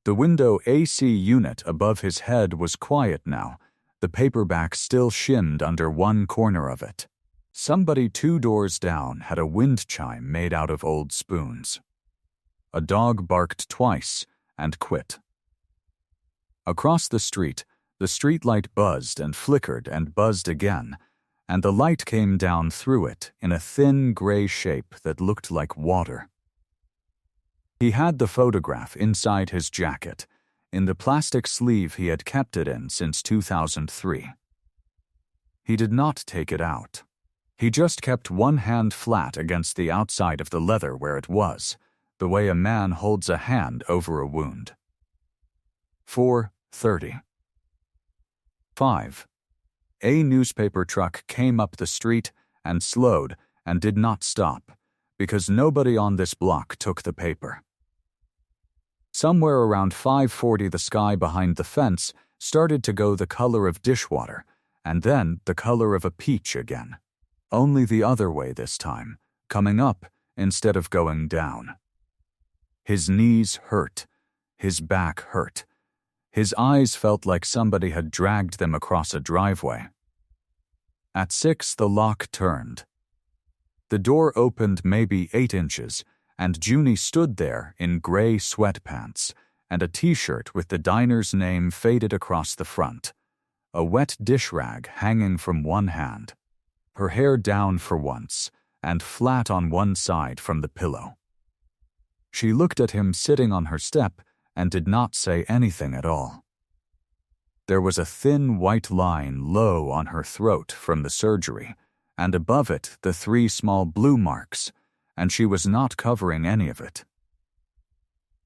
The window AC unit above his head was quiet now. The paperback still shimmed under one corner of it. Somebody 2 doors down had a wind chime made out of old spoons. A dog barked twice and quit. Across the streetlight buzzed and flickered and buzzed again, and the light came down through it in a thin gray shape that looked like water. He had the photograph inside his jacket, in the plastic sleeve he had kept it in since 2003. He did not take it out. He just kept one hand flat against the outside of the leather where it was, the way a man holds a hand over a wound. 4:30. 5. A newspaper truck came up the street and slowed and did not stop, because nobody on this block took the paper. Somewhere around 5:40 the sky behind the fence started to go the color of dishwater, and then the color of a peach again. Only the other way this time, coming up instead of going down. His knees hurt. His back hurt. His eyes felt like somebody had dragged them across a driveway. At 6, the lock turned. The door opened maybe 8 inches, and Junie stood there in gray sweatpants and a t-shirt with the diner's name faded across the front, a wet dish rag hanging from one hand, her hair down for once and flat on one side from the pillow. She looked at him sitting on her step and did not say anything at all. There was a thin white line low on her throat from the surgery, and above it the 3 small blue marks, and she was not covering any of it.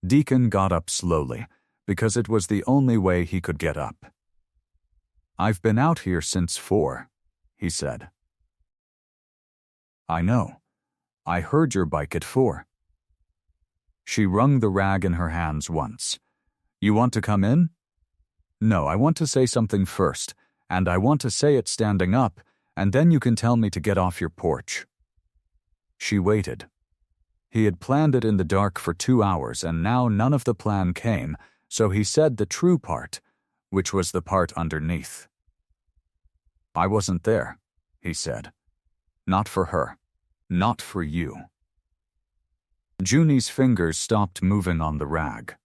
Deacon got up slowly, because it was the only way he could get up. "I've been out here since 4, he said. "I know. I heard your bike at 4. She wrung the rag in her hands once. "You want to come in?" "No, I want to say something first, and I want to say it standing up, and then you can tell me to get off your porch." She waited. He had planned it in the dark for 2 hours, and now none of the plan came, so he said the true part, which was the part underneath. "I wasn't there," he said. "Not for her. Not for you." Junie's fingers stopped moving on the rag.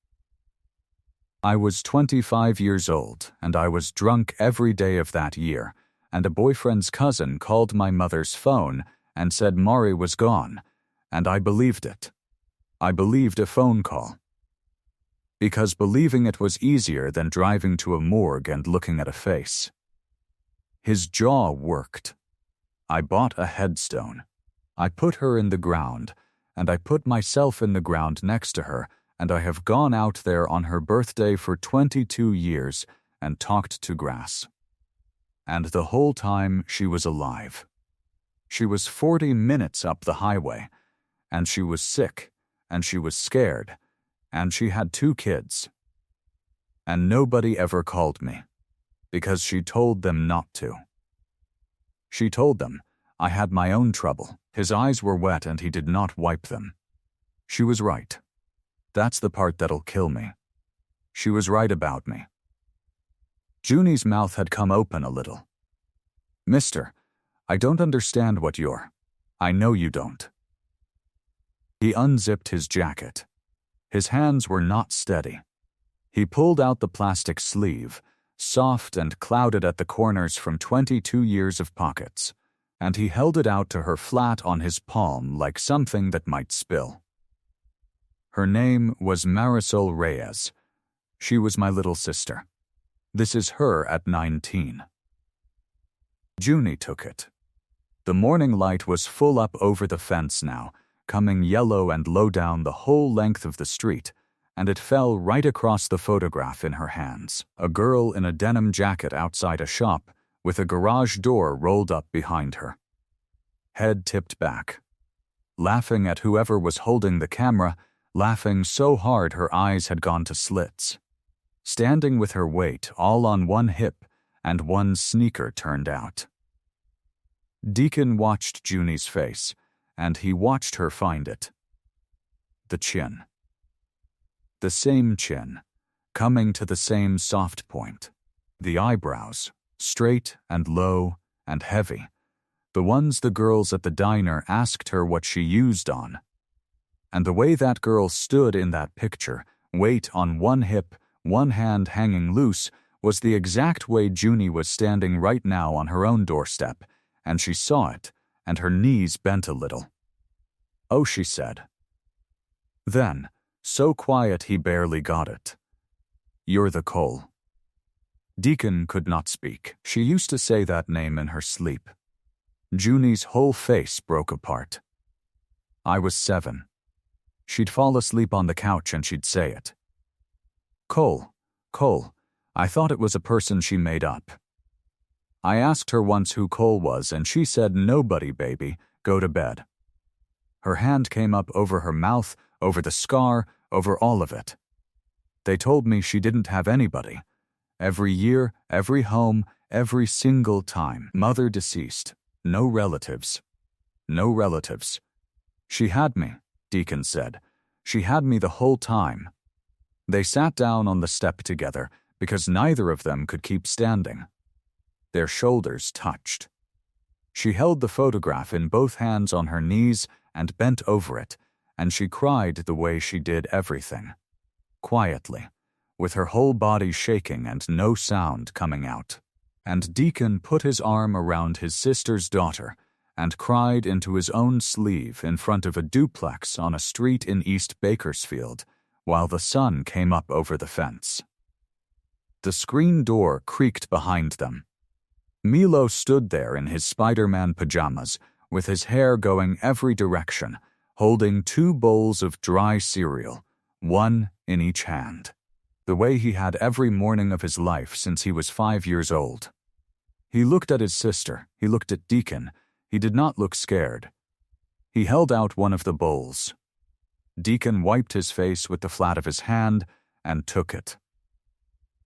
"I was 25 years old, and I was drunk every day of that year, and a boyfriend's cousin called my mother's phone and said Mari was gone, and I believed it. I believed a phone call. Because believing it was easier than driving to a morgue and looking at a face." His jaw worked. "I bought a headstone. I put her in the ground, and I put myself in the ground next to her, and I have gone out there on her birthday for 22 years and talked to grass. And the whole time she was alive. She was 40 minutes up the highway, and she was sick, and she was scared, and she had 2 kids. And nobody ever called me, because she told them not to. She told them I had my own trouble." His eyes were wet and he did not wipe them. "She was right. That's the part that'll kill me. She was right about me." Junie's mouth had come open a little. "Mister, I don't understand what you're. I know you don't." He unzipped his jacket. His hands were not steady. He pulled out the plastic sleeve, soft and clouded at the corners from 22 years of pockets, and he held it out to her flat on his palm like something that might spill. Her name was Marisol Reyes. She was my little sister. This is her at 19. Junie took it. The morning light was full up over the fence now, coming yellow and low down the whole length of the street, and it fell right across the photograph in her hands. A girl in a denim jacket outside a shop, with a garage door rolled up behind her. Head tipped back. Laughing at whoever was holding the camera, laughing so hard her eyes had gone to slits. Standing with her weight all on one hip and one sneaker turned out. Deacon watched Junie's face, and he watched her find it. The chin. The same chin, coming to the same soft point. The eyebrows, straight and low and heavy, the ones the girls at the diner asked her what she used on. And the way that girl stood in that picture, weight on one hip, one hand hanging loose, was the exact way Junie was standing right now on her own doorstep, and she saw it, and her knees bent a little. "Oh," she said. Then, so quiet he barely got it. "You're the Cole." Deacon could not speak. She used to say that name in her sleep. Junie's whole face broke apart. "I was 7. She'd fall asleep on the couch and she'd say it. Cole, Cole. I thought it was a person she made up. I asked her once who Cole was and she said, 'Nobody, baby, go to bed.' Her hand came up over her mouth, over the scar, over all of it. They told me she didn't have anybody. Every year, every home, every single time. Mother deceased. No relatives. No relatives. She had me," Deacon said. "She had me the whole time." They sat down on the step together because neither of them could keep standing. Their shoulders touched. She held the photograph in both hands on her knees and bent over it, and she cried the way she did everything. Quietly, with her whole body shaking and no sound coming out. And Deacon put his arm around his sister's daughter and cried into his own sleeve in front of a duplex on a street in East Bakersfield while the sun came up over the fence. The screen door creaked behind them. Milo stood there in his Spider-Man pajamas, with his hair going every direction, holding 2 bowls of dry cereal, one in each hand, the way he had every morning of his life since he was 5 years old. He looked at his sister, he looked at Deacon. He did not look scared. He held out one of the bowls. Deacon wiped his face with the flat of his hand and took it.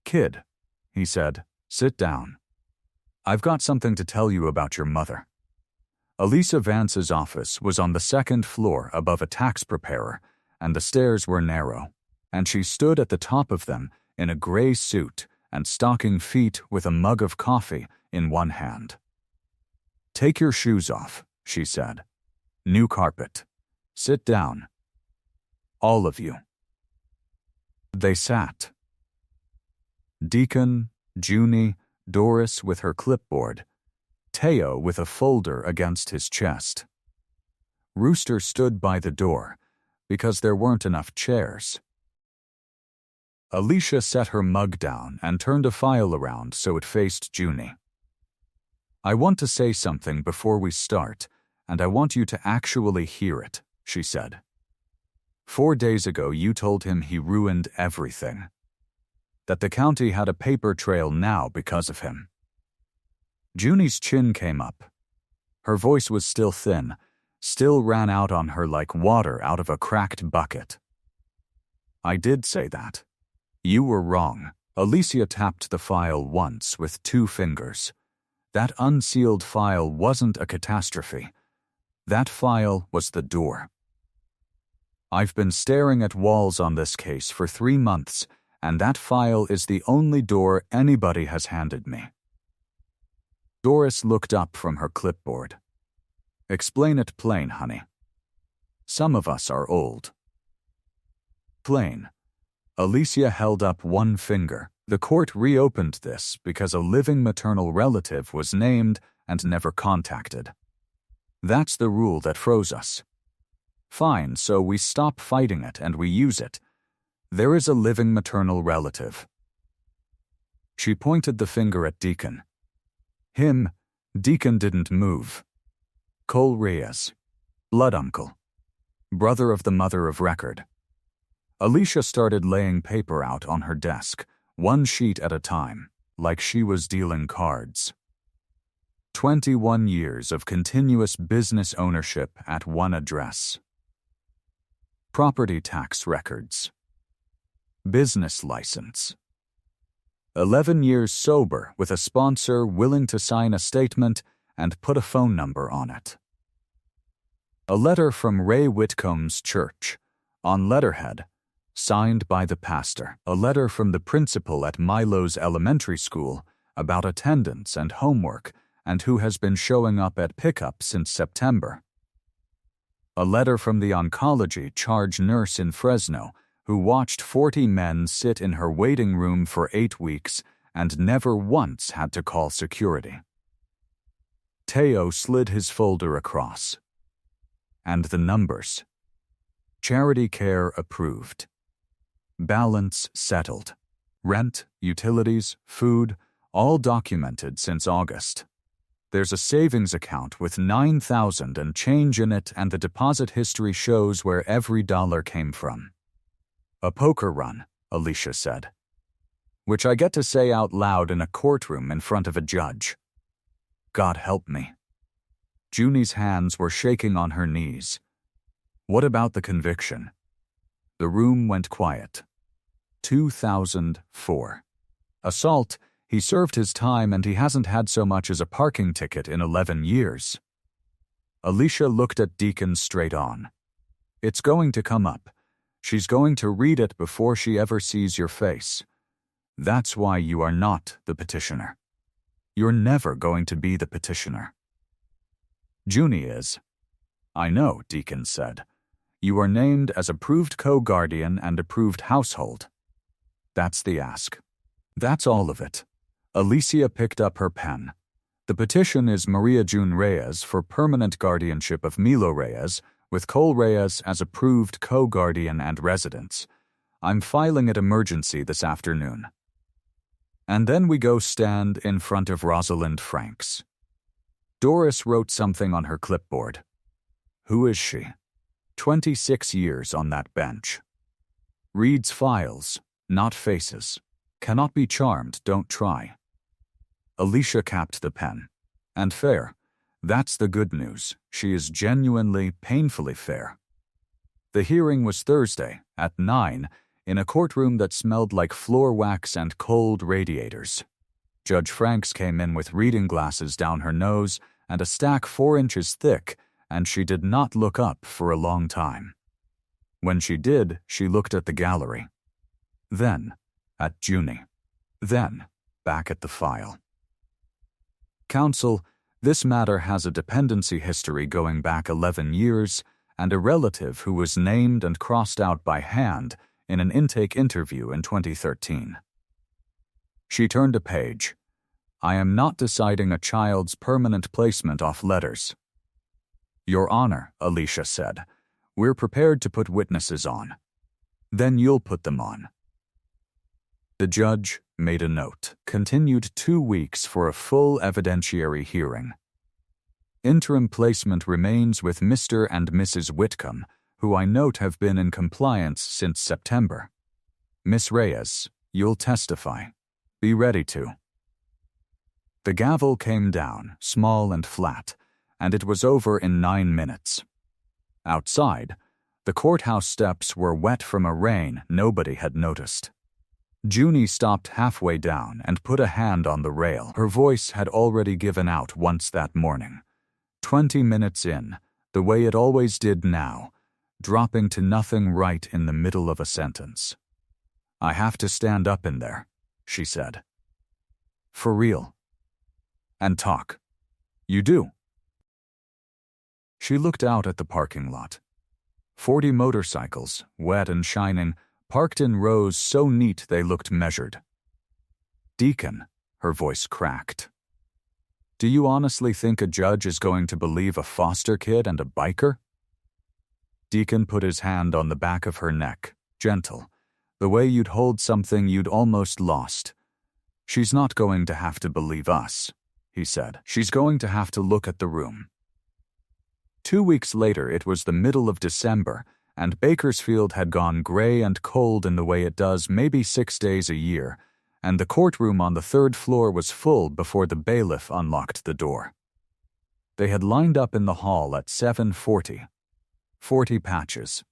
"Kid," he said, "sit down. I've got something to tell you about your mother." Elisa Vance's office was on the 2nd floor above a tax preparer, and the stairs were narrow, and she stood at the top of them in a gray suit and stocking feet with a mug of coffee in one hand. "Take your shoes off," she said. "New carpet. Sit down. All of you." They sat. Deacon, Junie, Doris with her clipboard, Teo with a folder against his chest. Rooster stood by the door because there weren't enough chairs. Alicia set her mug down and turned a file around so it faced Junie. "I want to say something before we start, and I want you to actually hear it," she said. 4 days ago you told him he ruined everything. That the county had a paper trail now because of him. Junie's chin came up. Her voice was still thin, still ran out on her like water out of a cracked bucket. "I did say that. You were wrong." Alicia tapped the file once with 2 fingers. That unsealed file wasn't a catastrophe. That file was the door. "I've been staring at walls on this case for 3 months, and that file is the only door anybody has handed me." Doris looked up from her clipboard. "Explain it plain, honey. Some of us are old." "Plain." Alicia held up one finger. The court reopened this because a living maternal relative was named and never contacted. That's the rule that froze us. Fine, so we stop fighting it and we use it. There is a living maternal relative. She pointed the finger at Deacon. Him, Deacon didn't move. Cole Reyes, blood uncle, brother of the mother of record. Alicia started laying paper out on her desk, one sheet at a time, like she was dealing cards. 21 years of continuous business ownership at one address. Property tax records. Business license. 11 years sober with a sponsor willing to sign a statement and put a phone number on it. A letter from Ray Whitcomb's church, on letterhead, signed by the pastor. A letter from the principal at Milo's elementary school about attendance and homework and who has been showing up at pickup since September. A letter from the oncology charge nurse in Fresno who watched 40 men sit in her waiting room for 8 weeks and never once had to call security. Teo slid his folder across. And the numbers. Charity Care approved. Balance settled. Rent, utilities, food, all documented since August. There's a savings account with $9,000 and change in it, and the deposit history shows where every dollar came from. A poker run, Alicia said. Which I get to say out loud in a courtroom in front of a judge. God help me. Junie's hands were shaking on her knees. What about the conviction? The room went quiet. 2004. Assault. He served his time and he hasn't had so much as a parking ticket in 11 years. Alicia looked at Deacon straight on. It's going to come up. She's going to read it before she ever sees your face. That's why you are not the petitioner. You're never going to be the petitioner. Junie is. I know, Deacon said. You are named as approved co-guardian and approved household. That's the ask. That's all of it. Alicia picked up her pen. The petition is Maria June Reyes for permanent guardianship of Milo Reyes, with Cole Reyes as approved co-guardian and residence. I'm filing it emergency this afternoon. And then we go stand in front of Rosalind Franks. Doris wrote something on her clipboard. Who is she? 26 years on that bench. Reads files, not faces. Cannot be charmed, don't try. Alicia capped the pen. And fair. That's the good news. She is genuinely, painfully fair. The hearing was Thursday, at 9, in a courtroom that smelled like floor wax and cold radiators. Judge Franks came in with reading glasses down her nose and a stack 4 inches thick, and she did not look up for a long time. When she did, she looked at the gallery. Then, at Junie. Then, back at the file. Counsel, this matter has a dependency history going back 11 years and a relative who was named and crossed out by hand in an intake interview in 2013. She turned a page. I am not deciding a child's permanent placement off letters. Your Honor, Alicia said, we're prepared to put witnesses on. Then you'll put them on. The judge made a note, continued 2 weeks for a full evidentiary hearing. Interim placement remains with Mr. and Mrs. Whitcomb, who I note have been in compliance since September. Miss Reyes, you'll testify. Be ready to. The gavel came down, small and flat, and it was over in 9 minutes. Outside, the courthouse steps were wet from a rain nobody had noticed. Junie stopped halfway down and put a hand on the rail. Her voice had already given out once that morning. 20 minutes in, the way it always did now, dropping to nothing right in the middle of a sentence. I have to stand up in there, she said. For real. And talk. You do. She looked out at the parking lot. 40 motorcycles, wet and shining, parked in rows so neat they looked measured. Deacon, her voice cracked. Do you honestly think a judge is going to believe a foster kid and a biker? Deacon put his hand on the back of her neck, gentle, the way you'd hold something you'd almost lost. She's not going to have to believe us, he said. She's going to have to look at the room. 2 weeks later, it was the middle of December, and Bakersfield had gone gray and cold in the way it does maybe 6 days a year, and the courtroom on the 3rd floor was full before the bailiff unlocked the door. They had lined up in the hall at 7:40. 40 patches.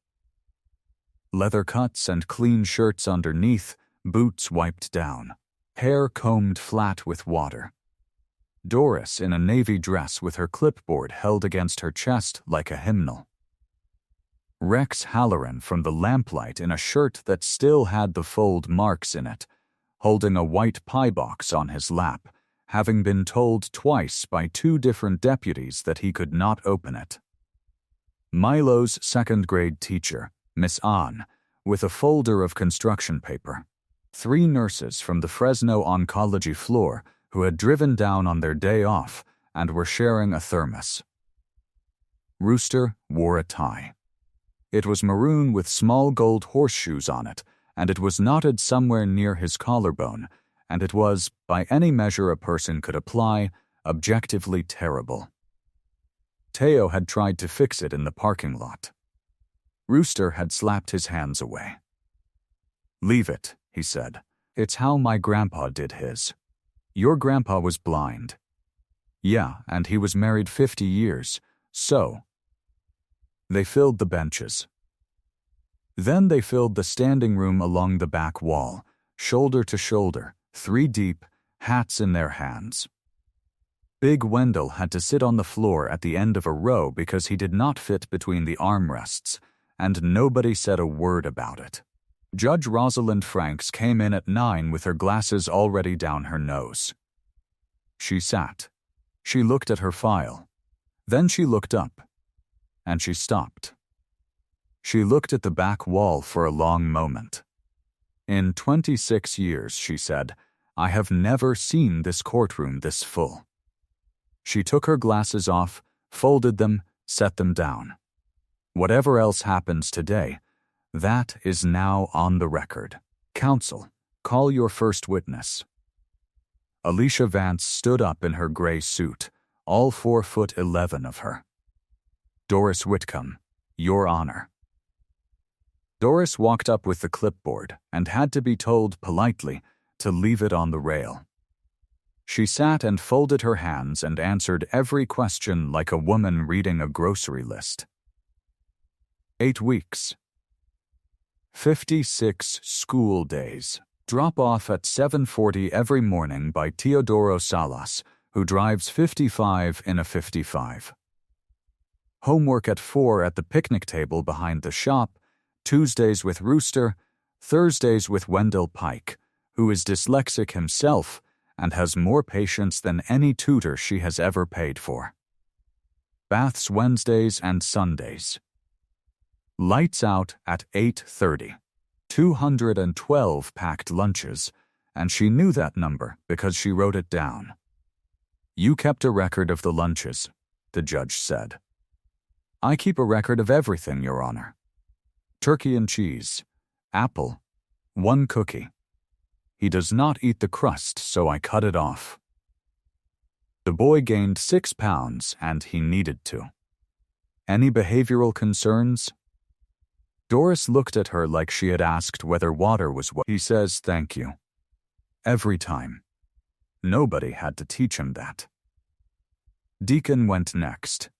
Leather cuts and clean shirts underneath, boots wiped down, hair combed flat with water. Doris in a navy dress with her clipboard held against her chest like a hymnal. Rex Halloran from the lamplight in a shirt that still had the fold marks in it, holding a white pie box on his lap, having been told twice by 2 different deputies that he could not open it. Milo's 2nd grade teacher, Miss Ahn, with a folder of construction paper. 3 nurses from the Fresno oncology floor who had driven down on their day off and were sharing a thermos. Rooster wore a tie. It was maroon with small gold horseshoes on it, and it was knotted somewhere near his collarbone, and it was, by any measure a person could apply, objectively terrible. Teo had tried to fix it in the parking lot. Rooster had slapped his hands away. "Leave it," he said. "It's how my grandpa did his. Your grandpa was blind." "Yeah, and he was married 50 years, so." They filled the benches. Then they filled the standing room along the back wall, shoulder to shoulder, 3 deep, hats in their hands. Big Wendell had to sit on the floor at the end of a row because he did not fit between the armrests, and nobody said a word about it. Judge Rosalind Franks came in at 9 with her glasses already down her nose. She sat. She looked at her file. Then she looked up. And she stopped. She looked at the back wall for a long moment. "In 26 years," she said, "I have never seen this courtroom this full." She took her glasses off, folded them, set them down. "Whatever else happens today, that is now on the record. Counsel, call your first witness." Alicia Vance stood up in her gray suit, all 4'11" of her. "Doris Whitcomb, Your Honor." Doris walked up with the clipboard and had to be told politely to leave it on the rail. She sat and folded her hands and answered every question like a woman reading a grocery list. 8 weeks. 56 school days. Drop off at 7:40 every morning by Teodoro Salas, who drives 55 in a 55. Homework at 4 at the picnic table behind the shop, Tuesdays with Rooster, Thursdays with Wendell Pike, who is dyslexic himself and has more patience than any tutor she has ever paid for. Baths Wednesdays and Sundays. Lights out at 8:30. 212 packed lunches, and she knew that number because she wrote it down. "You kept a record of the lunches," the judge said. "I keep a record of everything, Your Honor. Turkey and cheese, apple, 1 cookie. He does not eat the crust, so I cut it off." The boy gained 6 pounds, and he needed to. "Any behavioral concerns?" Doris looked at her like she had asked whether water was what. "He says thank you. Every time. Nobody had to teach him that." Deacon went next.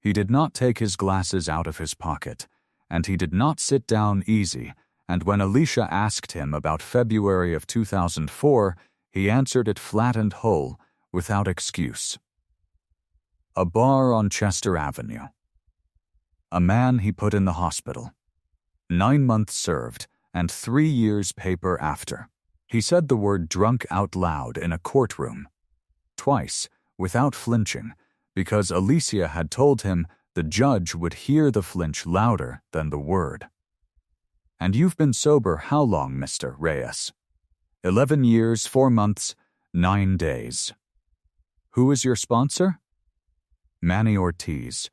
He did not take his glasses out of his pocket, and he did not sit down easy, and when Alicia asked him about February of 2004, he answered it flat and whole, without excuse. "A bar on Chester Avenue. A man he put in the hospital. 9 months served, and 3 years paper after." He said the word drunk out loud in a courtroom. Twice, without flinching, because Alicia had told him the judge would hear the flinch louder than the word. "And you've been sober how long, Mr. Reyes?" 11 years, 4 months, 9 days. "Who is your sponsor?" "Manny Ortiz.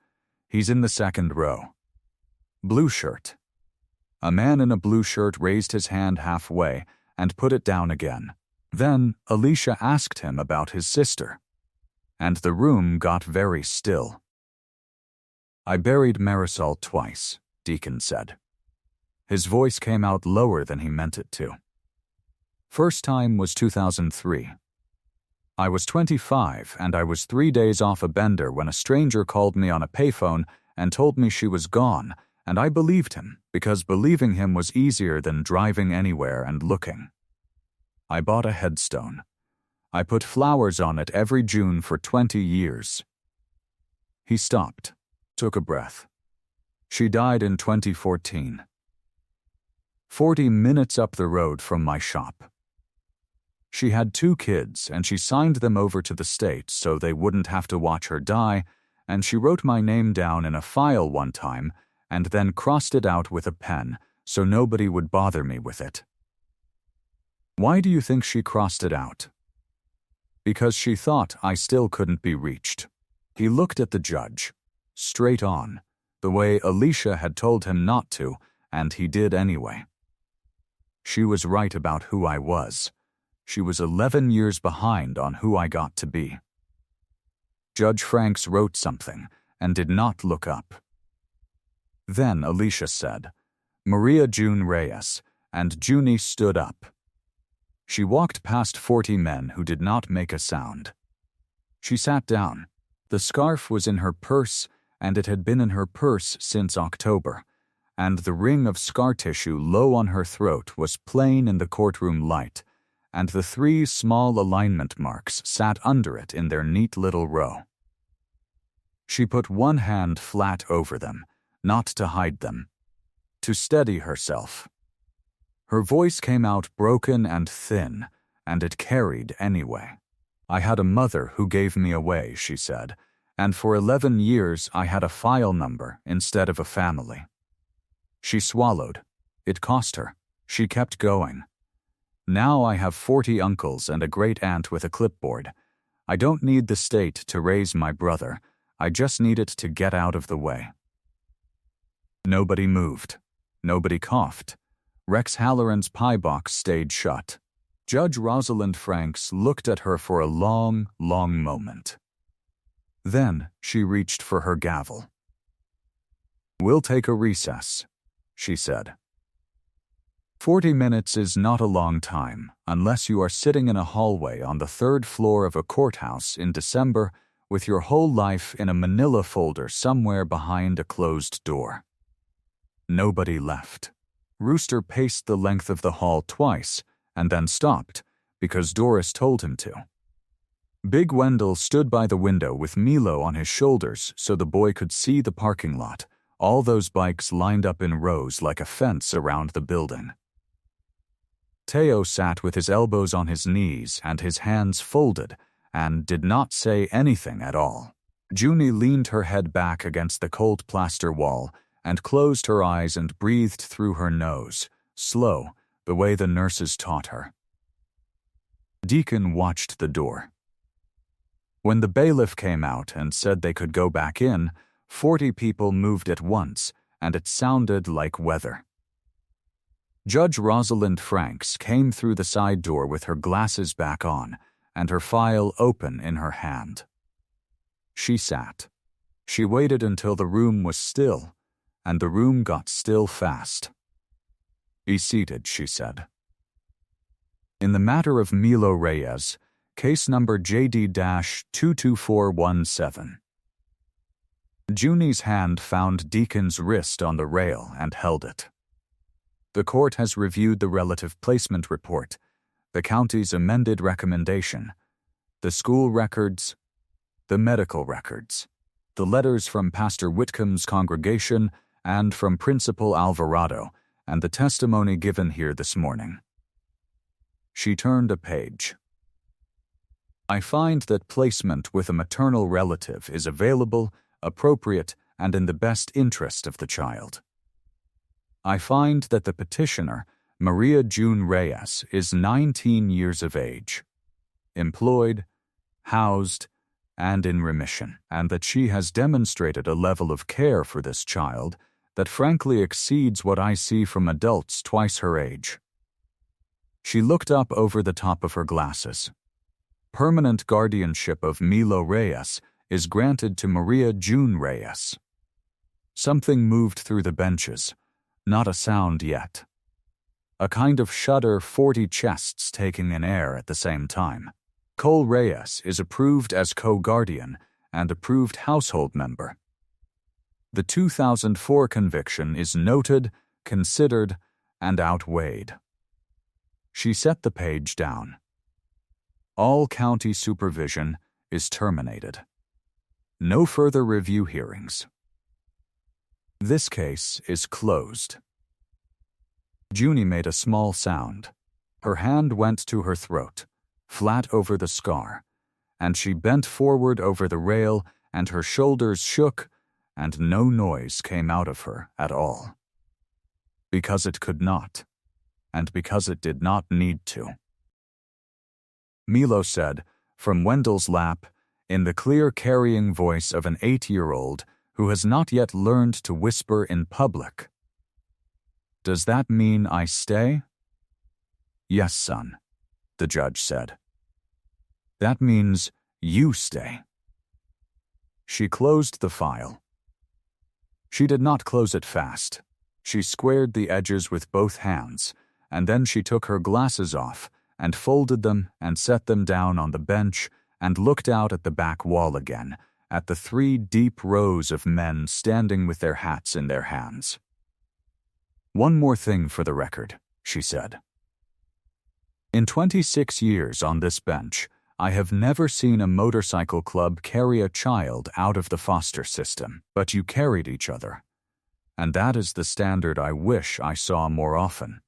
He's in the 2nd row." "Blue shirt." A man in a blue shirt raised his hand halfway and put it down again. Then Alicia asked him about his sister. And the room got very still. "I buried Marisol twice," Deacon said. His voice came out lower than he meant it to. "First time was 2003. I was 25 and I was 3 days off a bender when a stranger called me on a payphone and told me she was gone, and I believed him because believing him was easier than driving anywhere and looking. I bought a headstone. I put flowers on it every June for 20 years. He stopped, took a breath. She died in 2014. 40 minutes up the road from my shop. She had 2 kids, and she signed them over to the state so they wouldn't have to watch her die, and she wrote my name down in a file one time and then crossed it out with a pen so nobody would bother me with it." "Why do you think she crossed it out?" because she thought I still couldn't be reached. He looked at the judge, straight on, the way Alicia had told him not to, and he did anyway. She was right about who I was. She was 11 years behind on who I got to be. Judge Franks wrote something and did not look up. Then Alicia said, "Maria June Reyes," and Junie stood up. She walked past 40 men who did not make a sound. She sat down. The scarf was in her purse, and it had been in her purse since October, and the ring of scar tissue low on her throat was plain in the courtroom light, and the 3 small alignment marks sat under it in their neat little row. She put one hand flat over them, not to hide them, to steady herself. Her voice came out broken and thin, and it carried anyway. "I had a mother who gave me away," she said, "and for 11 years I had a file number instead of a family." She swallowed. It cost her. She kept going. "Now I have 40 uncles and a great-aunt with a clipboard. I don't need the state to raise my brother. I just need it to get out of the way." Nobody moved. Nobody coughed. Rex Halloran's pie box stayed shut. Judge Rosalind Franks looked at her for a long, long moment. Then she reached for her gavel. "We'll take a recess," she said. 40 minutes is not a long time unless you are sitting in a hallway on the 3rd floor of a courthouse in December with your whole life in a manila folder somewhere behind a closed door. Nobody left. Rooster paced the length of the hall twice and then stopped because Doris told him to. Big Wendell stood by the window with Milo on his shoulders so the boy could see the parking lot, all those bikes lined up in rows like a fence around the building. Teo sat with his elbows on his knees and his hands folded and did not say anything at all. Junie leaned her head back against the cold plaster wall and closed her eyes and breathed through her nose, slow, the way the nurses taught her. Deacon watched the door. When the bailiff came out and said they could go back in, 40 people moved at once, and it sounded like weather. Judge Rosalind Franks came through the side door with her glasses back on and her file open in her hand. She sat. She waited until the room was still, and the room got still fast. "Be seated," she said. "In the matter of Milo Reyes, case number JD-22417. Junie's hand found Deacon's wrist on the rail and held it. "The court has reviewed the relative placement report, the county's amended recommendation, the school records, the medical records, the letters from Pastor Whitcomb's congregation and from Principal Alvarado, and the testimony given here this morning." She turned a page. "I find that placement with a maternal relative is available, appropriate, and in the best interest of the child. I find that the petitioner, Maria June Reyes, is 19 years of age, employed, housed, and in remission, and that she has demonstrated a level of care for this child that frankly exceeds what I see from adults twice her age." She looked up over the top of her glasses. "Permanent guardianship of Milo Reyes is granted to Maria June Reyes." Something moved through the benches, not a sound yet. A kind of shudder, 40 chests taking in air at the same time. Cole Reyes is approved as co-guardian and approved household member. The 2004 conviction is noted, considered, and outweighed. She set the page down. All county supervision is terminated. No further review hearings. This case is closed. Junie made a small sound. Her hand went to her throat, flat over the scar, and she bent forward over the rail, and her shoulders shook, and no noise came out of her at all. Because it could not, and because it did not need to. Milo said, from Wendell's lap, in the clear carrying voice of an 8-year-old who has not yet learned to whisper in public. "Does that mean I stay?" "Yes, son," the judge said. "That means you stay." She closed the file. She did not close it fast. She squared the edges with both hands, and then she took her glasses off and folded them and set them down on the bench and looked out at the back wall again, at the 3 deep rows of men standing with their hats in their hands. "One more thing for the record," she said. "In 26 years on this bench, I have never seen a motorcycle club carry a child out of the foster system, but you carried each other. And that is the standard I wish I saw more often."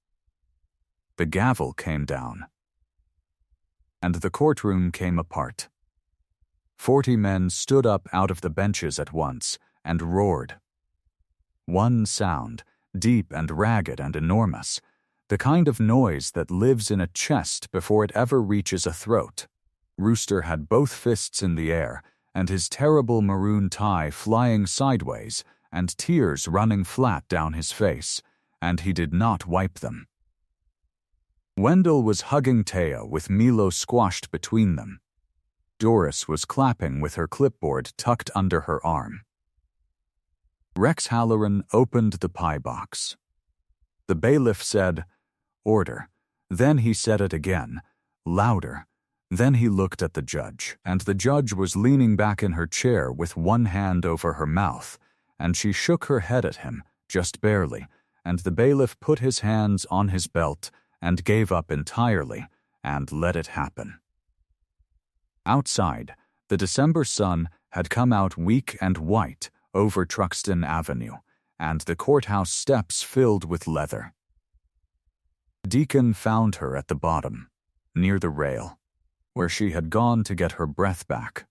The gavel came down, and the courtroom came apart. 40 men stood up out of the benches at once and roared. One sound, deep and ragged and enormous, the kind of noise that lives in a chest before it ever reaches a throat. Rooster had both fists in the air and his terrible maroon tie flying sideways and tears running flat down his face, and he did not wipe them. Wendell was hugging Taya with Milo squashed between them. Doris was clapping with her clipboard tucked under her arm. Rex Halloran opened the pie box. The bailiff said, "Order." Then he said it again, louder. Then he looked at the judge, and the judge was leaning back in her chair with one hand over her mouth, and she shook her head at him, just barely, and the bailiff put his hands on his belt and gave up entirely and let it happen. Outside, the December sun had come out weak and white over Truxton Avenue, and the courthouse steps filled with leather. Deacon found her at the bottom, near the rail, where she had gone to get her breath back.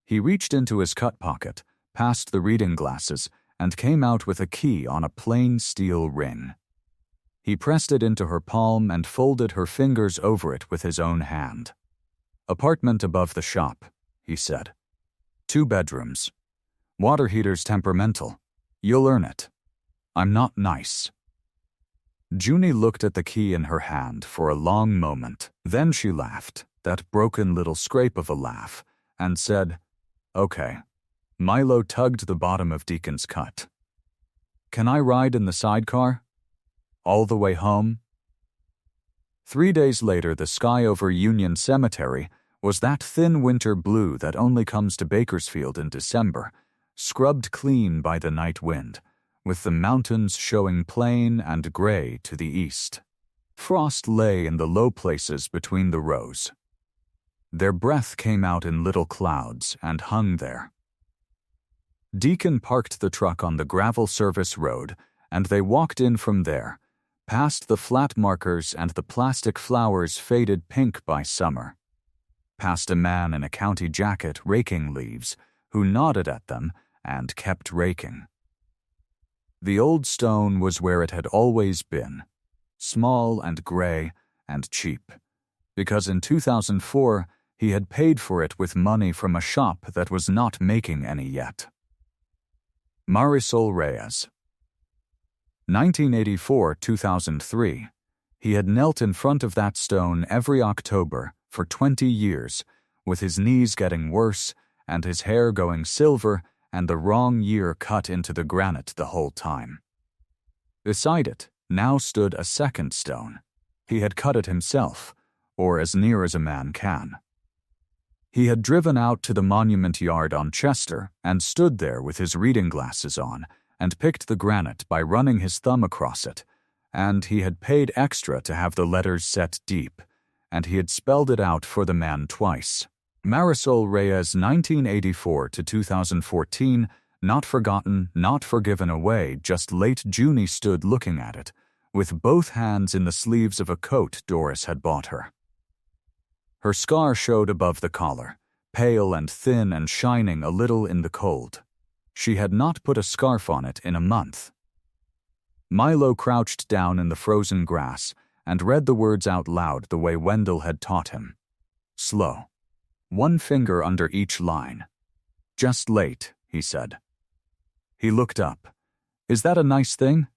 He reached into his coat pocket, passed the reading glasses, and came out with a key on a plain steel ring. He pressed it into her palm and folded her fingers over it with his own hand. "Apartment above the shop," he said. 2 bedrooms. Water heater's temperamental. You'll earn it. I'm not nice." Junie looked at the key in her hand for a long moment. Then she laughed, that broken little scrape of a laugh, and said, "Okay." Milo tugged the bottom of Deacon's cut. "Can I ride in the sidecar? All the way home?" 3 days later, the sky over Union Cemetery was that thin winter blue that only comes to Bakersfield in December, scrubbed clean by the night wind, with the mountains showing plain and gray to the east. Frost lay in the low places between the rows. Their breath came out in little clouds and hung there. Deacon parked the truck on the gravel service road, and they walked in from there, past the flat markers and the plastic flowers faded pink by summer, past a man in a county jacket raking leaves, who nodded at them and kept raking. The old stone was where it had always been, small and gray and cheap, because in 2004 he had paid for it with money from a shop that was not making any yet. Marisol Reyes. 1984-2003. He had knelt in front of that stone every October for 20 years, with his knees getting worse and his hair going silver and the wrong year cut into the granite the whole time. Beside it now stood a second stone. He had cut it himself, or as near as a man can. He had driven out to the monument yard on Chester and stood there with his reading glasses on and picked the granite by running his thumb across it, and he had paid extra to have the letters set deep, and he had spelled it out for the man twice. Marisol Reyes, 1984-2014, not forgotten, not forgiven away, just late Junie stood looking at it, with both hands in the sleeves of a coat Doris had bought her. Her scar showed above the collar, pale and thin and shining a little in the cold. She had not put a scarf on it in a month. Milo crouched down in the frozen grass and read the words out loud the way Wendell had taught him. Slow. one finger under each line. "Just late," he said. He looked up. "Is that a nice thing?"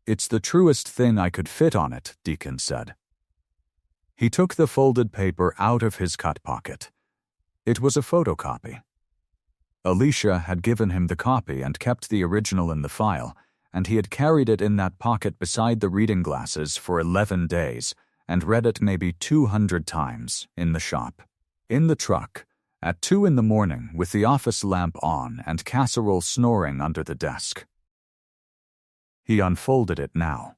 "It's the truest thing I could fit on it," Deacon said. He took the folded paper out of his cut pocket. It was a photocopy. Alicia had given him the copy and kept the original in the file, and he had carried it in that pocket beside the reading glasses for 11 days and read it maybe 200 times in the shop. In the truck, at 2 in the morning with the office lamp on and Casserole snoring under the desk. He unfolded it now.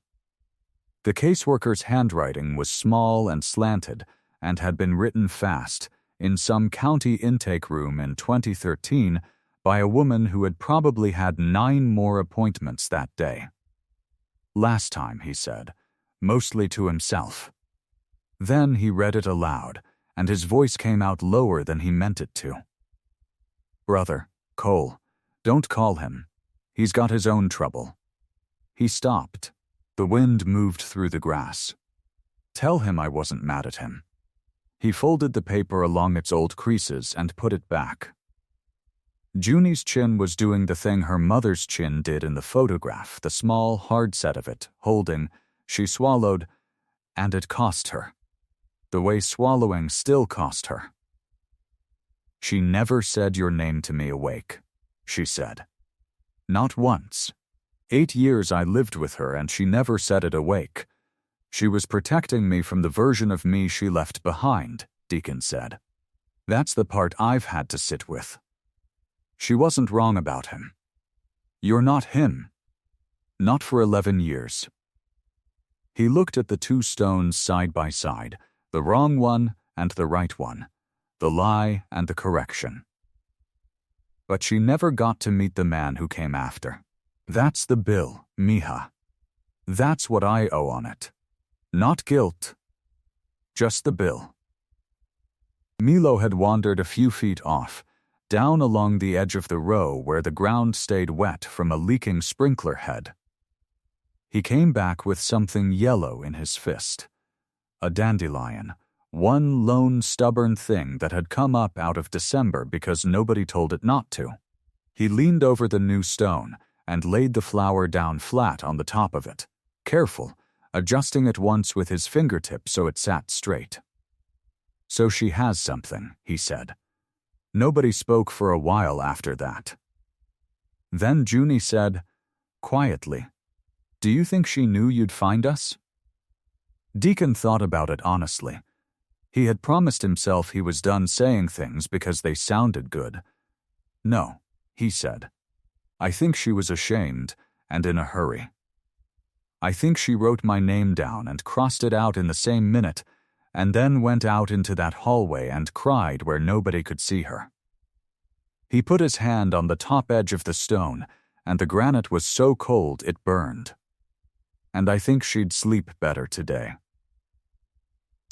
The caseworker's handwriting was small and slanted and had been written fast in some county intake room in 2013 by a woman who had probably had 9 more appointments that day. Last time, he said, mostly to himself. Then he read it aloud, and his voice came out lower than he meant it to. "Brother, Cole, don't call him. He's got his own trouble." He stopped. The wind moved through the grass. "Tell him I wasn't mad at him." He folded the paper along its old creases and put it back. Junie's chin was doing the thing her mother's chin did in the photograph, the small, hard set of it, holding. She swallowed, and it cost her. The way swallowing still cost her. "She never said your name to me awake," she said. "Not once. 8 years I lived with her and she never said it awake. She was protecting me from the version of me she left behind," Deacon said. "That's the part I've had to sit with. She wasn't wrong about him. You're not him. Not for 11 years. He looked at the 2 stones side by side, the wrong one and the right one, the lie and the correction. "But she never got to meet the man who came after. That's the bill, mija. That's what I owe on it. Not guilt. Just the bill." Milo had wandered a few feet off, down along the edge of the row where the ground stayed wet from a leaking sprinkler head. He came back with something yellow in his fist. A dandelion, one lone stubborn thing that had come up out of December because nobody told it not to. He leaned over the new stone and laid the flower down flat on the top of it, careful, adjusting it once with his fingertip so it sat straight. "So she has something," he said. Nobody spoke for a while after that. Then Junie said, quietly, "Do you think she knew you'd find us?" Deacon thought about it honestly. He had promised himself he was done saying things because they sounded good. "No," he said. "I think she was ashamed and in a hurry. I think she wrote my name down and crossed it out in the same minute, and then went out into that hallway and cried where nobody could see her." He put his hand on the top edge of the stone, and the granite was so cold it burned. "And I think she'd sleep better today."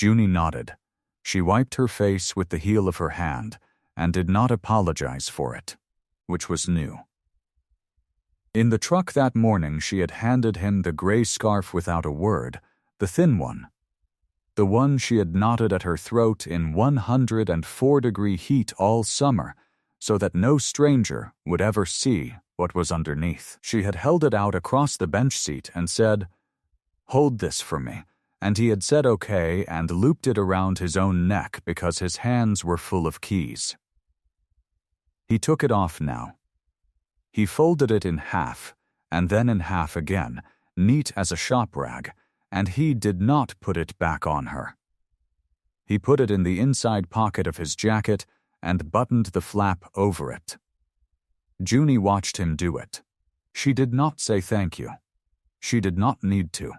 Junie nodded. She wiped her face with the heel of her hand and did not apologize for it, which was new. In the truck that morning she had handed him the gray scarf without a word, the thin one. The one she had knotted at her throat in 104-degree heat all summer, so that no stranger would ever see what was underneath. She had held it out across the bench seat and said, "Hold this for me," and he had said okay and looped it around his own neck because his hands were full of keys. He took it off now. He folded it in half, and then in half again, neat as a shop rag, and he did not put it back on her. He put it in the inside pocket of his jacket and buttoned the flap over it. Junie watched him do it. She did not say thank you. She did not need to.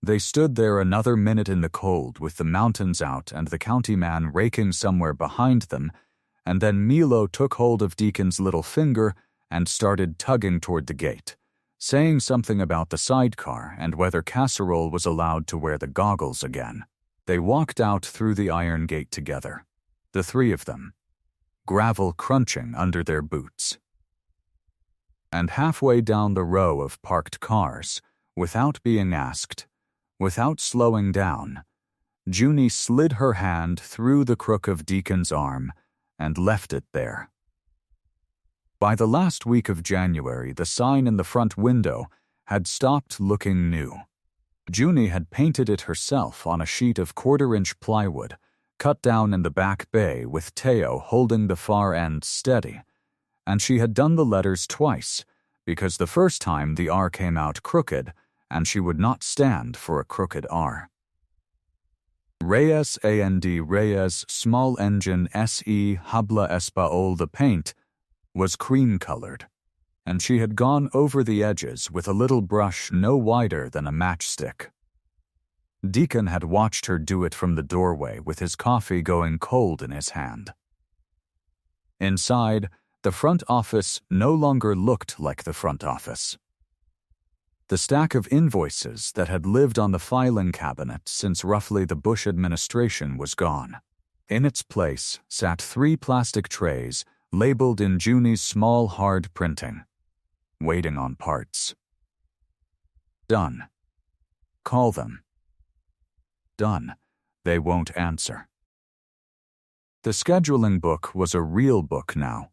They stood there another minute in the cold with the mountains out and the county man raking somewhere behind them, and then Milo took hold of Deacon's little finger and started tugging toward the gate, saying something about the sidecar and whether Casserole was allowed to wear the goggles again. They walked out through the iron gate together, the 3 of them, gravel crunching under their boots. And halfway down the row of parked cars, without being asked, without slowing down, Junie slid her hand through the crook of Deacon's arm and left it there. By the last week of January, the sign in the front window had stopped looking new. Junie had painted it herself on a sheet of quarter-inch plywood, cut down in the back bay with Teo holding the far end steady, and she had done the letters twice, because the first time the R came out crooked, and she would not stand for a crooked R. Reyes and Reyes small engine SE Habla Espaol. The paint was cream-colored, and she had gone over the edges with a little brush no wider than a matchstick. Deacon had watched her do it from the doorway with his coffee going cold in his hand. Inside, the front office no longer looked like the front office. The stack of invoices that had lived on the filing cabinet since roughly the Bush administration was gone. In its place sat 3 plastic trays labeled in Junie's small hard printing, waiting on parts. Done. Call them. Done. They won't answer. The scheduling book was a real book now,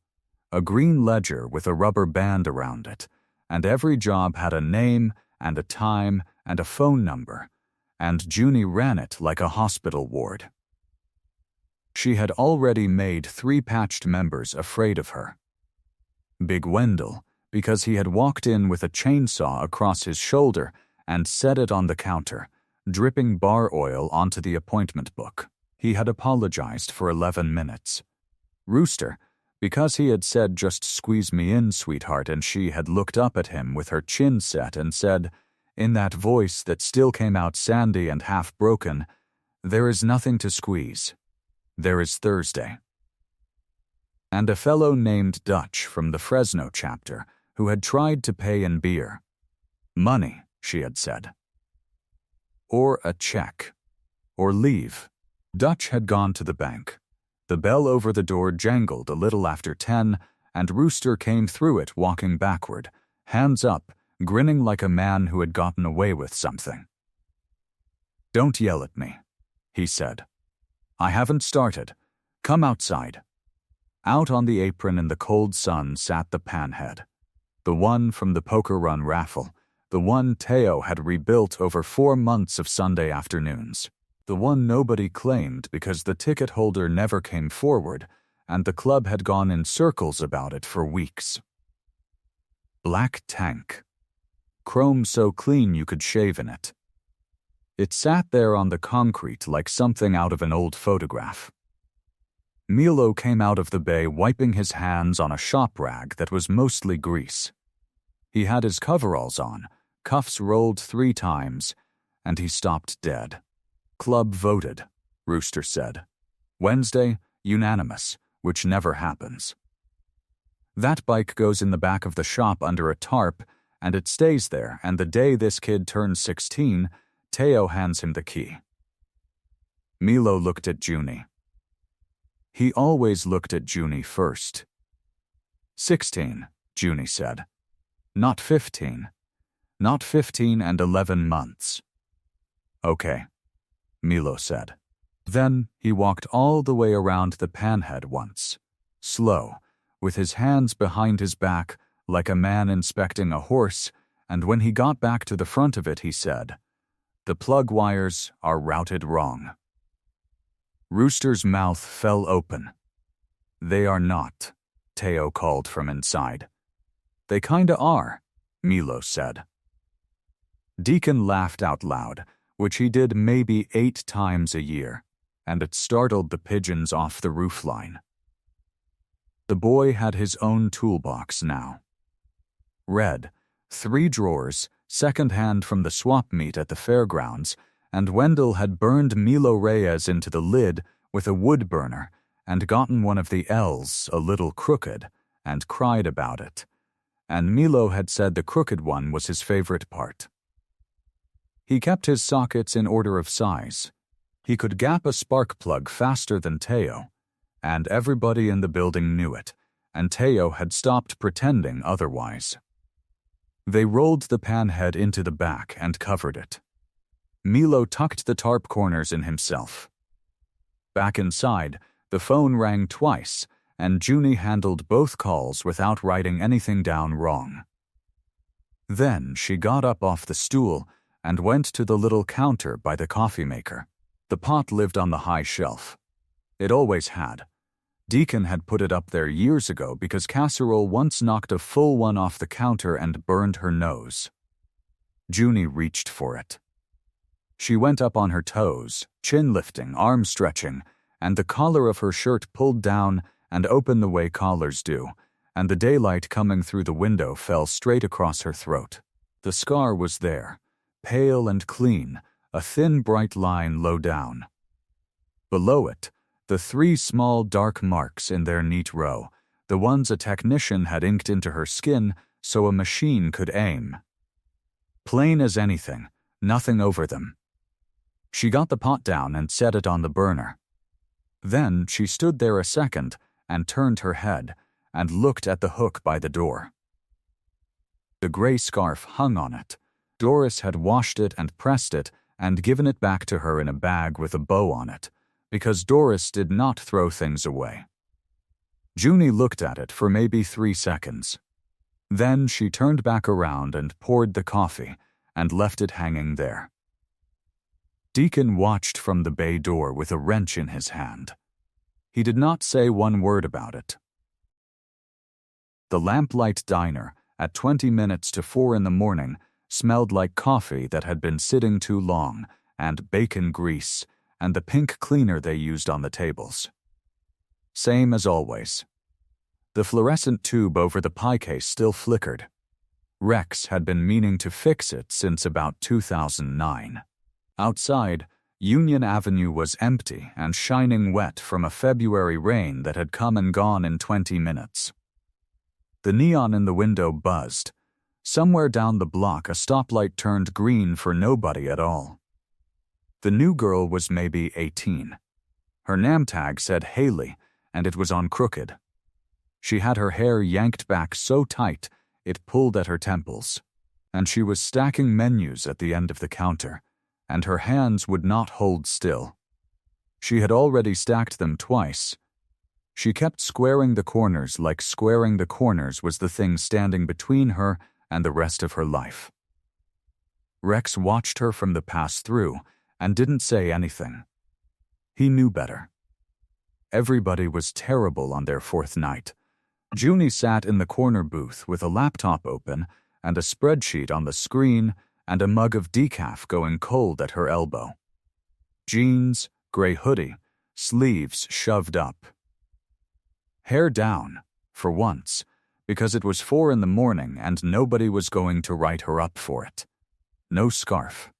a green ledger with a rubber band around it, and every job had a name and a time and a phone number, and Junie ran it like a hospital ward. She had already made 3 patched members afraid of her. Big Wendell, because he had walked in with a chainsaw across his shoulder and set it on the counter, dripping bar oil onto the appointment book. He had apologized for 11 minutes. Rooster, because he had said, "Just squeeze me in, sweetheart," and she had looked up at him with her chin set and said, in that voice that still came out sandy and half-broken, "There is nothing to squeeze. There is Thursday." And a fellow named Dutch from the Fresno chapter who had tried to pay in beer. Money, she had said. Or a check. Or leave. Dutch had gone to the bank. The bell over the door jangled a little after 10, and Rooster came through it walking backward, hands up, grinning like a man who had gotten away with something. "Don't yell at me," he said. "I haven't started. Come outside." Out on the apron in the cold sun sat the panhead, the one from the Poker Run raffle, the one Teo had rebuilt over 4 months of Sunday afternoons. The one nobody claimed because the ticket holder never came forward, and the club had gone in circles about it for weeks. Black tank. Chrome so clean you could shave in it. It sat there on the concrete like something out of an old photograph. Milo came out of the bay wiping his hands on a shop rag that was mostly grease. He had his coveralls on, cuffs rolled 3 times, and he stopped dead. "Club voted," Rooster said. "Wednesday, unanimous, which never happens. That bike goes in the back of the shop under a tarp, and it stays there, and the day this kid turns 16, Teo hands him the key." Milo looked at Junie. He always looked at Junie first. 16, Junie said. "Not 15. Not 15 and 11 months. "Okay," Milo said. Then he walked all the way around the panhead once, slow, with his hands behind his back like a man inspecting a horse, and when he got back to the front of it he said, "The plug wires are routed wrong." Rooster's mouth fell open. "They are not," Teo called from inside. "They kinda are," Milo said. Deacon laughed out loud, which he did maybe 8 times a year, and it startled the pigeons off the roofline. The boy had his own toolbox now. Red, 3 drawers, second-hand from the swap meet at the fairgrounds, and Wendell had burned Milo Reyes into the lid with a wood burner and gotten one of the L's a little crooked and cried about it, and Milo had said the crooked one was his favorite part. He kept his sockets in order of size. He could gap a spark plug faster than Teo, and everybody in the building knew it, and Teo had stopped pretending otherwise. They rolled the panhead into the back and covered it. Milo tucked the tarp corners in himself. Back inside, the phone rang twice, and Junie handled both calls without writing anything down wrong. Then she got up off the stool and went to the little counter by the coffee maker. The pot lived on the high shelf. It always had. Deacon had put it up there years ago because Casserole once knocked a full one off the counter and burned her nose. Junie reached for it. She went up on her toes, chin lifting, arm stretching, and the collar of her shirt pulled down and open the way collars do, and the daylight coming through the window fell straight across her throat. The scar was there, pale and clean, a thin bright line low down. Below it, the 3 small dark marks in their neat row, the ones a technician had inked into her skin so a machine could aim. Plain as anything, nothing over them. She got the pot down and set it on the burner. Then she stood there a second and turned her head and looked at the hook by the door. The gray scarf hung on it. Doris had washed it and pressed it and given it back to her in a bag with a bow on it, because Doris did not throw things away. Junie looked at it for maybe 3 seconds. Then she turned back around and poured the coffee and left it hanging there. Deacon watched from the bay door with a wrench in his hand. He did not say one word about it. The Lamplight Diner, at 20 minutes to 4 in the morning, smelled like coffee that had been sitting too long, and bacon grease, and the pink cleaner they used on the tables. Same as always. The fluorescent tube over the pie case still flickered. Rex had been meaning to fix it since about 2009. Outside, Union Avenue was empty and shining wet from a February rain that had come and gone in 20 minutes. The neon in the window buzzed. Somewhere down the block, a stoplight turned green for nobody at all. The new girl was maybe 18. Her name tag said Haley, and it was on crooked. She had her hair yanked back so tight it pulled at her temples, and she was stacking menus at the end of the counter, and her hands would not hold still. She had already stacked them twice. She kept squaring the corners like squaring the corners was the thing standing between her and the rest of her life. Rex watched her from the pass-through and didn't say anything. He knew better. Everybody was terrible on their 4th night. Junie sat in the corner booth with a laptop open and a spreadsheet on the screen and a mug of decaf going cold at her elbow. Jeans, gray hoodie, sleeves shoved up. Hair down, for once, because it was 4 in the morning and nobody was going to write her up for it. No scarf.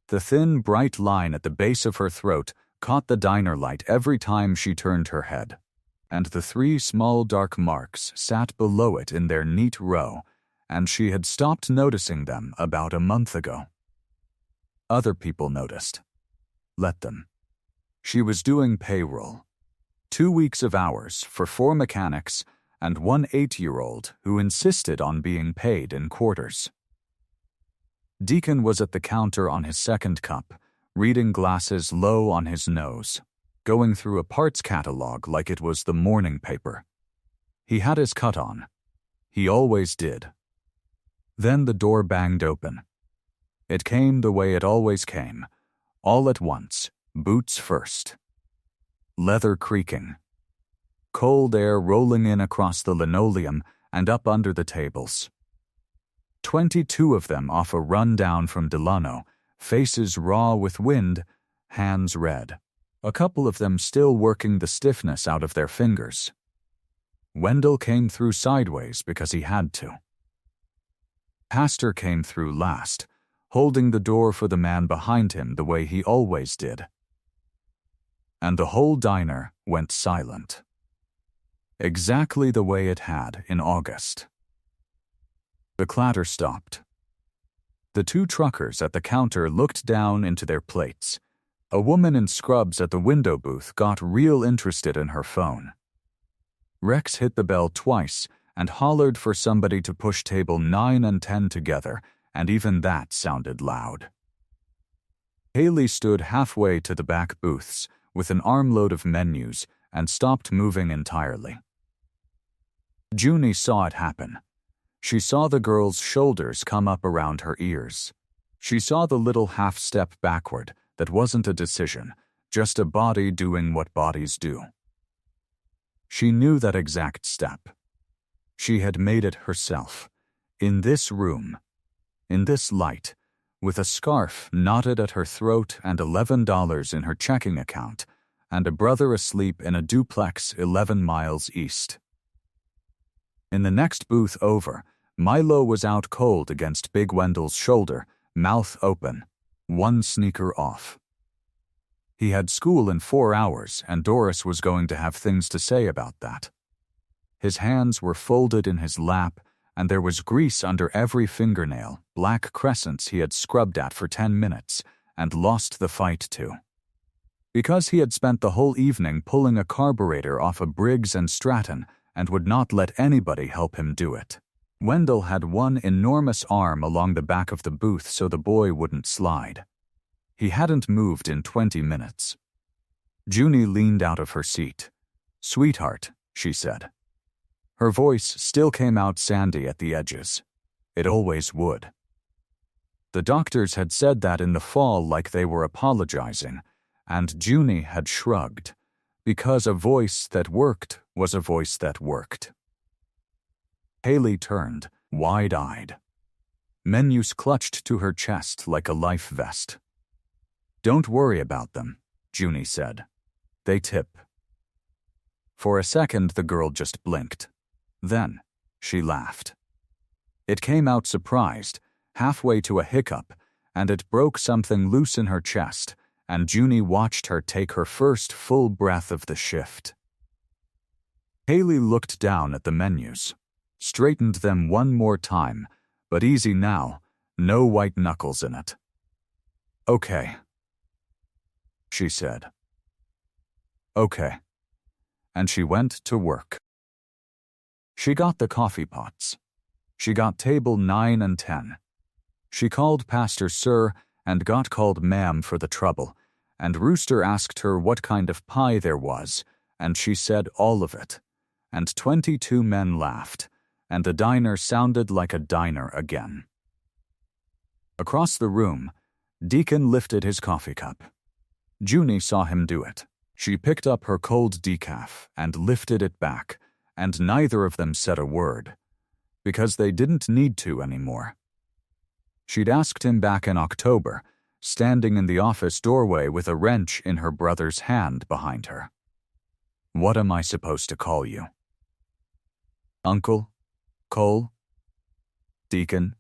The thin, bright line at the base of her throat caught the diner light every time she turned her head, and the 3 small dark marks sat below it in their neat row, and she had stopped noticing them about a month ago. Other people noticed. Let them. She was doing payroll. 2 weeks of hours for 4 mechanics and 1 8-year-old who insisted on being paid in quarters. Deacon was at the counter on his 2nd cup, reading glasses low on his nose, going through a parts catalog like it was the morning paper. He had his cut on. He always did. Then the door banged open. It came the way it always came, all at once, boots first. Leather creaking. Cold air rolling in across the linoleum and up under the tables. 22 of them off a run down from Delano, faces raw with wind, hands red. A couple of them still working the stiffness out of their fingers. Wendell came through sideways because he had to. Pastor came through last, holding the door for the man behind him the way he always did. And the whole diner went silent. Exactly the way it had in August. The clatter stopped. The 2 truckers at the counter looked down into their plates. A woman in scrubs at the window booth got real interested in her phone. Rex hit the bell twice and hollered for somebody to push table 9 and 10 together, and even that sounded loud. Haley stood halfway to the back booths with an armload of menus and stopped moving entirely. Junie saw it happen. She saw the girl's shoulders come up around her ears. She saw the little half-step backward that wasn't a decision, just a body doing what bodies do. She knew that exact step. She had made it herself, in this room, in this light, with a scarf knotted at her throat and $11 in her checking account, and a brother asleep in a duplex 11 miles east. In the next booth over, Milo was out cold against Big Wendell's shoulder, mouth open, one sneaker off. He had school in 4 hours, and Doris was going to have things to say about that. His hands were folded in his lap, and there was grease under every fingernail, black crescents he had scrubbed at for 10 minutes, and lost the fight to. Because he had spent the whole evening pulling a carburetor off a Briggs & Stratton and would not let anybody help him do it. Wendell had one enormous arm along the back of the booth so the boy wouldn't slide. He hadn't moved in 20 minutes. Junie leaned out of her seat. "Sweetheart," she said. Her voice still came out sandy at the edges. It always would. The doctors had said that in the fall like they were apologizing, and Junie had shrugged, because a voice that worked was a voice that worked. Haley turned, wide-eyed. Menus clutched to her chest like a life vest. "Don't worry about them," Junie said. "They tip." For a second, the girl just blinked. Then, she laughed. It came out surprised, halfway to a hiccup, and it broke something loose in her chest, and Junie watched her take her first full breath of the shift. Haley looked down at the menus, straightened them one more time, but easy now, no white knuckles in it. "Okay," she said. "Okay." And she went to work. She got the coffee pots. She got table 9 and 10. She called Pastor Sir and got called ma'am for the trouble, and Rooster asked her what kind of pie there was, and she said all of it, and 22 men laughed, and the diner sounded like a diner again. Across the room, Deacon lifted his coffee cup. Junie saw him do it. She picked up her cold decaf and lifted it back, and neither of them said a word, because they didn't need to anymore. She'd asked him back in October, standing in the office doorway with a wrench in her brother's hand behind her. "What am I supposed to call you? Uncle? Cole? Deacon?"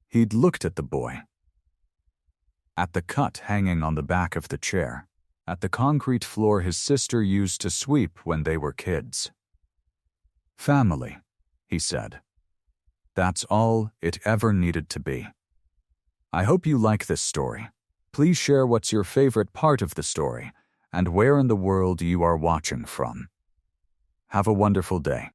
He'd looked at the boy. At the cut hanging on the back of the chair, at the concrete floor his sister used to sweep when they were kids. "Family," he said. That's all it ever needed to be. I hope you like this story. Please share what's your favorite part of the story and where in the world you are watching from. Have a wonderful day.